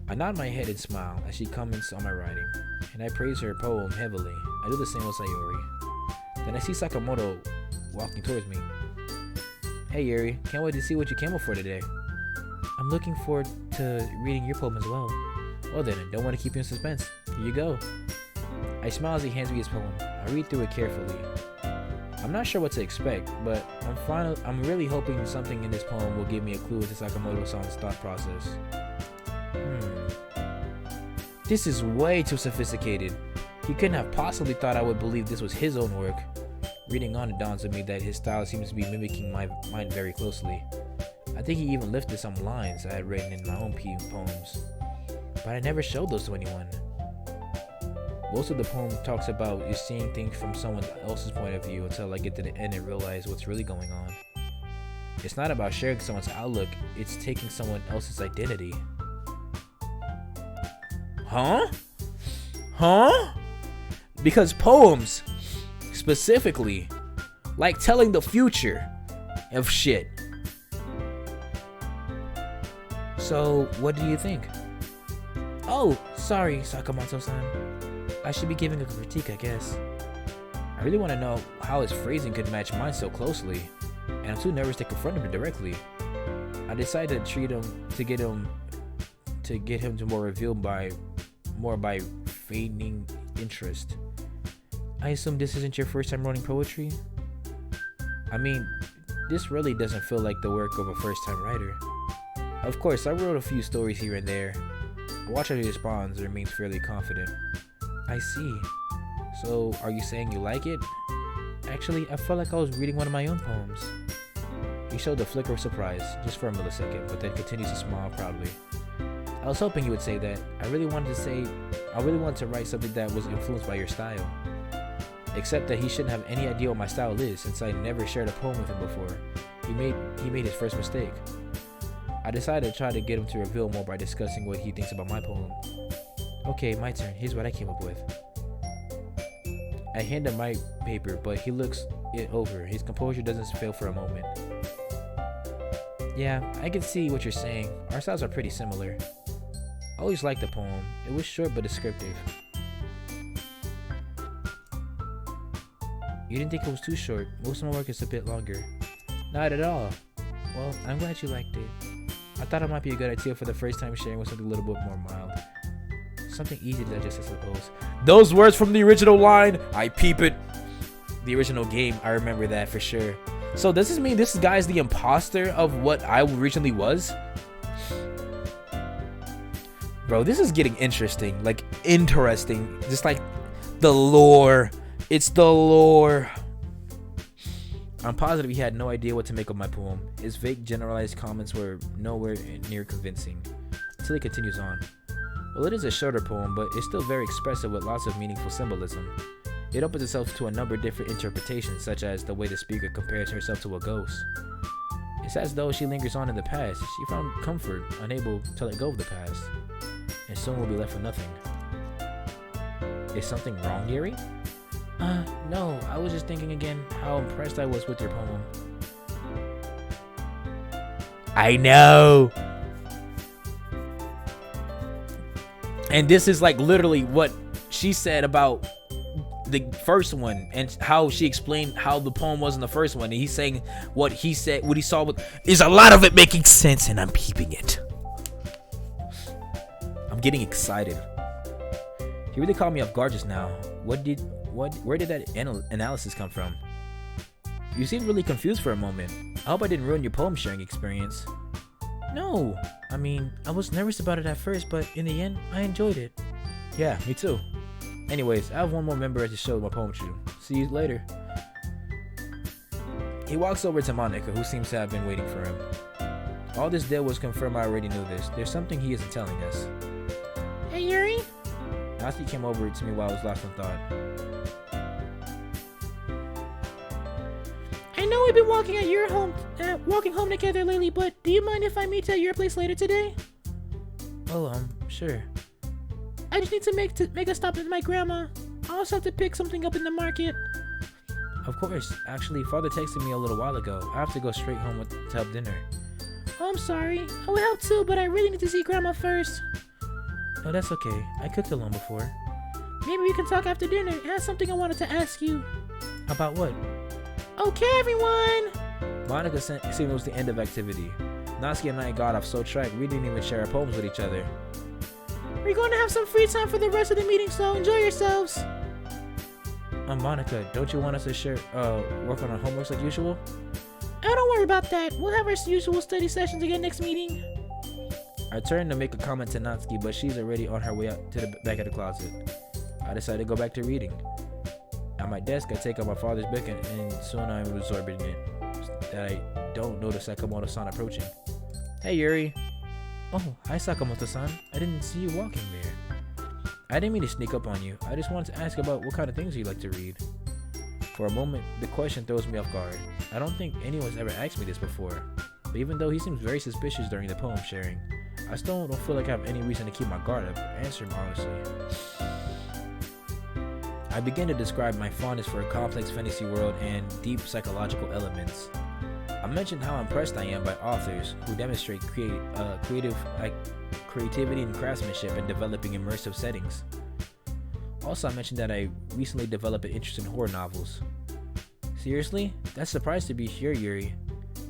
I nod my head and smile as she comments on my writing, and I praise her poem heavily. I do the same with Sayori. Then I see Sakamoto walking towards me. Hey Yuri, can't wait to see what you came up for today.
I'm looking forward to reading your poem as well.
Well then, I don't want to keep you in suspense. Here you go. I smile as he hands me his poem. I read through it carefully. I'm not sure what to expect, but I'm really hoping something in this poem will give me a clue into Sakamoto-san's thought process. This is way too sophisticated. He couldn't have possibly thought I would believe this was his own work. Reading on, it dawns on me that his style seems to be mimicking mine very closely. I think he even lifted some lines I had written in my own poems, but I never showed those to anyone. Most of the poem talks about is seeing things from someone else's point of view until I get to the end and realize what's really going on. It's not about sharing someone's outlook, it's taking someone else's identity. Huh? Because poems, specifically, like telling the future of shit. So, what do you think?
Oh, sorry, Sakamoto-san. I should be giving a critique, I guess.
I really want to know how his phrasing could match mine so closely, and I'm too nervous to confront him directly. I decided to treat him to get him to more reveal by feigning interest.
I assume this isn't your first time writing poetry?
I mean, this really doesn't feel like the work of a first-time writer. Of course, I wrote a few stories here and there. I watch how he responds and remains fairly confident.
I see.
So, are you saying you like it?
Actually, I felt like I was reading one of my own poems.
He showed a flicker of surprise, just for a millisecond, but then continues to smile proudly. I was hoping he would say that. I really wanted to write something that was influenced by your style. Except that he shouldn't have any idea what my style is, since I never shared a poem with him before. He made his first mistake. I decided to try to get him to reveal more by discussing what he thinks about my poem.
Okay, my turn. Here's what I came up with.
I hand him my paper, but he looks it over. His composure doesn't fail for a moment. Yeah, I can see what you're saying. Our styles are pretty similar. I always liked the poem. It was short but descriptive.
You didn't think it was too short? Most of my work is a bit longer.
Not at all.
Well, I'm glad you liked it.
I thought it might be a good idea for the first time sharing with something a little bit more mild.
Something easy to digest, I suppose.
Those words from the original line, I peep it. The original game, I remember that for sure. So does this mean this guy's the imposter of what I originally was? Bro, this is getting interesting. Like, interesting. Just like the lore. It's the lore. I'm positive he had no idea what to make of my poem. His vague generalized comments were nowhere near convincing. Until he continues on. Well, it is a shorter poem, but it's still very expressive with lots of meaningful symbolism. It opens itself to a number of different interpretations, such as the way the speaker compares herself to a ghost. It's as though she lingers on in the past. She found comfort, unable to let go of the past, and soon will be left with nothing. Is something wrong, Yuri?
No, I was just thinking again how impressed I was with your poem.
I know! And this is like literally what she said about the first one and how she explained how the poem was in the first one. And he's saying what he said, what he saw with, is a lot of it making sense, and I'm peeping it. I'm getting excited. He really caught me off guard just now. Where did that analysis come from? You seemed really confused for a moment. I hope I didn't ruin your poem sharing experience.
No, I mean, I was nervous about it at first, but in the end, I enjoyed it.
Yeah, me too. Anyways, I have one more member to show my poem to. See you later. He walks over to Monica, who seems to have been waiting for him. All this did was confirm I already knew this. There's something he isn't telling us.
Hey, Yuri?
Natsuki came over to me while I was lost in thought.
I know we've been walking home together lately, but do you mind if I meet at your place later today?
Oh, sure.
I just need to make a stop with my grandma. I also have to pick something up in the market.
Of course. Actually, Father texted me a little while ago. I have to go straight home to help dinner.
Oh, I'm sorry. I would help too, but I really need to see Grandma first.
No, that's okay. I cooked alone before.
Maybe we can talk after dinner. I have something I wanted to ask you.
About what?
Okay, everyone!
Monica signals the end of activity. Natsuki and I got off so track we didn't even share our poems with each other.
We're going to have some free time for the rest of the meeting, so enjoy yourselves.
Monica, don't you want us to share, work on our homeworks like usual?
Oh, don't worry about that. We'll have our usual study sessions again next meeting.
I turned to make a comment to Natsuki, but she's already on her way out to the back of the closet. I decided to go back to reading. At my desk, I take out my father's book and soon I'm absorbed in it. That I don't notice Sakamoto-san approaching. Hey, Yuri. Oh, hi, Sakamoto-san. I didn't see you walking there. I didn't mean to sneak up on you. I just wanted to ask about what kind of things you like to read. For a moment, the question throws me off guard. I don't think anyone's ever asked me this before. But even though he seems very suspicious during the poem sharing, I still don't feel like I have any reason to keep my guard up or answer him honestly. I begin to describe my fondness for a complex fantasy world and deep psychological elements. I mentioned how impressed I am by authors who demonstrate creativity and craftsmanship in developing immersive settings. Also, I mentioned that I recently developed an interest in horror novels. Seriously? That's a surprise to be here, Yuri.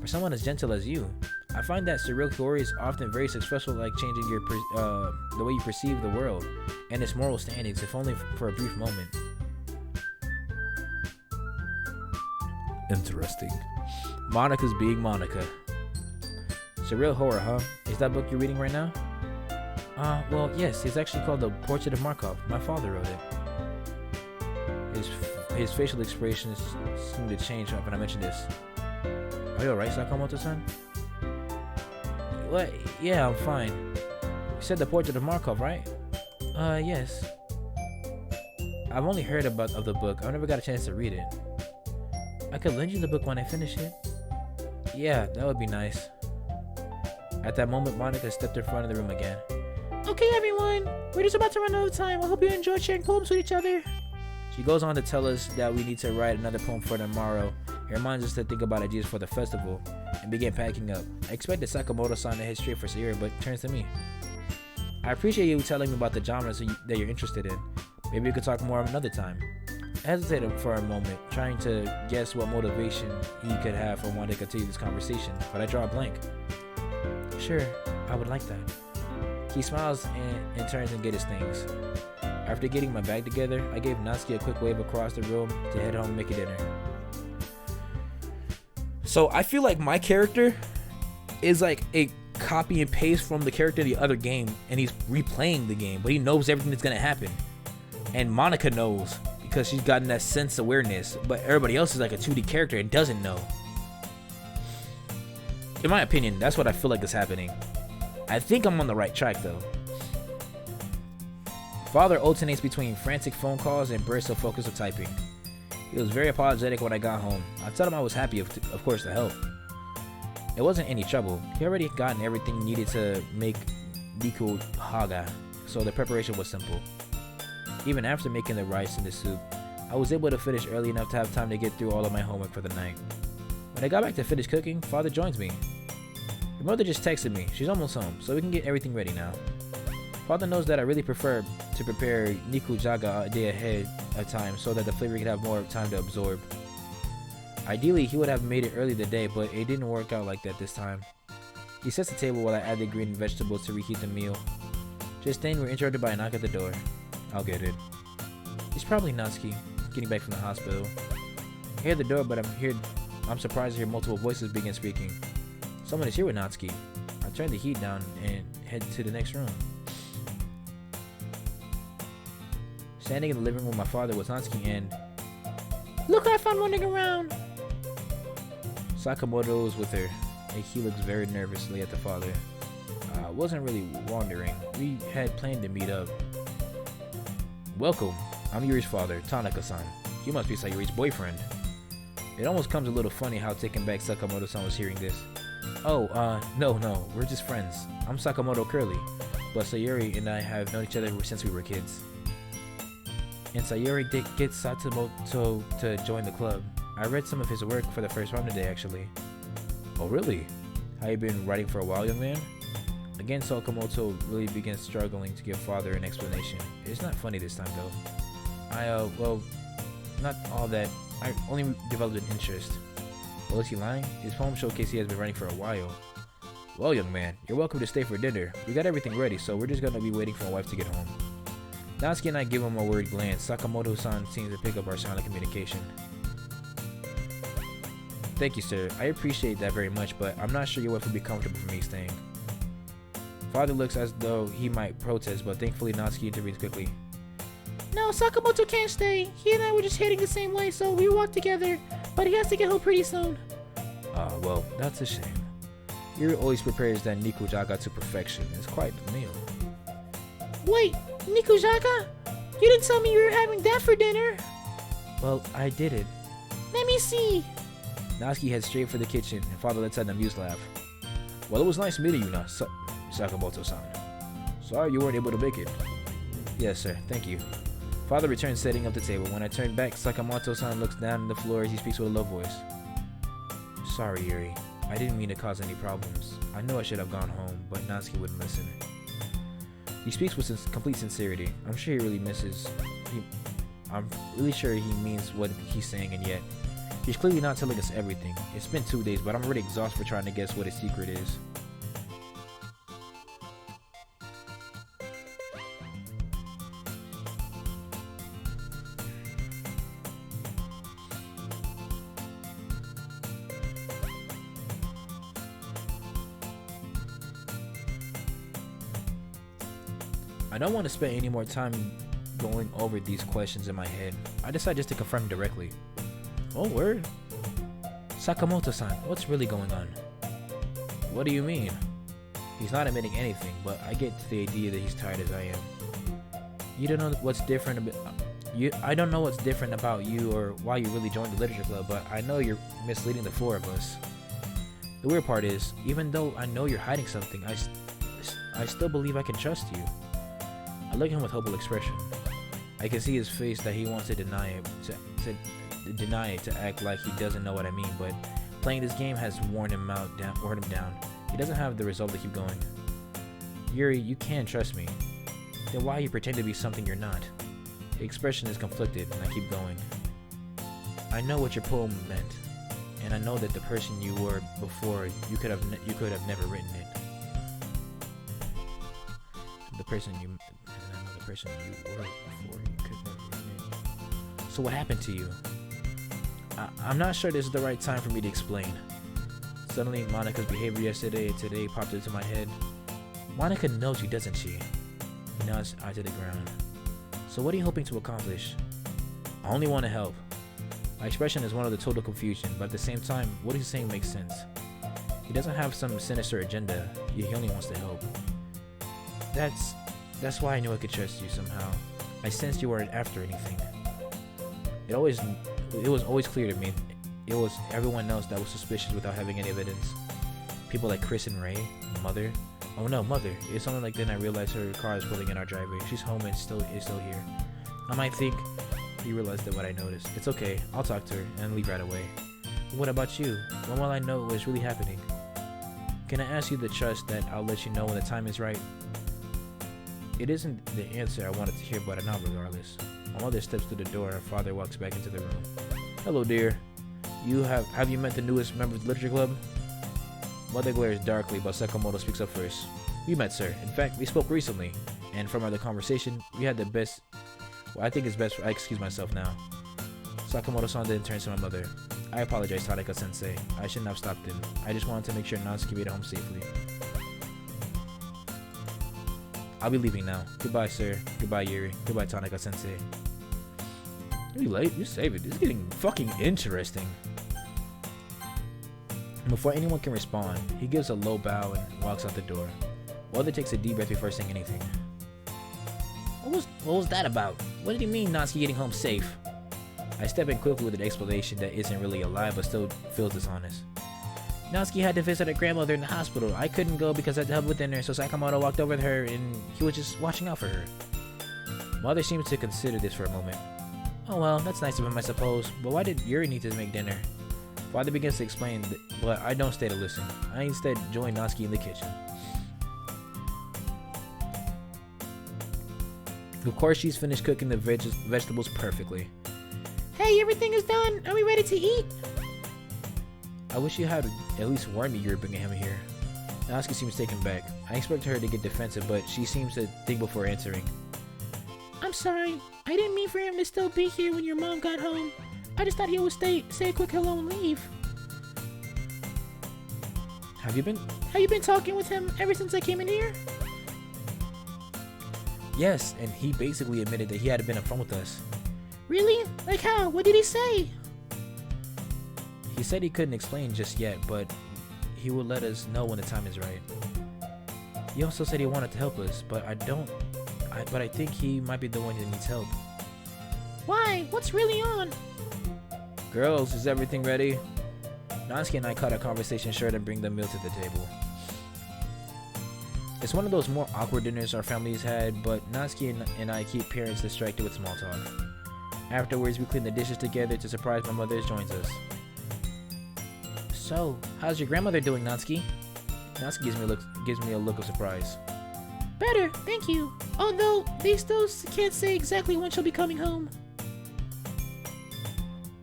For someone as gentle as you, I find that surreal horror is often very successful, like changing your the way you perceive the world and its moral standings, if only for a brief moment.
Interesting.
Monica's being Monica. Surreal horror, huh? Is that book you're reading right now? Well, yes. It's actually called The Portrait of Markov. My father wrote it. His facial expressions seem to change when I mention this. Are you alright, Sakamoto-san? What? Yeah, I'm fine. You said The Portrait of Markov, right? Yes. I've only heard of the book. I never got a chance to read it. I could lend you the book when I finish it. Yeah, that would be nice. At that moment, Monica stepped in front of the room again.
Okay, everyone. We're just about to run out of time. I hope you enjoyed sharing poems with each other.
She goes on to tell us that we need to write another poem for tomorrow. It reminds us to think about ideas for the festival and begin packing up. I expected Sakamoto-san to head straight for Sayuri, but turns to me. I appreciate you telling me about the genres that you're interested in. Maybe we could talk more another time. I hesitated for a moment, trying to guess what motivation he could have for wanting to continue this conversation, but I draw a blank. Sure, I would like that. He smiles and turns and gets his things. After getting my bag together, I gave Natsuki a quick wave across the room to head home and make a dinner. So I feel like my character is like a copy and paste from the character in the other game, and he's replaying the game, but he knows everything that's gonna happen. And Monica knows because she's gotten that sense awareness, but everybody else is like a 2D character and doesn't know. In my opinion, that's what I feel like is happening. I think I'm on the right track though. Father alternates between frantic phone calls and bursts of focus of typing. He was very apologetic when I got home. I told him I was happy, of course, to help. It wasn't any trouble. He already gotten everything needed to make Niku Haga, so the preparation was simple. Even after making the rice and the soup, I was able to finish early enough to have time to get through all of my homework for the night. When I got back to finish cooking, Father joins me. Your mother just texted me. She's almost home, so we can get everything ready now. Father knows that I really prefer to prepare Nikujaga a day ahead of time so that the flavor could have more time to absorb. Ideally, he would have made it early today, but it didn't work out like that this time. He sets the table while I add the green vegetables to reheat the meal. Just then, we're interrupted by a knock at the door. I'll get it. It's probably Natsuki, getting back from the hospital. I hear the door, but I'm surprised to hear multiple voices begin speaking. Someone is here with Natsuki. I turn the heat down and head to the next room. Standing in the living room, my father was Natsuki and...
Look what I found running around!
Sakamoto was with her, and he looks very nervously at the father. I wasn't really wondering. We had planned to meet up. Welcome. I'm Yuri's father, Tanaka-san. You must be Sayuri's boyfriend. It almost comes a little funny how taken back Sakamoto-san was hearing this. Oh, no, we're just friends. I'm Sakamoto Curly, but Sayuri and I have known each other since we were kids. And Sayuri did get Sakamoto to join the club. I read some of his work for the first time today, actually.
Oh, really?
Have you been writing for a while, young man? Again, Sakamoto really begins struggling to give father an explanation. It's not funny this time, though. Well, not all that. I only developed an interest. Well, is he lying? His poem showcase he has been writing for a while. Well, young man, you're welcome to stay for dinner. We got everything ready, so we're just gonna be waiting for my wife to get home. Natsuki and I give him a worried glance. Sakamoto-san seems to pick up our silent communication. Thank you, sir. I appreciate that very much, but I'm not sure your wife would be comfortable for me staying. Father looks as though he might protest, but thankfully Natsuki intervenes quickly.
No, Sakamoto can't stay. He and I were just heading the same way, so we walked together. But he has to get home pretty soon.
Well, that's a shame. Yuri always prepares that nikujaga to perfection. It's quite the meal.
Wait, nikujaga? You didn't tell me you were having that for dinner.
Well, I did it.
Let me see.
Natsuki heads straight for the kitchen, and father lets out an amused laugh. Well, it was nice meeting you, Sakamoto-san. Sorry you weren't able to make it. Yes, sir. Thank you. Father returns, setting up the table. When I turn back, Sakamoto-san looks down on the floor as he speaks with a low voice. Sorry, Yuri. I didn't mean to cause any problems. I know I should have gone home, but Natsuki wouldn't listen. He speaks with complete sincerity. I'm sure he really misses... I'm really sure he means what he's saying, and yet... he's clearly not telling us everything. It's been 2 days, but I'm already exhausted for trying to guess what his secret is. I don't want to spend any more time going over these questions in my head. I decide just to confront him directly. Oh, word? Sakamoto-san, what's really going on? What do you mean? He's not admitting anything, but I get to the idea that he's tired as I am. You don't know what's different about I don't know what's different about you or why you really joined the literature club, but I know you're misleading the four of us. The weird part is, even though I know you're hiding something, I still believe I can trust you. I look at him with hopeful expression. I can see his face that he wants to deny it, to act like he doesn't know what I mean, but playing this game has worn him down. He doesn't have the resolve to keep going. Yuri, you can trust me. Then why you pretend to be something you're not? The expression is conflicted, and I keep going. I know what your poem meant, and I know that the person you were before, you could have never written it. The person you were before, you could never written it. So what happened to you? I'm not sure this is the right time for me to explain. Suddenly, Monika's behavior yesterday and today popped into my head. Monika knows you, doesn't she? He nods eye to the ground. So what are you hoping to accomplish? I only want to help. My expression is one of the total confusion, but at the same time, what he's saying makes sense. He doesn't have some sinister agenda. He only wants to help. That's why I knew I could trust you somehow. I sensed you weren't after anything. It was always clear to me. It was everyone else that was suspicious without having any evidence. People like Chris and Ray, Mother. Oh no, Mother. It's only like then I realized her car is pulling in our driveway. She's home and still here. I might think you realized that what I noticed. It's okay. I'll talk to her and leave right away. But what about you? When will I know what's really happening? Can I ask you to trust that I'll let you know when the time is right? It isn't the answer I wanted to hear, but not regardless. My mother steps through the door and her father walks back into the room. Hello, dear. Have you met the newest member of the literature club? Mother glares darkly, but Sakamoto speaks up first. We met, sir. In fact, we spoke recently, and from our conversation, we had the best. Well, I think it's best I excuse myself now. Sakamoto-san then turns to my mother. I apologize, Tanaka-sensei. I shouldn't have stopped in. I just wanted to make sure Natsuki made it home safely. I'll be leaving now. Goodbye, sir. Goodbye, Yuri. Goodbye, Tanaka-sensei. You late? You save it. This is getting fucking interesting. Before anyone can respond, he gives a low bow and walks out the door. Mother takes a deep breath before saying anything. What was that about? What did he mean, Natsuki getting home safe? I step in quickly with an explanation that isn't really a lie but still feels dishonest. Natsuki had to visit her grandmother in the hospital. I couldn't go because I had to help with dinner, so Sakamoto walked over to her and he was just watching out for her. Mother seems to consider this for a moment. Oh well, that's nice of him, I suppose. But why did Yuri need to make dinner? Father begins to explain, but I don't stay to listen. I instead join Natsuki in the kitchen. Of course, she's finished cooking the vegetables perfectly.
Hey, everything is done. Are we ready to eat?
I wish you had at least warned me you were bringing him here. Natsuki seems taken back. I expected her to get defensive, but she seems to think before answering.
I'm sorry. I didn't mean for him to still be here when your mom got home. I just thought he would say a quick hello and leave.
Have you been?
Have you been talking with him ever since I came in here?
Yes, and he basically admitted that he had been upfront with us.
Really? Like how? What did he say?
He said he couldn't explain just yet, but he would let us know when the time is right. He also said he wanted to help us, but I think he might be the one that needs help.
Why? What's really on?
Girls, is everything ready? Natsuki and I cut our conversation short and bring the meal to the table. It's one of those more awkward dinners our families had, but Natsuki and I keep parents distracted with small talk. Afterwards, we clean the dishes together to surprise my mother joins us. So, how's your grandmother doing, Natsuki? Natsuki gives me a look of surprise.
Better, thank you. Although, they still can't say exactly when she'll be coming home.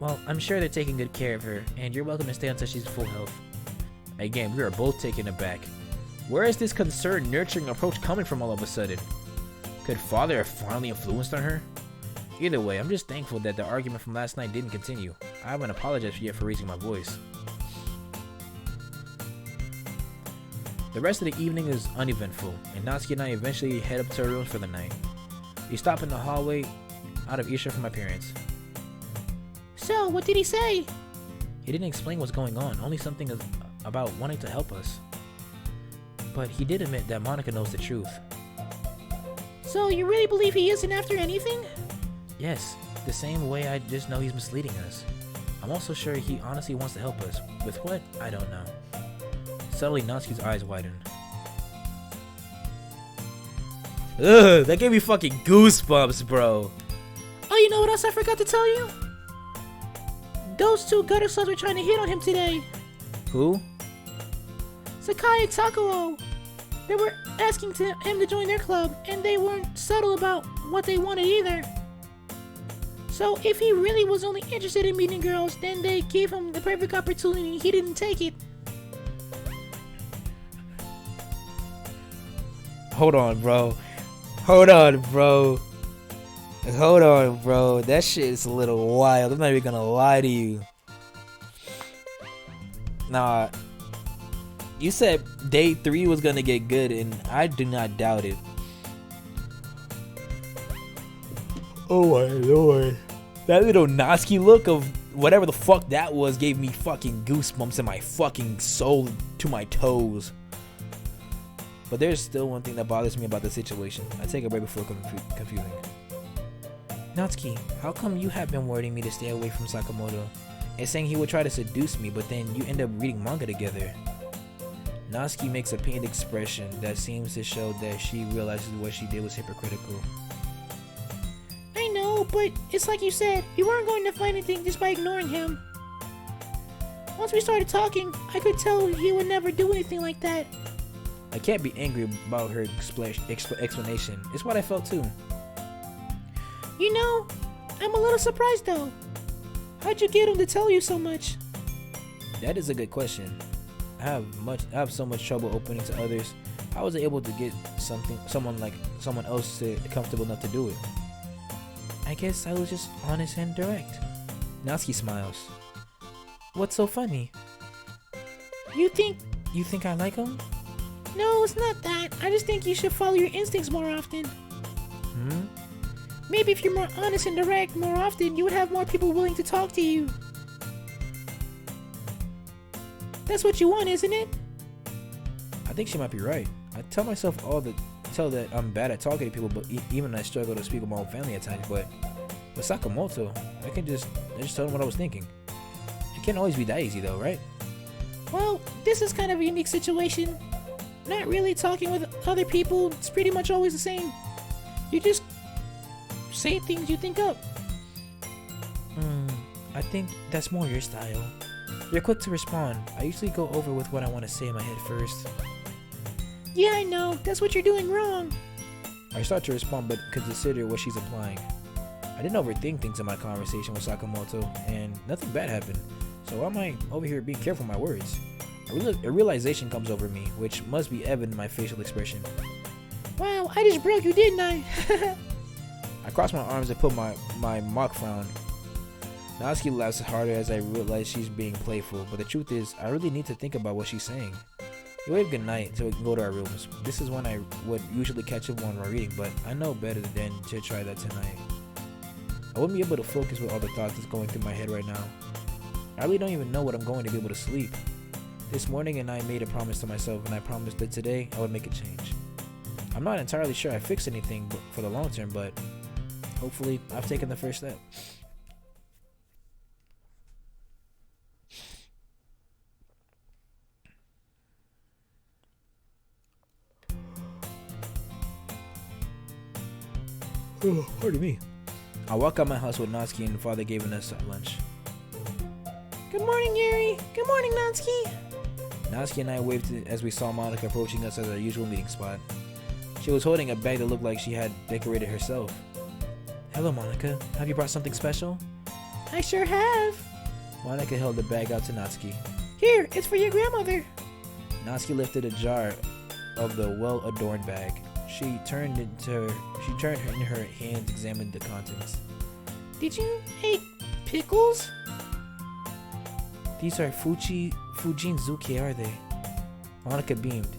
Well, I'm sure they're taking good care of her, and you're welcome to stay until she's full health. Again, we are both taken aback. Where is this concerned, nurturing approach coming from all of a sudden? Could father have finally influenced on her? Either way, I'm just thankful that the argument from last night didn't continue. I haven't apologized yet for raising my voice. The rest of the evening is uneventful, and Natsuki and I eventually head up to our rooms for the night. We stop in the hallway, out of earshot from my parents.
So, what did he say?
He didn't explain what's going on, only something about wanting to help us. But he did admit that Monica knows the truth.
So, you really believe he isn't after anything?
Yes, the same way I just know he's misleading us. I'm also sure he honestly wants to help us. With what? I don't know. Suddenly, Natsuki's eyes widen. Ugh, that gave me fucking goosebumps, bro.
Oh, you know what else I forgot to tell you? Those two gutter sluts were trying to hit on him today.
Who?
Sakai and Takuro. They were asking him to join their club, and they weren't subtle about what they wanted either. So if he really was only interested in meeting girls, then they gave him the perfect opportunity. He didn't take it.
Hold on, bro. Hold on, bro. Hold on, bro. That shit is a little wild. I'm not even gonna lie to you. Nah. You said day 3 was gonna get good, and I do not doubt it. Oh my lord. That little Natsuki look of whatever the fuck that was gave me fucking goosebumps in my fucking soul to my toes. But there's still one thing that bothers me about the situation. I take a break before confusing. Natsuki, how come you have been warning me to stay away from Sakamoto and saying he would try to seduce me, but then you end up reading manga together? Natsuki makes a pained expression that seems to show that she realizes what she did was hypocritical.
I know, but it's like you said, we weren't going to find anything just by ignoring him. Once we started talking, I could tell he would never do anything like that.
I can't be angry about her explanation. It's what I felt too.
You know, I'm a little surprised though. How'd you get him to tell you so much?
That is a good question. I have so much trouble opening to others. How was I able to get someone else comfortable enough to do it? I guess I was just honest and direct. Natsuki smiles. What's so funny?
You think
I like him?
No, it's not that. I just think you should follow your instincts more often. Maybe if you're more honest and direct more often, you would have more people willing to talk to you. That's what you want, isn't it?
I think she might be right. I tell myself that I'm bad at talking to people, but even I struggle to speak with my own family at times. But with Sakamoto, I just told him what I was thinking. It can't always be that easy though, right?
Well, this is kind of a unique situation. Not really talking with other people, it's pretty much always the same. You just say things you think up. I think that's more your style. You're quick to respond. I usually go over with what I want to say in my head first. Yeah, I know. That's what you're doing wrong. I start to respond but consider what she's implying. I didn't overthink things in my conversation with Sakamoto, and nothing bad happened. So why am I over here being careful with my words? A realization comes over me, which must be evident in my facial expression. Wow, I just broke you, didn't I? I cross my arms and put my mock frown. Natsuki laughs harder as I realize she's being playful, but the truth is, I really need to think about what she's saying. We wave goodnight so we can go to our rooms. This is when I would usually catch up when we're reading, but I know better than to try that tonight. I wouldn't be able to focus with all the thoughts that's going through my head right now. I really don't even know what I'm going to be able to sleep. This morning and I made a promise to myself, and I promised that today I would make a change. I'm not entirely sure I fixed anything for the long term, but hopefully I've taken the first step. Oh, pardon me. I walk out my house with Natsuki and father giving us lunch. Good morning, Yuri. Good morning, Natsuki. Natsuki and I waved as we saw Monica approaching us at our usual meeting spot. She was holding a bag that looked like she had decorated herself. Hello, Monica. Have you brought something special? I sure have. Monica held the bag out to Natsuki. Here, it's for your grandmother. Natsuki lifted a jar of the well-adorned bag. She turned in her hands, examined the contents. Did you make pickles? These are Fujinzuki, are they? Monica beamed.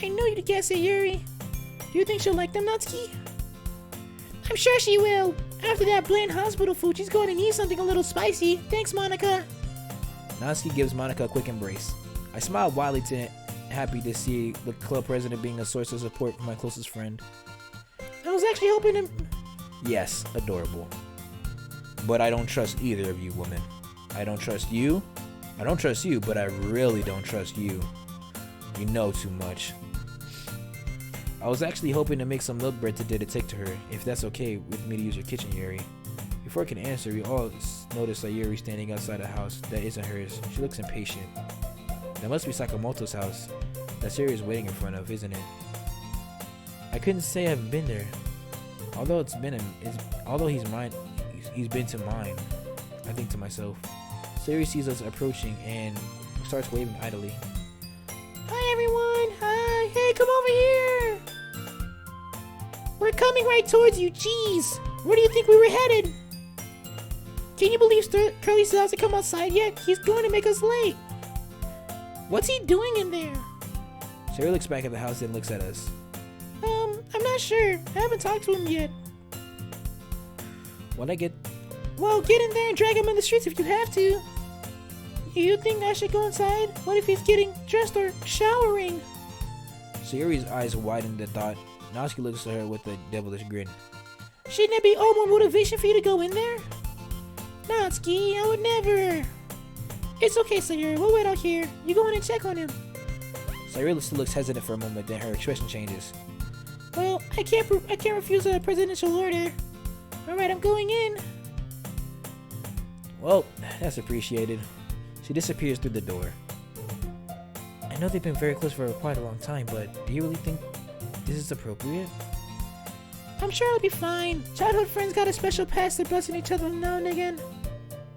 I knew you'd guess it, Yuri. Do you think she'll like them, Natsuki? I'm sure she will. After that bland hospital food, she's going to need something a little spicy. Thanks, Monica. Natsuki gives Monica a quick embrace. I smiled wildly happy to see the club president being a source of support for my closest friend. I was actually hoping to... Yes, adorable. But I don't trust either of you, woman. I don't trust you. I don't trust you, but I really don't trust you. You know too much. I was actually hoping to make some milk bread today to take to her, if that's okay with me to use your kitchen, Yuri. Before I can answer, we all notice that Yuri standing outside a house that isn't hers. She looks impatient. That must be Sakamoto's house that Yuri is waiting in front of, isn't it? I couldn't say I've been there. Although he's been to mine. I think to myself. Yuri sees us approaching and starts waving idly. Hi everyone! Hi! Hey, come over here! We're coming right towards you, jeez! Where do you think we were headed? Can you believe Curly still hasn't come outside yet? He's going to make us late. What's he doing in there? Sarah looks back at the house and looks at us. I'm not sure. I haven't talked to him yet. Well, get in there and drag him in the streets if you have to. You think I should go inside? What if he's getting dressed or showering? Sayuri's eyes widened at the thought. Natsuki looks at her with a devilish grin. Shouldn't it be all more motivation for you to go in there? Natsuki, I would never. It's okay, Sayuri. We'll wait out here. You go in and check on him. Sayuri still looks hesitant for a moment, then her expression changes. Well, I can't refuse a presidential order. Alright, I'm going in. Well, that's appreciated. She disappears through the door. I know they've been very close for quite a long time, but do you really think this is appropriate? I'm sure it'll be fine. Childhood friends got a special past to busting each other now and again.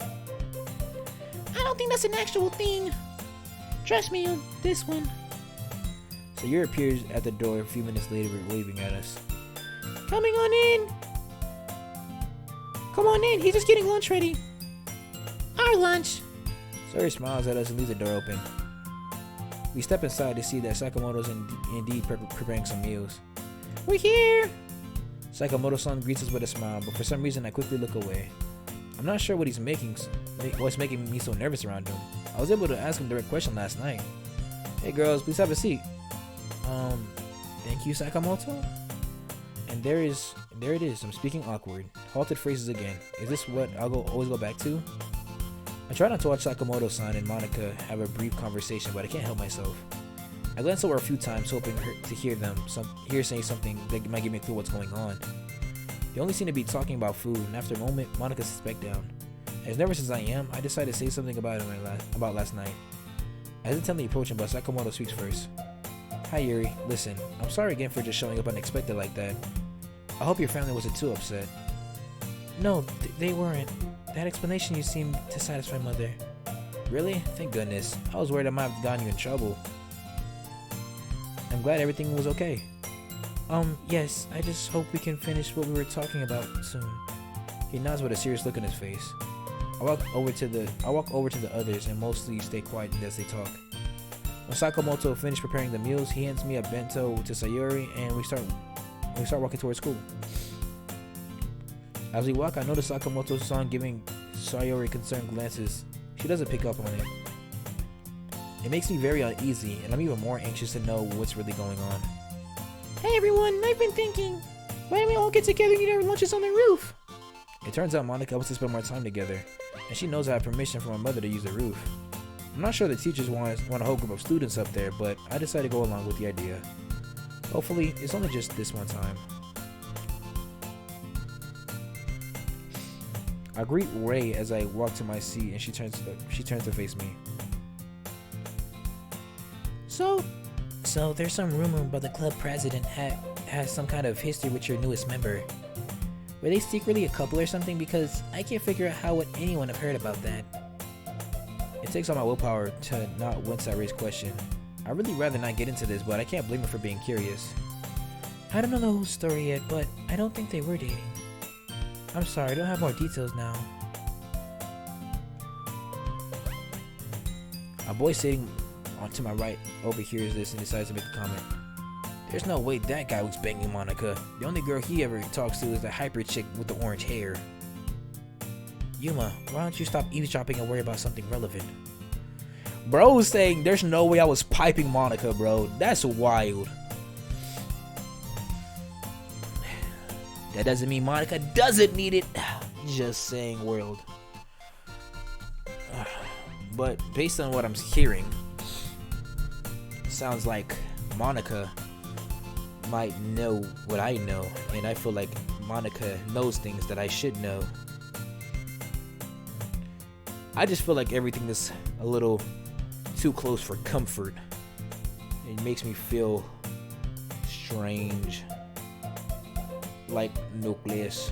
I don't think that's an actual thing. Trust me on this one. Sayuri appears at the door a few minutes later, waving at us. Coming on in. Come on in. He's just getting lunch ready. Our lunch. Sayuri smiles at us and leaves the door open. We step inside to see that Sakamoto's indeed preparing some meals. We're here. Sakamoto-san greets us with a smile, but for some reason I quickly look away. I'm not sure what's making me so nervous around him. I was able to ask him a direct question last night. Hey girls, please have a seat. Thank you, Sakamoto? And there it is. I'm speaking awkward. Halted phrases again. Is this what I'll always go back to? I try not to watch Sakamoto-san and Monica have a brief conversation, but I can't help myself. I glance over a few times, hoping to hear saying something that might give me a clue what's going on. They only seem to be talking about food, and after a moment, Monica sits back down.
As nervous as I am, I decided to say something about last night. I hesitantly approach him, but Sakamoto speaks first. Hi Yuri, listen, I'm sorry again for just showing up unexpected like that. I hope your family wasn't too upset.
No, they weren't. That explanation you seemed to satisfy Mother.
Really? Thank goodness. I was worried I might have gotten you in trouble. I'm glad everything was okay.
Yes, I just hope we can finish what we were talking about soon.
He nods with a serious look on his face. I walk over to the others and mostly stay quiet as they talk. When Sakamoto finished preparing the meals, he hands me a bento to Sayori and we start walking towards school. As we walk, I notice Sakamoto-san giving Sayori concerned glances. She doesn't pick up on it. It makes me very uneasy, and I'm even more anxious to know what's really going on.
Hey everyone, I've been thinking, why don't we all get together and eat our lunches on the roof?
It turns out Monica wants to spend more time together, and she knows I have permission from my mother to use the roof. I'm not sure the teachers want a whole group of students up there, but I decided to go along with the idea. Hopefully, it's only just this one time. I greet Ray as I walk to my seat, and she turns to face me.
So there's some rumor about the club president has some kind of history with your newest member. Were they secretly a couple or something? Because I can't figure out how would anyone have heard about that.
It takes all my willpower to not wince at Ray's question. I'd really rather not get into this, but I can't blame her for being curious.
I don't know the whole story yet, but I don't think they were dating. I'm sorry, I don't have more details now.
A boy sitting to my right overhears this and decides to make a comment. There's no way that guy was banging Monica. The only girl he ever talks to is the hyper chick with the orange hair.
Yuma, why don't you stop eavesdropping and worry about something relevant?
Bro is saying there's no way I was piping Monica, bro. That's wild. That doesn't mean Monica doesn't need it. Just saying, world. But based on what I'm hearing, sounds like Monica might know what I know, and I feel like Monica knows things that I should know. I just feel like everything is a little too close for comfort. It makes me feel strange. Like nucleus.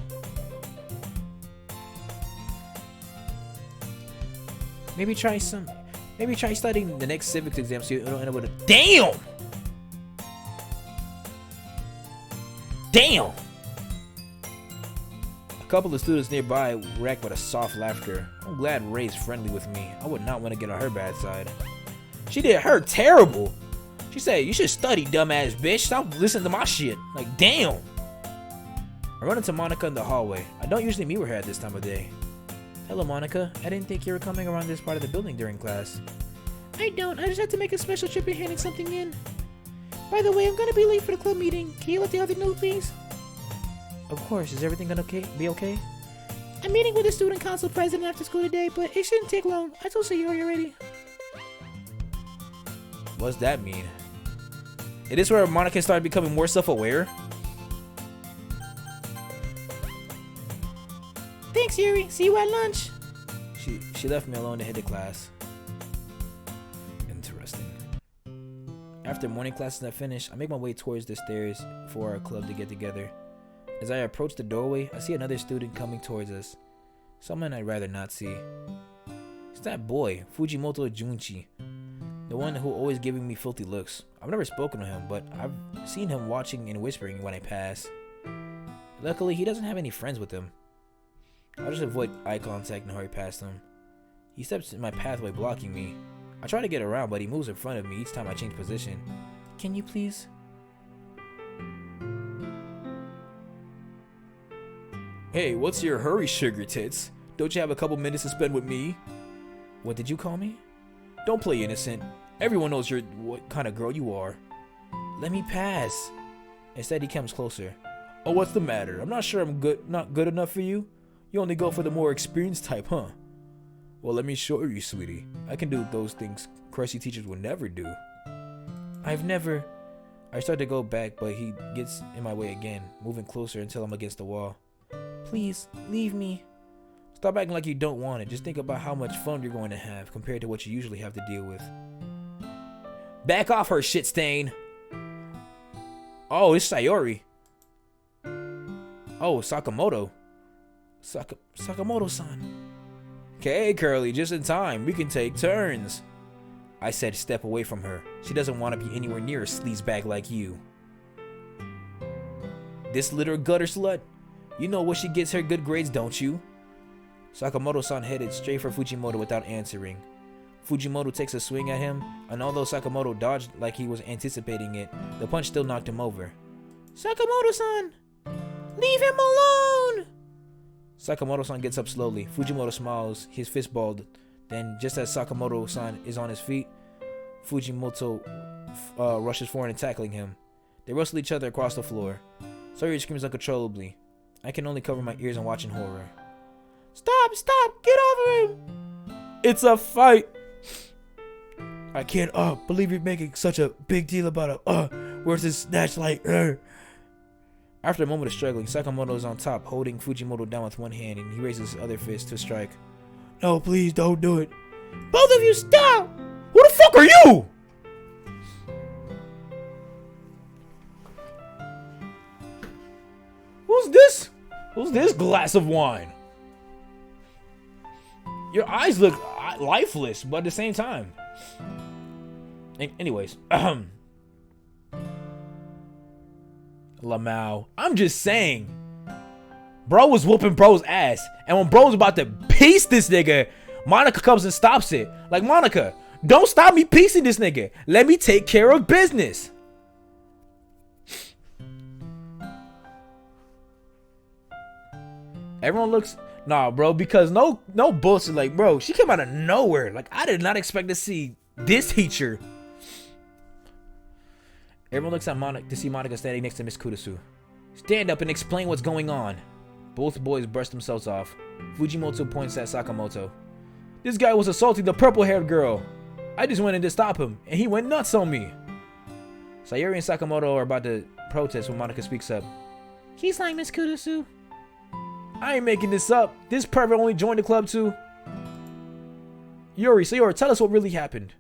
Maybe try studying the next civics exam so you don't end up with a Damn! A couple of students nearby react with a soft laughter. I'm glad Ray's friendly with me. I would not want to get on her bad side. She did her terrible. She said, "You should study, dumbass bitch. Stop listening to my shit." Like, damn. I run into Monica in the hallway. I don't usually meet with her at this time of day. Hello, Monica. I didn't think you were coming around this part of the building during class.
I just had to make a special trip and handing something in. By the way, I'm gonna be late for the club meeting. Can you let the other know, please?
Of course. Is everything gonna be okay?
I'm meeting with the student council president after school today, but it shouldn't take long. I told Sayori already.
What's that mean? Is this where Monica started becoming more self-aware?
Thanks, Yuri. See you at lunch.
She left me alone to hit the class. Interesting. After morning classes are finished, I make my way towards the stairs for our club to get together. As I approach the doorway, I see another student coming towards us. Someone I'd rather not see. It's that boy, Fujimoto Junchi. The one who always giving me filthy looks. I've never spoken to him, but I've seen him watching and whispering when I pass. Luckily, he doesn't have any friends with him. I'll just avoid eye contact and hurry past him. He steps in my pathway, blocking me. I try to get around, but he moves in front of me each time I change position.
Can you please?
Hey, what's your hurry, sugar tits? Don't you have a couple minutes to spend with me? What did you call me? Don't play innocent. Everyone knows what kind of girl you are. Let me pass. Instead, he comes closer. Oh, what's the matter? I'm not sure I'm not good enough for you. You only go for the more experienced type, huh? Well, let me show you, sweetie. I can do those things crusty teachers would never do. I start to go back, but he gets in my way again, moving closer until I'm against the wall.
Please, leave me.
Stop acting like you don't want it. Just think about how much fun you're going to have compared to what you usually have to deal with. Back off her, shit stain. Oh, it's Sayori. Oh, Sakamoto. Sakamoto-san. Okay, Curly, just in time. We can take turns. I said step away from her. She doesn't want to be anywhere near a sleazebag like you. This little gutter slut? You know where she gets her good grades, don't you? Sakamoto-san headed straight for Fujimoto without answering. Fujimoto takes a swing at him, and although Sakamoto dodged like he was anticipating it, the punch still knocked him over.
Sakamoto-san! Leave him alone!
Sakamoto-san gets up slowly. Fujimoto smiles, his fist balled. Then, just as Sakamoto-san is on his feet, Fujimoto rushes forward and tackling him. They wrestle each other across the floor. Sayori screams uncontrollably. I can only cover my ears and watch in horror.
Stop! Get over him!
It's a fight! I can't believe you're making such a big deal about where's this snatch like After a moment of struggling, Sakamoto is on top, holding Fujimoto down with one hand, and he raises his other fist to strike. No, please don't do it.
Both of you stop!
Who the fuck are you? Who's this? Who's this glass of wine? Your eyes look lifeless, but at the same time. Anyways, Lamau. I'm just saying. Bro was whooping bro's ass. And when bro was about to piece this nigga, Monica comes and stops it. Like, Monica, don't stop me piecing this nigga. Let me take care of business. Everyone looks... Nah, bro, because no bullshit. Like, bro, she came out of nowhere. Like, I did not expect to see this teacher. Everyone looks at Monica to see Monica standing next to Miss Kurusu. Stand up and explain what's going on. Both boys brush themselves off. Fujimoto points at Sakamoto. This guy was assaulting the purple-haired girl. I just went in to stop him, and he went nuts on me. Sayori and Sakamoto are about to protest when Monica speaks up.
He's like Miss Kurusu.
I ain't making this up. This pervert only joined the club too. Sayori, tell us what really happened.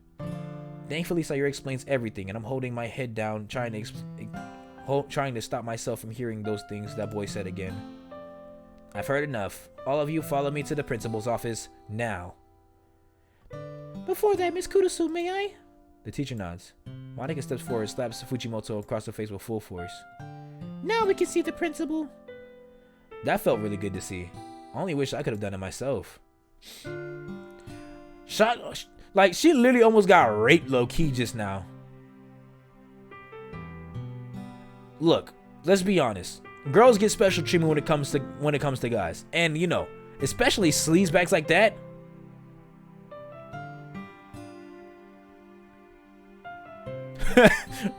Thankfully, Sayori explains everything, and I'm holding my head down, trying to stop myself from hearing those things that boy said again. I've heard enough. All of you follow me to the principal's office now.
Before that, Miss Kurusu, may I?
The teacher nods. Monica steps forward and slaps Fujimoto across the face with full force.
Now we can see the principal.
That felt really good to see. I only wish I could have done it myself. Like, she literally almost got raped low-key just now. Look, let's be honest. Girls get special treatment when it comes to guys. And, you know, especially sleazebags like that.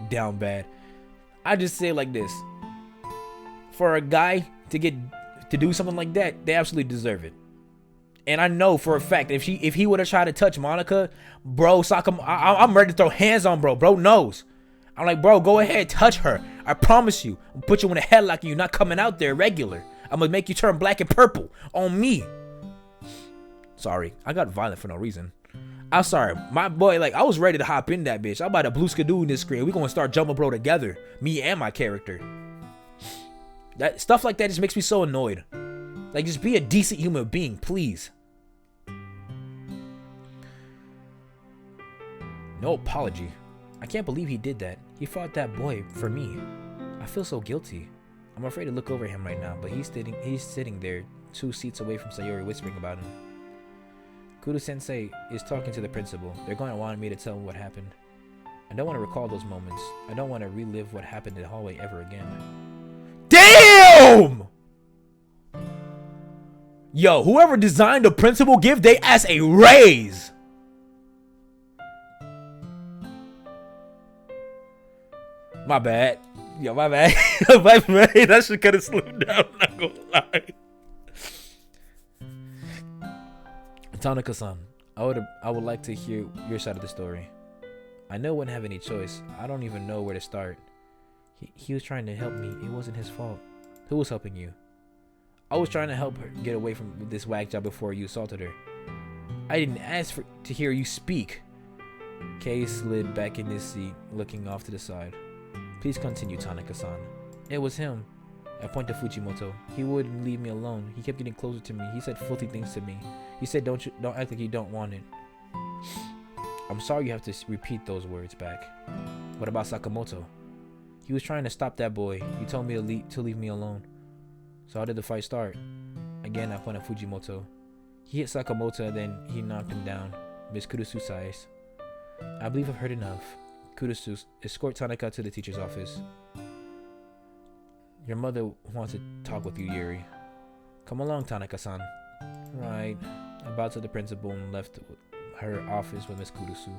Down bad. I just say it like this. For a guy to do something like that, they absolutely deserve it. And I know for a fact if he would have tried to touch Monica, bro, I'm ready to throw hands on bro. Bro knows. I'm like, bro, go ahead, touch her. I promise you. I'll put you in a headlock and you're not coming out there regular. I'm gonna make you turn black and purple on me. Sorry, I got violent for no reason. I'm sorry, my boy, like, I was ready to hop in that bitch. I'm about to blue skidoo in this screen. We gonna start jumping bro together. Me and my character. That stuff like that just makes me so annoyed. Like, just be a decent human being, please. No apology. I can't believe he did that. He fought that boy for me. I feel so guilty. I'm afraid to look over him right now, but he's sitting there 2 seats away from Sayori, whispering about him. Kudo-sensei is talking to the principal. They're going to want me to tell him what happened. I don't want to recall those moments. I don't want to relive what happened in the hallway ever again. Damn! Yo, whoever designed the principal give they ass a raise. My bad. Yo, my bad. My bad. That shit could have slowed down. I'm not gonna lie. Tanaka-san, I would like to hear your side of the story. I know I wouldn't have any choice. I don't even know where to start. He was trying to help me. It wasn't his fault. Who was helping you? I was trying to help her get away from this whack job before you assaulted her. I didn't ask to hear you speak. Kei slid back in his seat, looking off to the side. Please continue, Tanaka-san. It was him. I pointed to Fujimoto. He wouldn't leave me alone. He kept getting closer to me. He said filthy things to me. He said, don't act like you don't want it. I'm sorry you have to repeat those words back. What about Sakamoto? He was trying to stop that boy. He told me to leave me alone. So how did the fight start? Again, I pointed at Fujimoto. He hit Sakamoto and then he knocked him down. Miss Kurusu sighs. I believe I've heard enough. Kurusu, escort Tanaka to the teacher's office. Your mother wants to talk with you, Yuri. Come along, Tanaka-san. Right. I bowed to the principal and left her office with Miss Kurusu.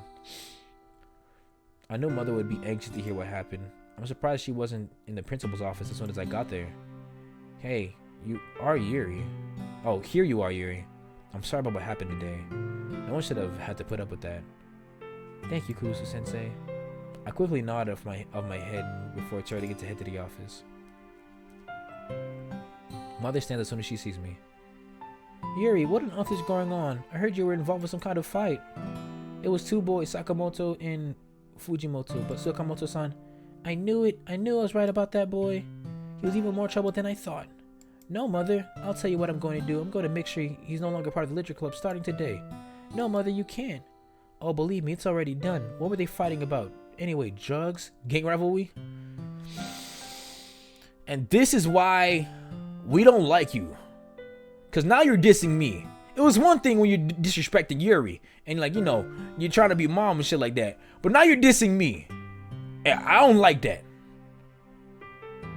I knew mother would be anxious to hear what happened. I'm surprised she wasn't in the principal's office as soon as I got there. Hey, you are Yuri. Oh, here you are, Yuri. I'm sorry about what happened today. No one should have had to put up with that. Thank you, Kurusu-sensei. I quickly nodded off my head before turning to head to the office. Mother stands as soon as she sees me. Yuri, what on earth is going on? I heard you were involved with some kind of fight. It was two boys, Sakamoto and Fujimoto, but Sakamoto-san, I knew it. I knew I was right about that boy. He was even more trouble than I thought. No, Mother. I'll tell you what I'm going to do. I'm going to make sure he's no longer part of the literature club starting today. No, Mother, you can't. Oh, believe me, it's already done. What were they fighting about? Anyway, drugs? Gang rivalry? And this is why we don't like you. Because now you're dissing me. It was one thing when you're disrespecting Yuri. And like, you know, you're trying to be mom and shit like that. But now you're dissing me. And I don't like that.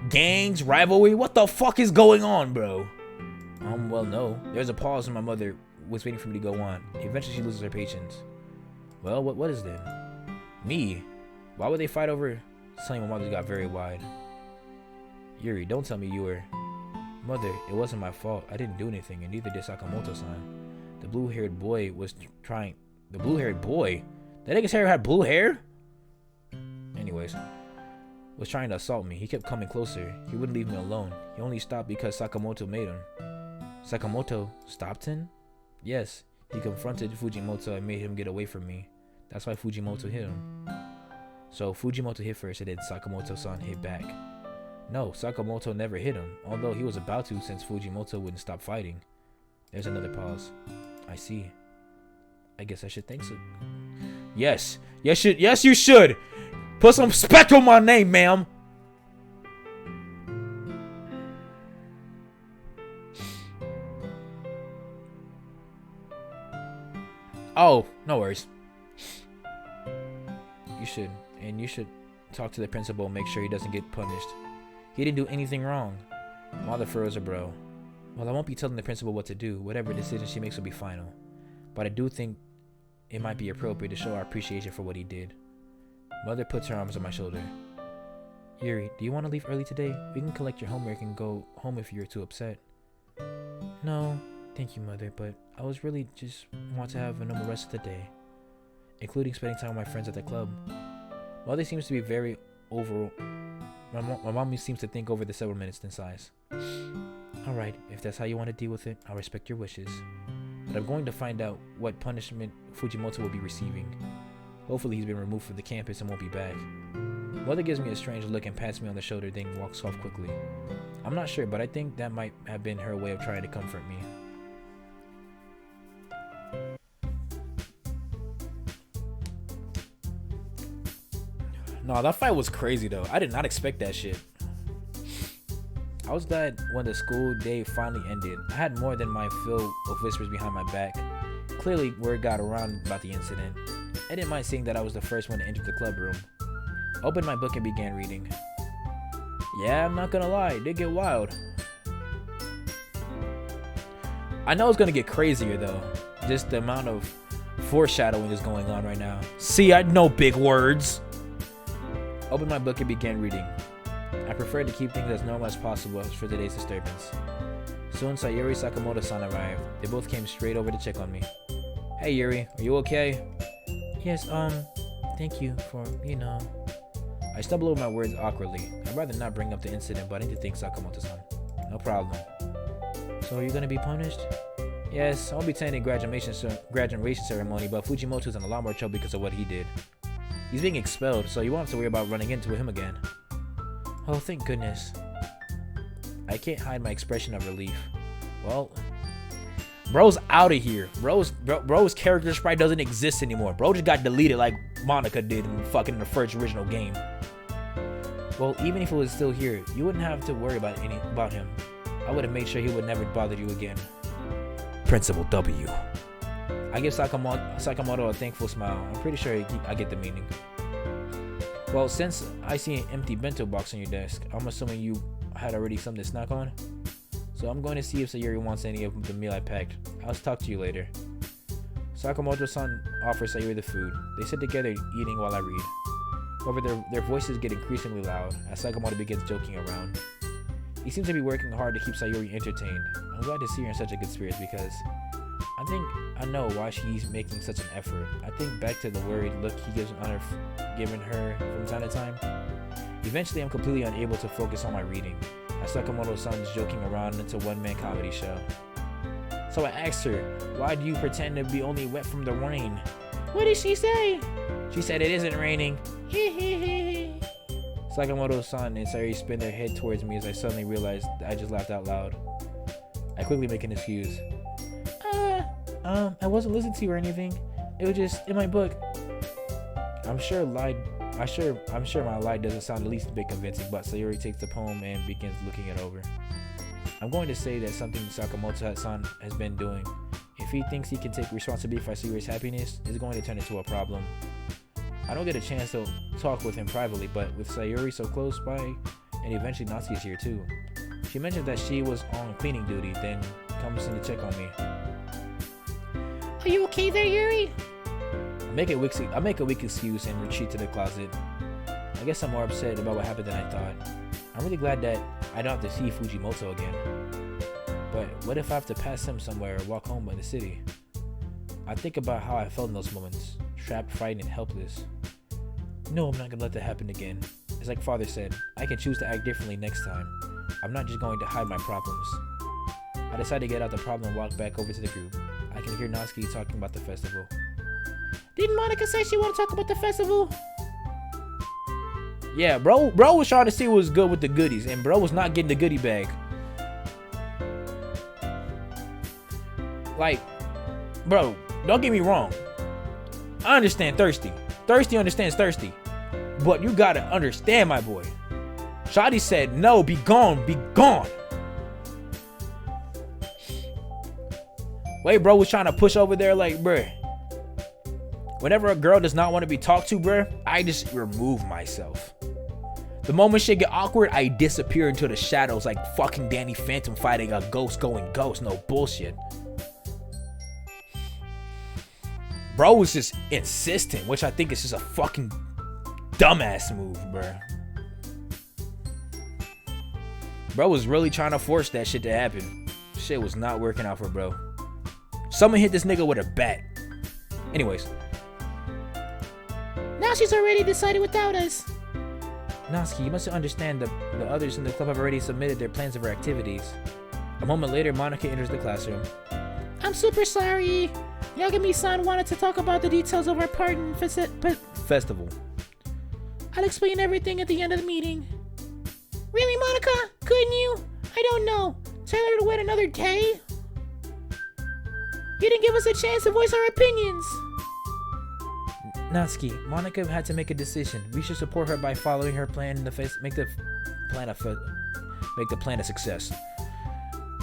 Gangs, rivalry, what the fuck is going on, bro? Well, no. There's a pause and my mother was waiting for me to go on. Eventually she loses her patience. Well, what is then? Me? Why would they fight over something? My mother got very wide. Yuri, don't tell me you were... Mother, it wasn't my fault. I didn't do anything, and neither did Sakamoto-san. The blue-haired boy was trying... The blue-haired boy? That nigga's hair had blue hair? Anyways, was trying to assault me. He kept coming closer. He wouldn't leave me alone. He only stopped because Sakamoto made him. Sakamoto stopped him? Yes, he confronted Fujimoto and made him get away from me. That's why Fujimoto hit him. So Fujimoto hit first and then Sakamoto-san hit back. No, Sakamoto never hit him, although he was about to since Fujimoto wouldn't stop fighting. There's another pause. I see. I guess I should thank so. Yes, you should. Put some respect on my name, ma'am. Oh, no worries. You should, and you should talk to the principal and make sure he doesn't get punished. He didn't do anything wrong. Mother furrows her brow. Well, I won't be telling the principal what to do. Whatever decision she makes will be final. But I do think it might be appropriate to show our appreciation for what he did. Mother puts her arms on my shoulder. Yuri, do you want to leave early today? We can collect your homework and go home if you're too upset. No, thank you, Mother, but I was really just want to have a normal rest of the day, including spending time with my friends at the club. Mother seems to be very My mom seems to think over the several minutes, then sighs. Alright, if that's how you want to deal with it, I'll respect your wishes. But I'm going to find out what punishment Fujimoto will be receiving. Hopefully he's been removed from the campus and won't be back. Mother gives me a strange look and pats me on the shoulder, then walks off quickly. I'm not sure, but I think that might have been her way of trying to comfort me. No, that fight was crazy though. I did not expect that shit. I was glad when the school day finally ended. I had more than my fill of whispers behind my back. Clearly, word got around about the incident. I didn't mind seeing that I was the first one to enter the club room. I opened my book and began reading. Yeah, I'm not gonna lie, it did get wild. I know it's gonna get crazier though. Just the amount of foreshadowing is going on right now. See, I know big words. I opened my book and began reading. I preferred to keep things as normal as possible for today's disturbance. Soon Sayuri Sakamoto-san arrived. They both came straight over to check on me. Hey Yuri, are you okay? Yes, thank you for, I stumbled over my words awkwardly. I'd rather not bring up the incident, but I need to thank Sakamoto-san. No problem. So you're gonna be punished? Yes, I'll be attending graduation ceremony, but Fujimoto's in a lot more trouble because of what he did. He's being expelled, so you won't have to worry about running into him again. Oh, thank goodness. I can't hide my expression of relief. Well, bro's out of here. Bro's character sprite doesn't exist anymore. Bro just got deleted like Monica did in the first original game. Well, even if it was still here, you wouldn't have to worry about him. I would have made sure he would never bother you again. Principal W. I give Sakamoto a thankful smile. I'm pretty sure I get the meaning. Well, since I see an empty bento box on your desk, I'm assuming you had already something to snack on. So I'm going to see if Sayuri wants any of the meal I packed. I'll talk to you later. Sakamoto-san offers Sayuri the food. They sit together eating while I read. However, their voices get increasingly loud as Sakamoto begins joking around. He seems to be working hard to keep Sayuri entertained. I'm glad to see her in such a good spirits because I think I know why she's making such an effort. I think back to the worried look he gives giving her from time to time. Eventually, I'm completely unable to focus on my reading as Sakamoto-san is joking around into one-man comedy show. So I asked her, why do you pretend to be only wet from the rain?
What did she say?
She said it isn't raining. Sakamoto-san and Sayuri spin their head towards me as I suddenly realized that I just laughed out loud. I quickly make an excuse. I wasn't listening to you or anything. It was just in my book. I'm sure my lie doesn't sound the least bit convincing, but Sayuri takes the poem and begins looking it over. I'm going to say that something Sakamoto-san has been doing. If he thinks he can take responsibility for Sayuri's happiness, it's going to turn into a problem. I don't get a chance to talk with him privately, but with Sayuri so close by, and eventually Natsuki is here too. She mentioned that she was on cleaning duty, then comes in to check on me.
Are you okay there, Yuri?
I make a weak excuse and retreat to the closet. I guess I'm more upset about what happened than I thought. I'm really glad that I don't have to see Fujimoto again. But what if I have to pass him somewhere or walk home in the city? I think about how I felt in those moments, trapped, frightened, and helpless. No, I'm not gonna let that happen again. It's like Father said, I can choose to act differently next time. I'm not just going to hide my problems. I decide to get out the problem and walk back over to the group. I can hear Natsuki talking about the festival.
Didn't Monica say she wanted to talk about the festival?
Yeah, bro was trying to see what was good with the goodies, and bro was not getting the goodie bag. Like, bro, don't get me wrong. I understand thirsty. Thirsty understands thirsty. But you gotta understand, my boy. Shadi said, no, be gone, be gone. Wait, bro was trying to push over there like, bruh. Whenever a girl does not want to be talked to, bruh, I just remove myself. The moment shit get awkward, I disappear into the shadows like fucking Danny Phantom fighting a ghost going ghost. No bullshit. Bro was just insistent, which I think is just a fucking dumbass move, bruh. Bro was really trying to force that shit to happen. Shit was not working out for bro. Someone hit this nigga with a bat. Anyways.
Now she's already decided without us.
Natsuki, you must understand that the others in the club have already submitted their plans of our activities. A moment later, Monica enters the classroom.
I'm super sorry. Yagami-san wanted to talk about the details of our part in
festival.
I'll explain everything at the end of the meeting. Really, Monica? Couldn't you? I don't know. Tell her to wait another day? You didn't give us a chance to voice our opinions.
Natsuki, Monica had to make a decision. We should support her by following her plan and make the plan a success.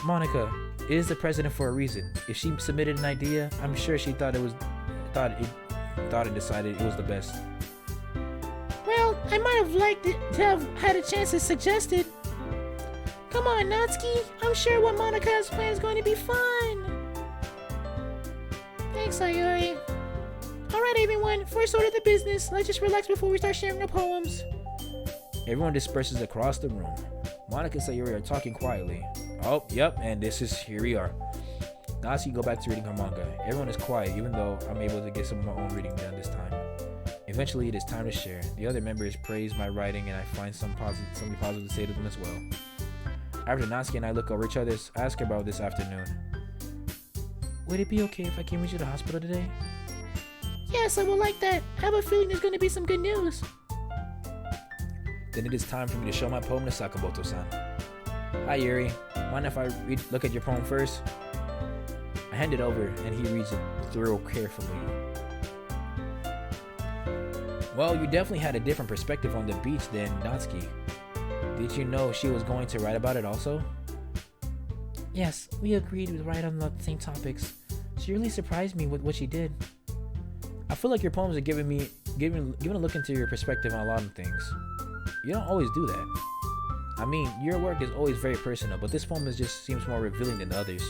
Monica, it is the president for a reason. If she submitted an idea, I'm sure she thought it decided it was the best.
Well, I might have liked it to have had a chance to suggest it. Come on, Natsuki. I'm sure what Monica has planned is going to be fun. Thanks, Sayuri. Alright, everyone. First order of the business. Let's just relax before we start sharing our poems.
Everyone disperses across the room. Monica and Sayuri are talking quietly. Oh, yep, and here we are. Natsuki go back to reading her manga. Everyone is quiet, even though I'm able to get some of my own reading done this time. Eventually, it is time to share. The other members praise my writing, and I find something positive to say to them as well. After Natsuki and I look over each other, I ask her about this afternoon.
Would it be okay if I came with you to the hospital today? Yes, I would like that. I have a feeling there's going to be some good news.
Then it is time for me to show my poem to Sakamoto-san. Hi Yuri, mind if I look at your poem first? I hand it over and he reads it through carefully. Well, you definitely had a different perspective on the beach than Natsuki. Did you know she was going to write about it also?
Yes, we agreed to write on the same topics. She really surprised me with what she did.
I feel like your poems are giving a look into your perspective on a lot of things. You don't always do that. I mean, your work is always very personal, but this poem just seems more revealing than the others.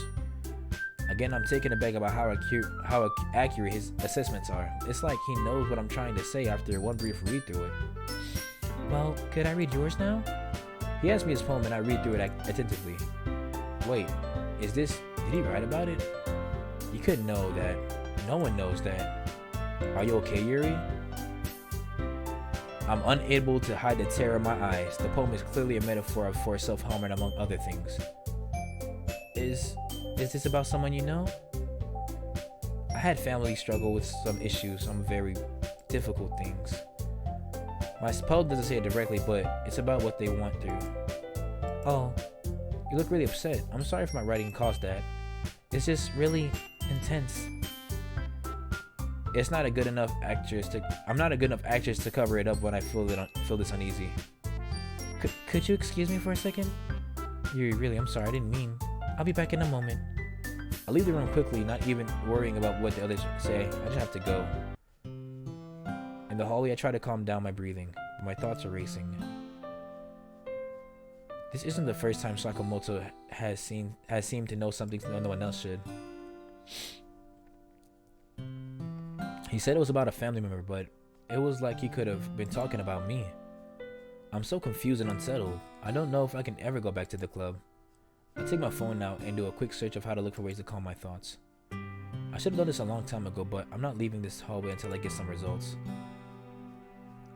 Again, I'm taken aback about how accurate his assessments are. It's like he knows what I'm trying to say after one brief read through it.
Well, could I read yours now?
He asked me his poem and I read through it attentively. Wait, did he write about it? You couldn't know that. No one knows that. Are you okay, Yuri? I'm unable to hide the terror in my eyes. The poem is clearly a metaphor for self-harm and among other things. Is this about someone you know? I had family struggle with some issues, some very difficult things. My poem doesn't say it directly, but it's about what they went through. Oh, you look really upset. I'm sorry if my writing caused that. It's just really intense. I'm not a good enough actress to cover it up when I feel this uneasy.
Could you excuse me for a second?
Yuri, really, I'm sorry, I didn't mean.
I'll be back in a moment.
I leave the room quickly, not even worrying about what the others say. I just have to go. In the hallway, I try to calm down my breathing, but my thoughts are racing. This isn't the first time Sakamoto has seemed to know something no one else should. He said it was about a family member, but it was like he could have been talking about me. I'm so confused and unsettled. I don't know if I can ever go back to the club. I take my phone out and do a quick search of how to look for ways to calm my thoughts. I should have done this a long time ago, but I'm not leaving this hallway until I get some results.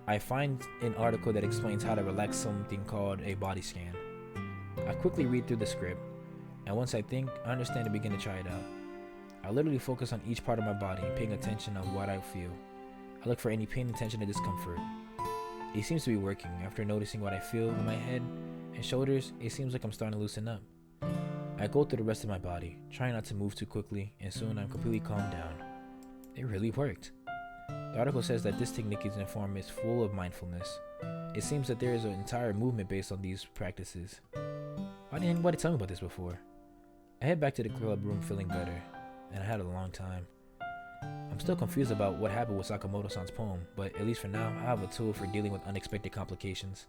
I find an article that explains how to relax something called a body scan. I quickly read through the script, and once I think I understand, I begin to try it out. I literally focus on each part of my body, paying attention on what I feel. I look for any pain, tension, and discomfort. It seems to be working. After noticing what I feel in my head and shoulders, it seems like I'm starting to loosen up. I go through the rest of my body, trying not to move too quickly, and soon I'm completely calmed down. It really worked. The article says that this technique is full of mindfulness. It seems that there is an entire movement based on these practices. Why didn't anybody tell me about this before? I head back to the club room feeling better, and I had a long time. I'm still confused about what happened with Sakamoto-san's poem, but at least for now, I have a tool for dealing with unexpected complications.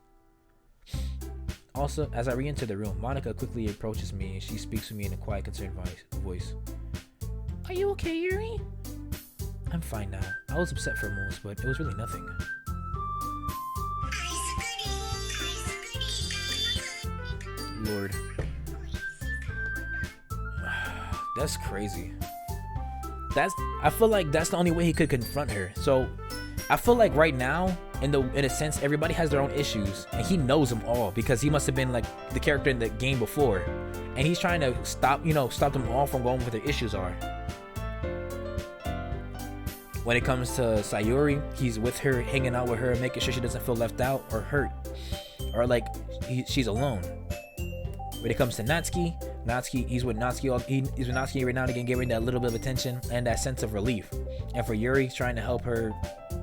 Also, as I re-enter the room, Monica quickly approaches me and she speaks to me in a quiet, concerned voice.
Are you okay, Yuri?
I'm fine now. I was upset for a moment, but it was really nothing. Lord. That's crazy. I feel like that's the only way he could confront her. So I feel like right now, in a sense, everybody has their own issues, and he knows them all because he must have been like the character in the game before, and he's trying to stop them all from going where their issues are. When it comes to Sayuri, he's with her, hanging out with her, making sure she doesn't feel left out or hurt, or like she's alone. When it comes to Natsuki, he's with Natsuki every now and again, giving that little bit of attention and that sense of relief. And for Yuri, he's trying to help her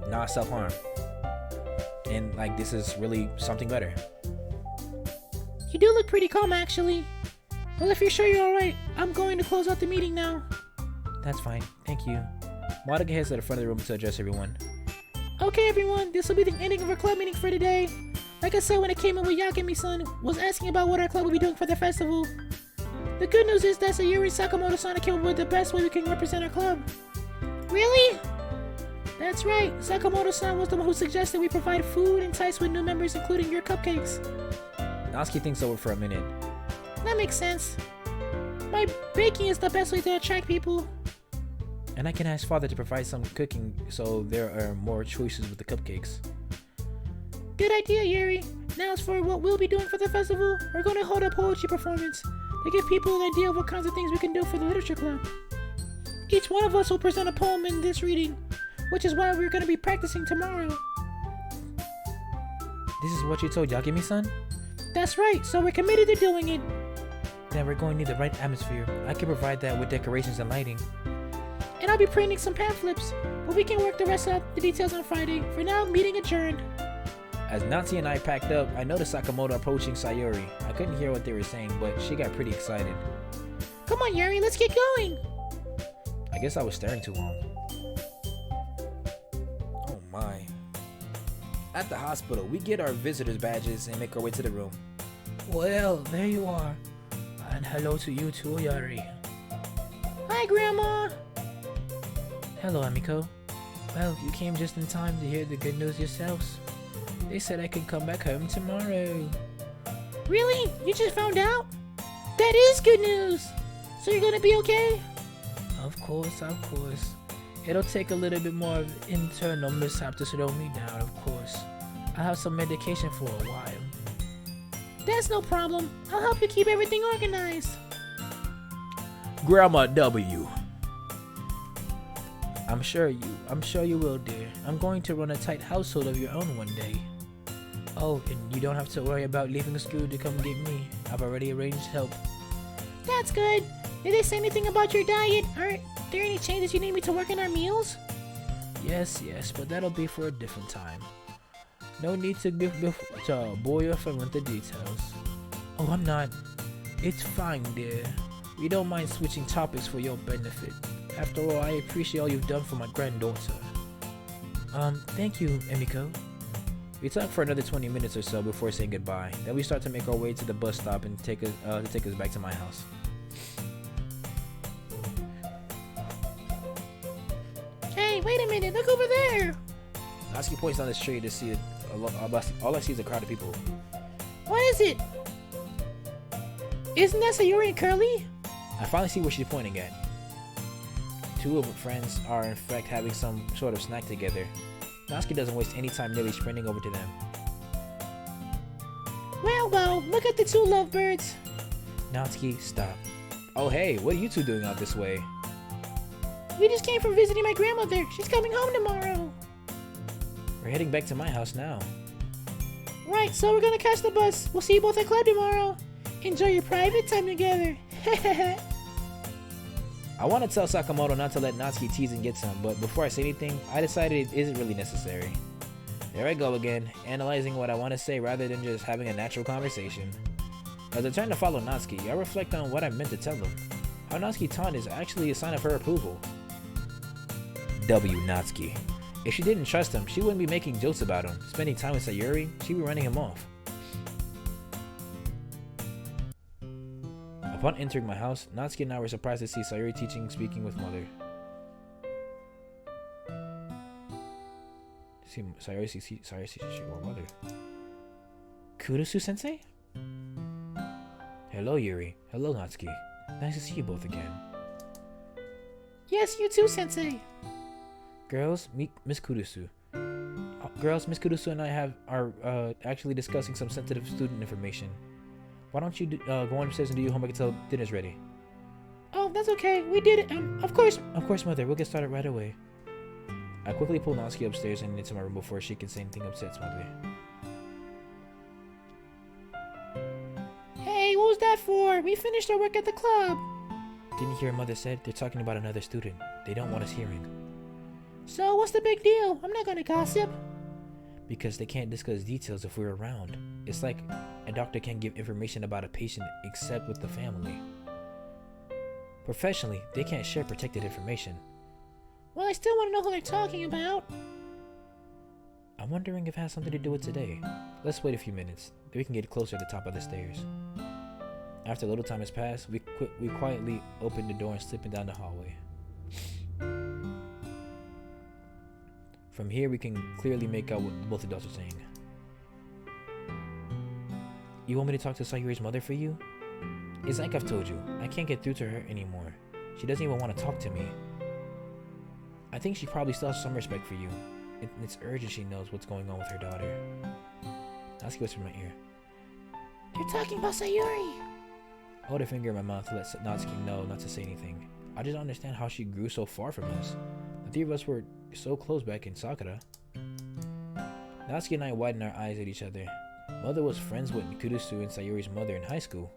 not self-harm. And like, this is really something better.
You do look pretty calm, actually. Well, if you're sure you're alright, I'm going to close out the meeting now.
That's fine, thank you. Monica heads to the front of the room to address everyone.
Okay, everyone, this will be the ending of our club meeting for today. Like I said when I came in with Yakemi-san, was asking about what our club will be doing for the festival. The good news is that Sayuri Sakamoto-san came up with the best way we can represent our club. Really? That's right, Sakamoto-san was the one who suggested we provide food and entice with new members, including your cupcakes.
Natsuki thinks over for a minute.
That makes sense. My baking is the best way to attract people.
And I can ask Father to provide some cooking so there are more choices with the cupcakes.
Good idea, Yuri. Now as for what we'll be doing for the festival, we're going to hold a poetry performance to give people an idea of what kinds of things we can do for the literature club. Each one of us will present a poem in this reading, which is why we're going to be practicing tomorrow.
This is what you told Yakimi-san?
That's right, so we're committed to doing it.
Then we're going to need the right atmosphere. I can provide that with decorations and lighting.
And I'll be printing some pamphlets, but we can work the rest out the details on Friday. For now, meeting adjourned.
As Natsuki and I packed up, I noticed Sakamoto approaching Sayori. I couldn't hear what they were saying, but she got pretty excited.
Come on, Yuri, let's get going.
I guess I was staring too long. Oh my. At the hospital, we get our visitor's badges and make our way to the room.
Well, there you are. And hello to you too, Yuri.
Hi, Grandma.
Hello, Amiko. Well, you came just in time to hear the good news yourselves. They said I could come back home tomorrow.
Really? You just found out? That is good news. So you're gonna be okay?
Of course. It'll take a little bit more of internal mishap to slow me down, of course. I have some medication for a while.
That's no problem. I'll help you keep everything organized.
Grandma W.
I'm sure you will, dear. I'm going to run a tight household of your own one day. Oh, and you don't have to worry about leaving school to come get me. I've already arranged help.
That's good. Did they say anything about your diet? Are there any changes you need me to work in our meals?
Yes, but that'll be for a different time. No need to bore your friend with the details. Oh, I'm not. It's fine, dear. We don't mind switching topics for your benefit. After all, I appreciate all you've done for my granddaughter. Thank you, Emiko.
We talk for another 20 minutes or so before saying goodbye. Then we start to make our way to the bus stop and take us back to my house.
Hey, wait a minute. Look over there.
Natsuki points down the street to see it. All I see is a crowd of people.
What is it? Isn't that Sayori and Curly?
I finally see where she's pointing at. Two of her friends are in fact having some sort of snack together. Natsuki doesn't waste any time nearly sprinting over to them.
Well, look at the two lovebirds.
Natsuki, stop. Oh hey, what are you two doing out this way?
We just came from visiting my grandmother. She's coming home tomorrow.
We're heading back to my house now.
Right, so we're gonna catch the bus. We'll see you both at club tomorrow. Enjoy your private time together.
I want to tell Sakamoto not to let Natsuki tease and get some, but before I say anything, I decided it isn't really necessary. There I go again, analyzing what I want to say rather than just having a natural conversation. As I turn to follow Natsuki, I reflect on what I meant to tell him. How Natsuki's taunt is actually a sign of her approval. W. Natsuki. If she didn't trust him, she wouldn't be making jokes about him. Spending time with Sayori, she'd be running him off. Upon entering my house, Natsuki and I were surprised to see Sayori speaking with mother. Sayori teaching with mother. Kurusu sensei? Hello Yuri. Hello Natsuki. Nice to see you both again.
Yes, you too, Sensei.
Girls, meet Miss Kurusu. Miss Kurusu and I are actually discussing some sensitive student information. Why don't you go upstairs and do your homework until dinner's ready?
Oh, that's okay. We did it. Of course.
Of course, mother. We'll get started right away. I quickly pull Natsuki upstairs and into my room before she can say anything upsets mother.
Hey, what was that for? We finished our work at the club.
Didn't you hear mother said? They're talking about another student. They don't want us hearing.
So, what's the big deal? I'm not gonna gossip.
Because they can't discuss details if we're around. It's like a doctor can't give information about a patient except with the family. Professionally, they can't share protected information.
Well, I still want to know who they're talking about.
I'm wondering if it has something to do with today. Let's wait a few minutes, then we can get closer to the top of the stairs. After a little time has passed, we quietly open the door and slip down the hallway. From here, we can clearly make out what both adults are saying. You want me to talk to Sayuri's mother for you? It's like I've told you, I can't get through to her anymore. She doesn't even want to talk to me. I think she probably still has some respect for you. It's urgent she knows what's going on with her daughter.
Natsuki whispered in my ear.
You're talking about Sayuri.
I hold a finger in my mouth to let Natsuki know not to say anything. I just don't understand how she grew so far from us. The three of us were so close back in Sakura. Natsuki and I widened our eyes at each other. Mother was friends with Kurusu and Sayuri's mother in high school.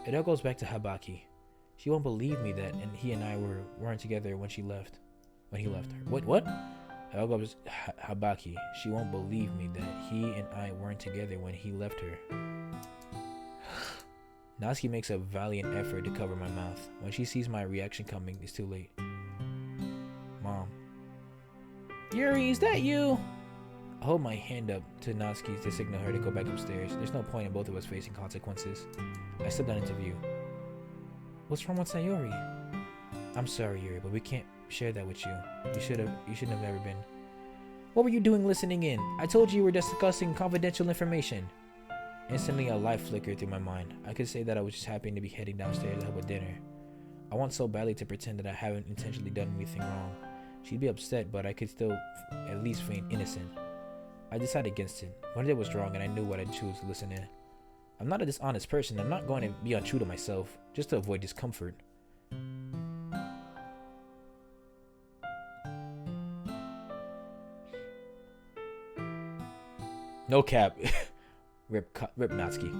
It all goes back to Habaki. She won't believe me that and he and I weren't together when he left her. What? It all goes Habaki. She won't believe me that he and I weren't together when he left her. Natsuki makes a valiant effort to cover my mouth. When she sees my reaction coming, it's too late. Mom.
Yuri, is that you?
I hold my hand up to Natsuki to signal her to go back upstairs. There's no point in both of us facing consequences. I step down into view. What's wrong with Sayuri? I'm sorry, Yuri, but we can't share that with you. You shouldn't have never been.
What were you doing listening in?
I told you we were discussing confidential information. Instantly, a light flickered through my mind. I could say that I was just happy to be heading downstairs to help with dinner. I want so badly to pretend that I haven't intentionally done anything wrong. She'd be upset, but I could still at least feign innocent. I decided against it. What I did was wrong, and I knew what I'd choose to listen in. I'm not a dishonest person. I'm not going to be untrue to myself, just to avoid discomfort. No cap. Rip Natsuki.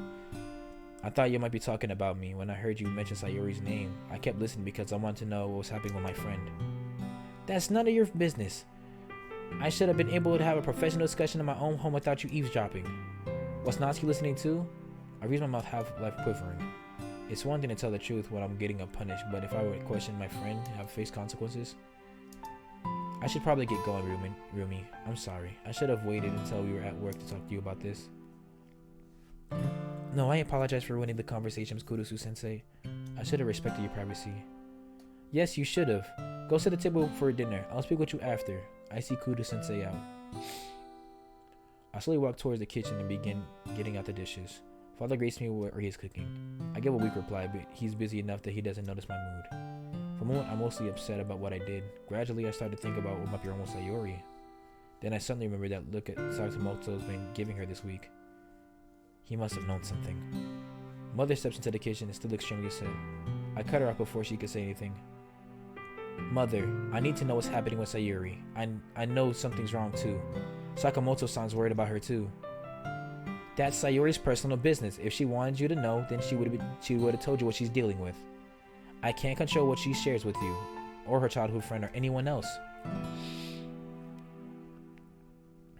I thought you might be talking about me. When I heard you mention Sayuri's name, I kept listening because I wanted to know what was happening with my friend.
That's none of your business. I should have been able to have a professional discussion in my own home without you eavesdropping.
Was Natsuki listening too? I reached my mouth half-life quivering. It's one thing to tell the truth when I'm getting punished, but if I were to question my friend and have faced consequences, I should probably get going, Rumi. I'm sorry. I should have waited until we were at work to talk to you about this. No, I apologize for ruining the conversation, Ms. Kurusu-sensei. I should have respected your privacy. Yes, you should have. Go sit at the table for dinner. I'll speak with you after. I see Kurusu-sensei out. I slowly walk towards the kitchen and begin getting out the dishes. Father greets me where he is cooking. I give a weak reply, but he's busy enough that he doesn't notice my mood. For a moment, I'm mostly upset about what I did. Gradually, I start to think about what might be wrong with Sayuri. Then I suddenly remember that look at Sakamoto's been giving her this week. He must have known something. Mother steps into the kitchen and still extremely upset. I cut her off before she could say anything. Mother, I need to know what's happening with Sayuri. I know something's wrong too. Sakamoto sounds worried about her too. That's Sayuri's personal business. If she wanted you to know, then she would have told you what she's dealing with. I can't control what she shares with you, or her childhood friend, or anyone else.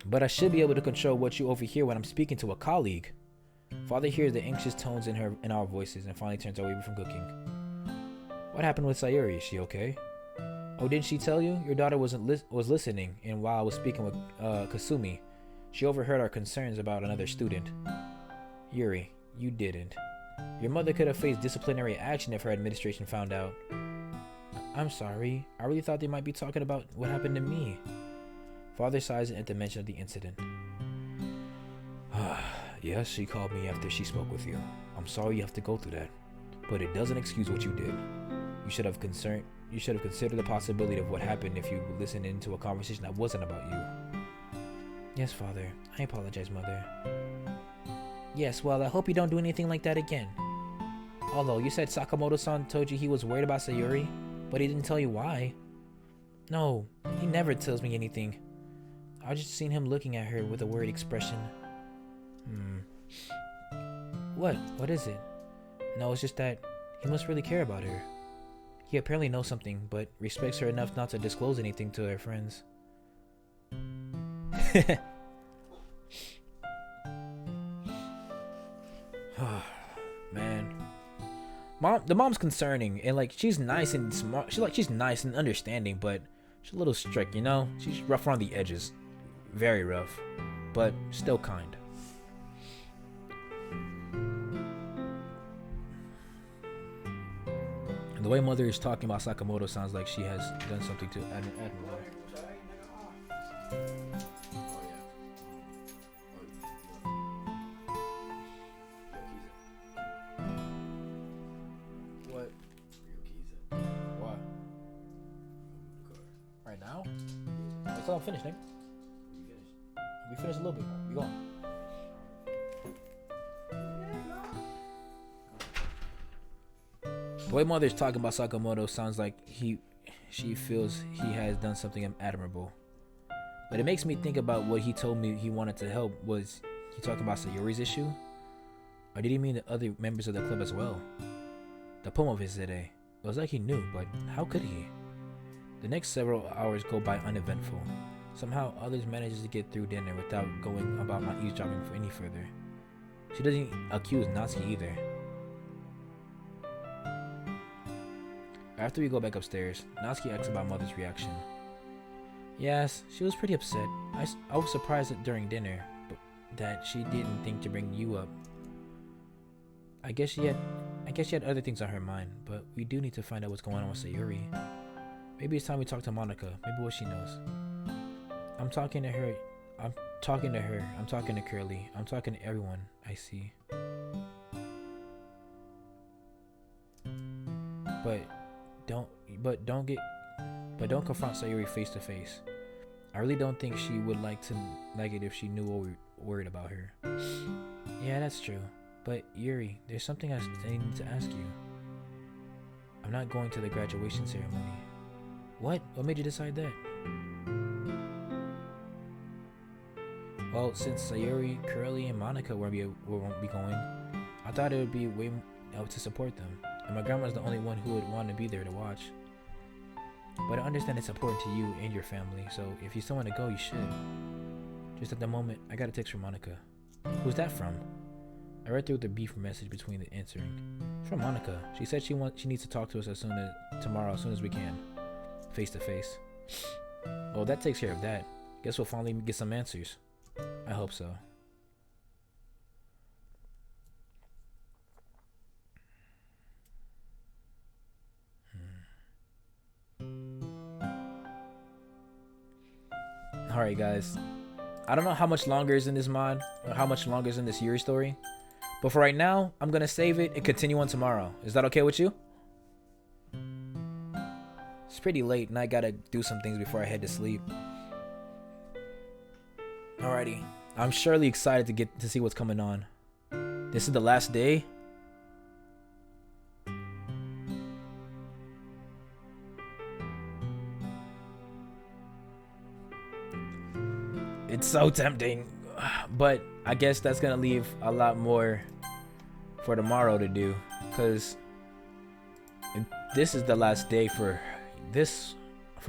But I should be able to control what you overhear when I'm speaking to a colleague. Father hears the anxious tones in our voices and finally turns away from cooking. What happened with Sayuri? Is she okay? Oh, didn't she tell you? Your daughter was listening, and while I was speaking with Kasumi, she overheard our concerns about another student. Yuri, you didn't. Your mother could have faced disciplinary action if her administration found out. I'm sorry. I really thought they might be talking about what happened to me. Father sighs at the mention of the incident. Yes, she called me after she spoke with you. I'm sorry you have to go through that, but it doesn't excuse what you did. You should have considered the possibility of what happened if you listened into a conversation that wasn't about you. Yes, Father. I apologize, Mother. Yes, well, I hope you don't do anything like that again. Although, you said Sakamoto-san told you he was worried about Sayuri, but he didn't tell you why. No, he never tells me anything. I just seen him looking at her with a worried expression. What? What is it? No, it's just that he must really care about her. He apparently knows something, but respects her enough not to disclose anything to her friends. Man, the mom's concerning, and like she's nice and smart. She's nice and understanding, but she's a little strict, you know. She's rough around the edges, very rough, but still kind. And the way Mother is talking about Sakamoto sounds like she has done something to add more. What? Why? Right now? It's all finished, Nick. We finished a little bit more. We going.
The way Mother's talking about Sakamoto sounds like she feels he has done something admirable. But it makes me think about what he told me he wanted to help. Was he talking about Sayori's issue? Or did he mean the other members of the club as well? The poem of his today. It was like he knew, but how could he? The next several hours go by uneventful. Somehow others manages to get through dinner without going about not eavesdropping for any further. She doesn't accuse Natsuki either. After we go back upstairs, Natsuki asks about Mother's reaction. Yes, she was pretty upset. I was surprised that during dinner, but that she didn't think to bring you up. I guess she had other things on her mind, but we do need to find out what's going on with Sayori. Maybe it's time we talk to Monica. Maybe what she knows. I'm talking to her. I'm talking to Curly. I'm talking to everyone I see. But don't confront Sayori face to face. I really don't think she would like it if she knew what we were worried about her. Yeah, that's true. But Yuri, there's something I need to ask you. I'm not going to the graduation ceremony. What? What made you decide that? Well, since Sayori, Curly, and Monica won't be going, I thought it would be a way to support them. And my grandma's the only one who would want to be there to watch. But I understand it's important to you and your family, so if you still want to go, you should. Just at the moment, I got a text from Monica. Who's that from? I read through the brief message between the answering. It's from Monica. She said she needs to talk to us tomorrow as soon as we can. Face to face. Well, that takes care of that. Guess we'll finally get some answers. I hope so. Alright guys, I don't know how much longer is in this mod, or how much longer is in this Yuri story, but for right now, I'm gonna save it and continue on tomorrow. Is that okay with you? It's pretty late and I gotta do some things before I head to sleep. Alrighty, I'm surely excited to get to see what's coming on. This is the last day? It's so tempting, but I guess that's gonna leave a lot more for tomorrow to do, because this is the last day for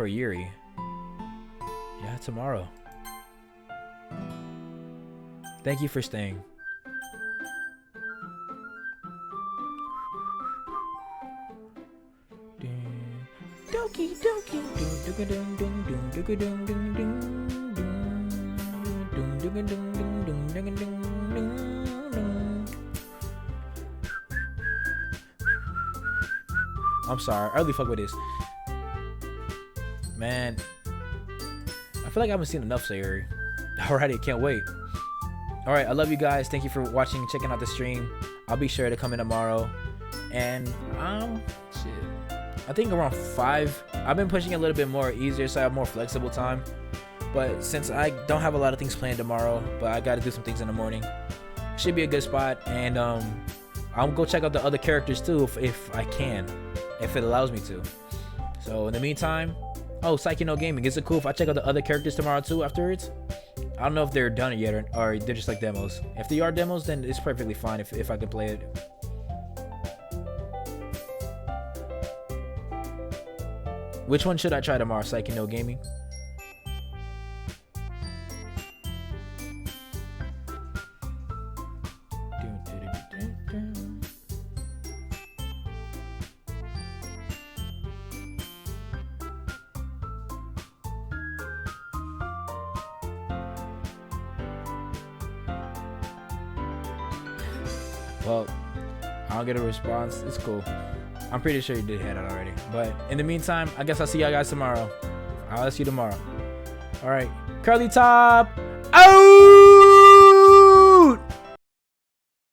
Yuri. Yeah, tomorrow. Thank you for staying.
Doki, doki.
I'm sorry, I really fuck with this. Man, I feel like I haven't seen enough Sayori. Alrighty, can't wait. Alright, I love you guys. Thank you for watching and checking out the stream. I'll be sure to come in tomorrow. And shit, I think around 5. I've been pushing it a little bit more easier so I have more flexible time. But since I don't have a lot of things planned tomorrow, but I gotta do some things in the morning, should be a good spot. And I'll go check out the other characters too if I can, if it allows me to. So in the meantime, Psyche No Gaming, is it cool if I check out the other characters tomorrow too afterwards? I don't know if they're done yet or they're just like demos. If they are demos, then it's perfectly fine if I can play it. Which one should I try tomorrow? Psyche No Gaming? Well, I don't get a response. It's cool. I'm pretty sure you did head out already. But in the meantime, I guess I'll see y'all guys tomorrow. I'll see you tomorrow. All right. Curly Top!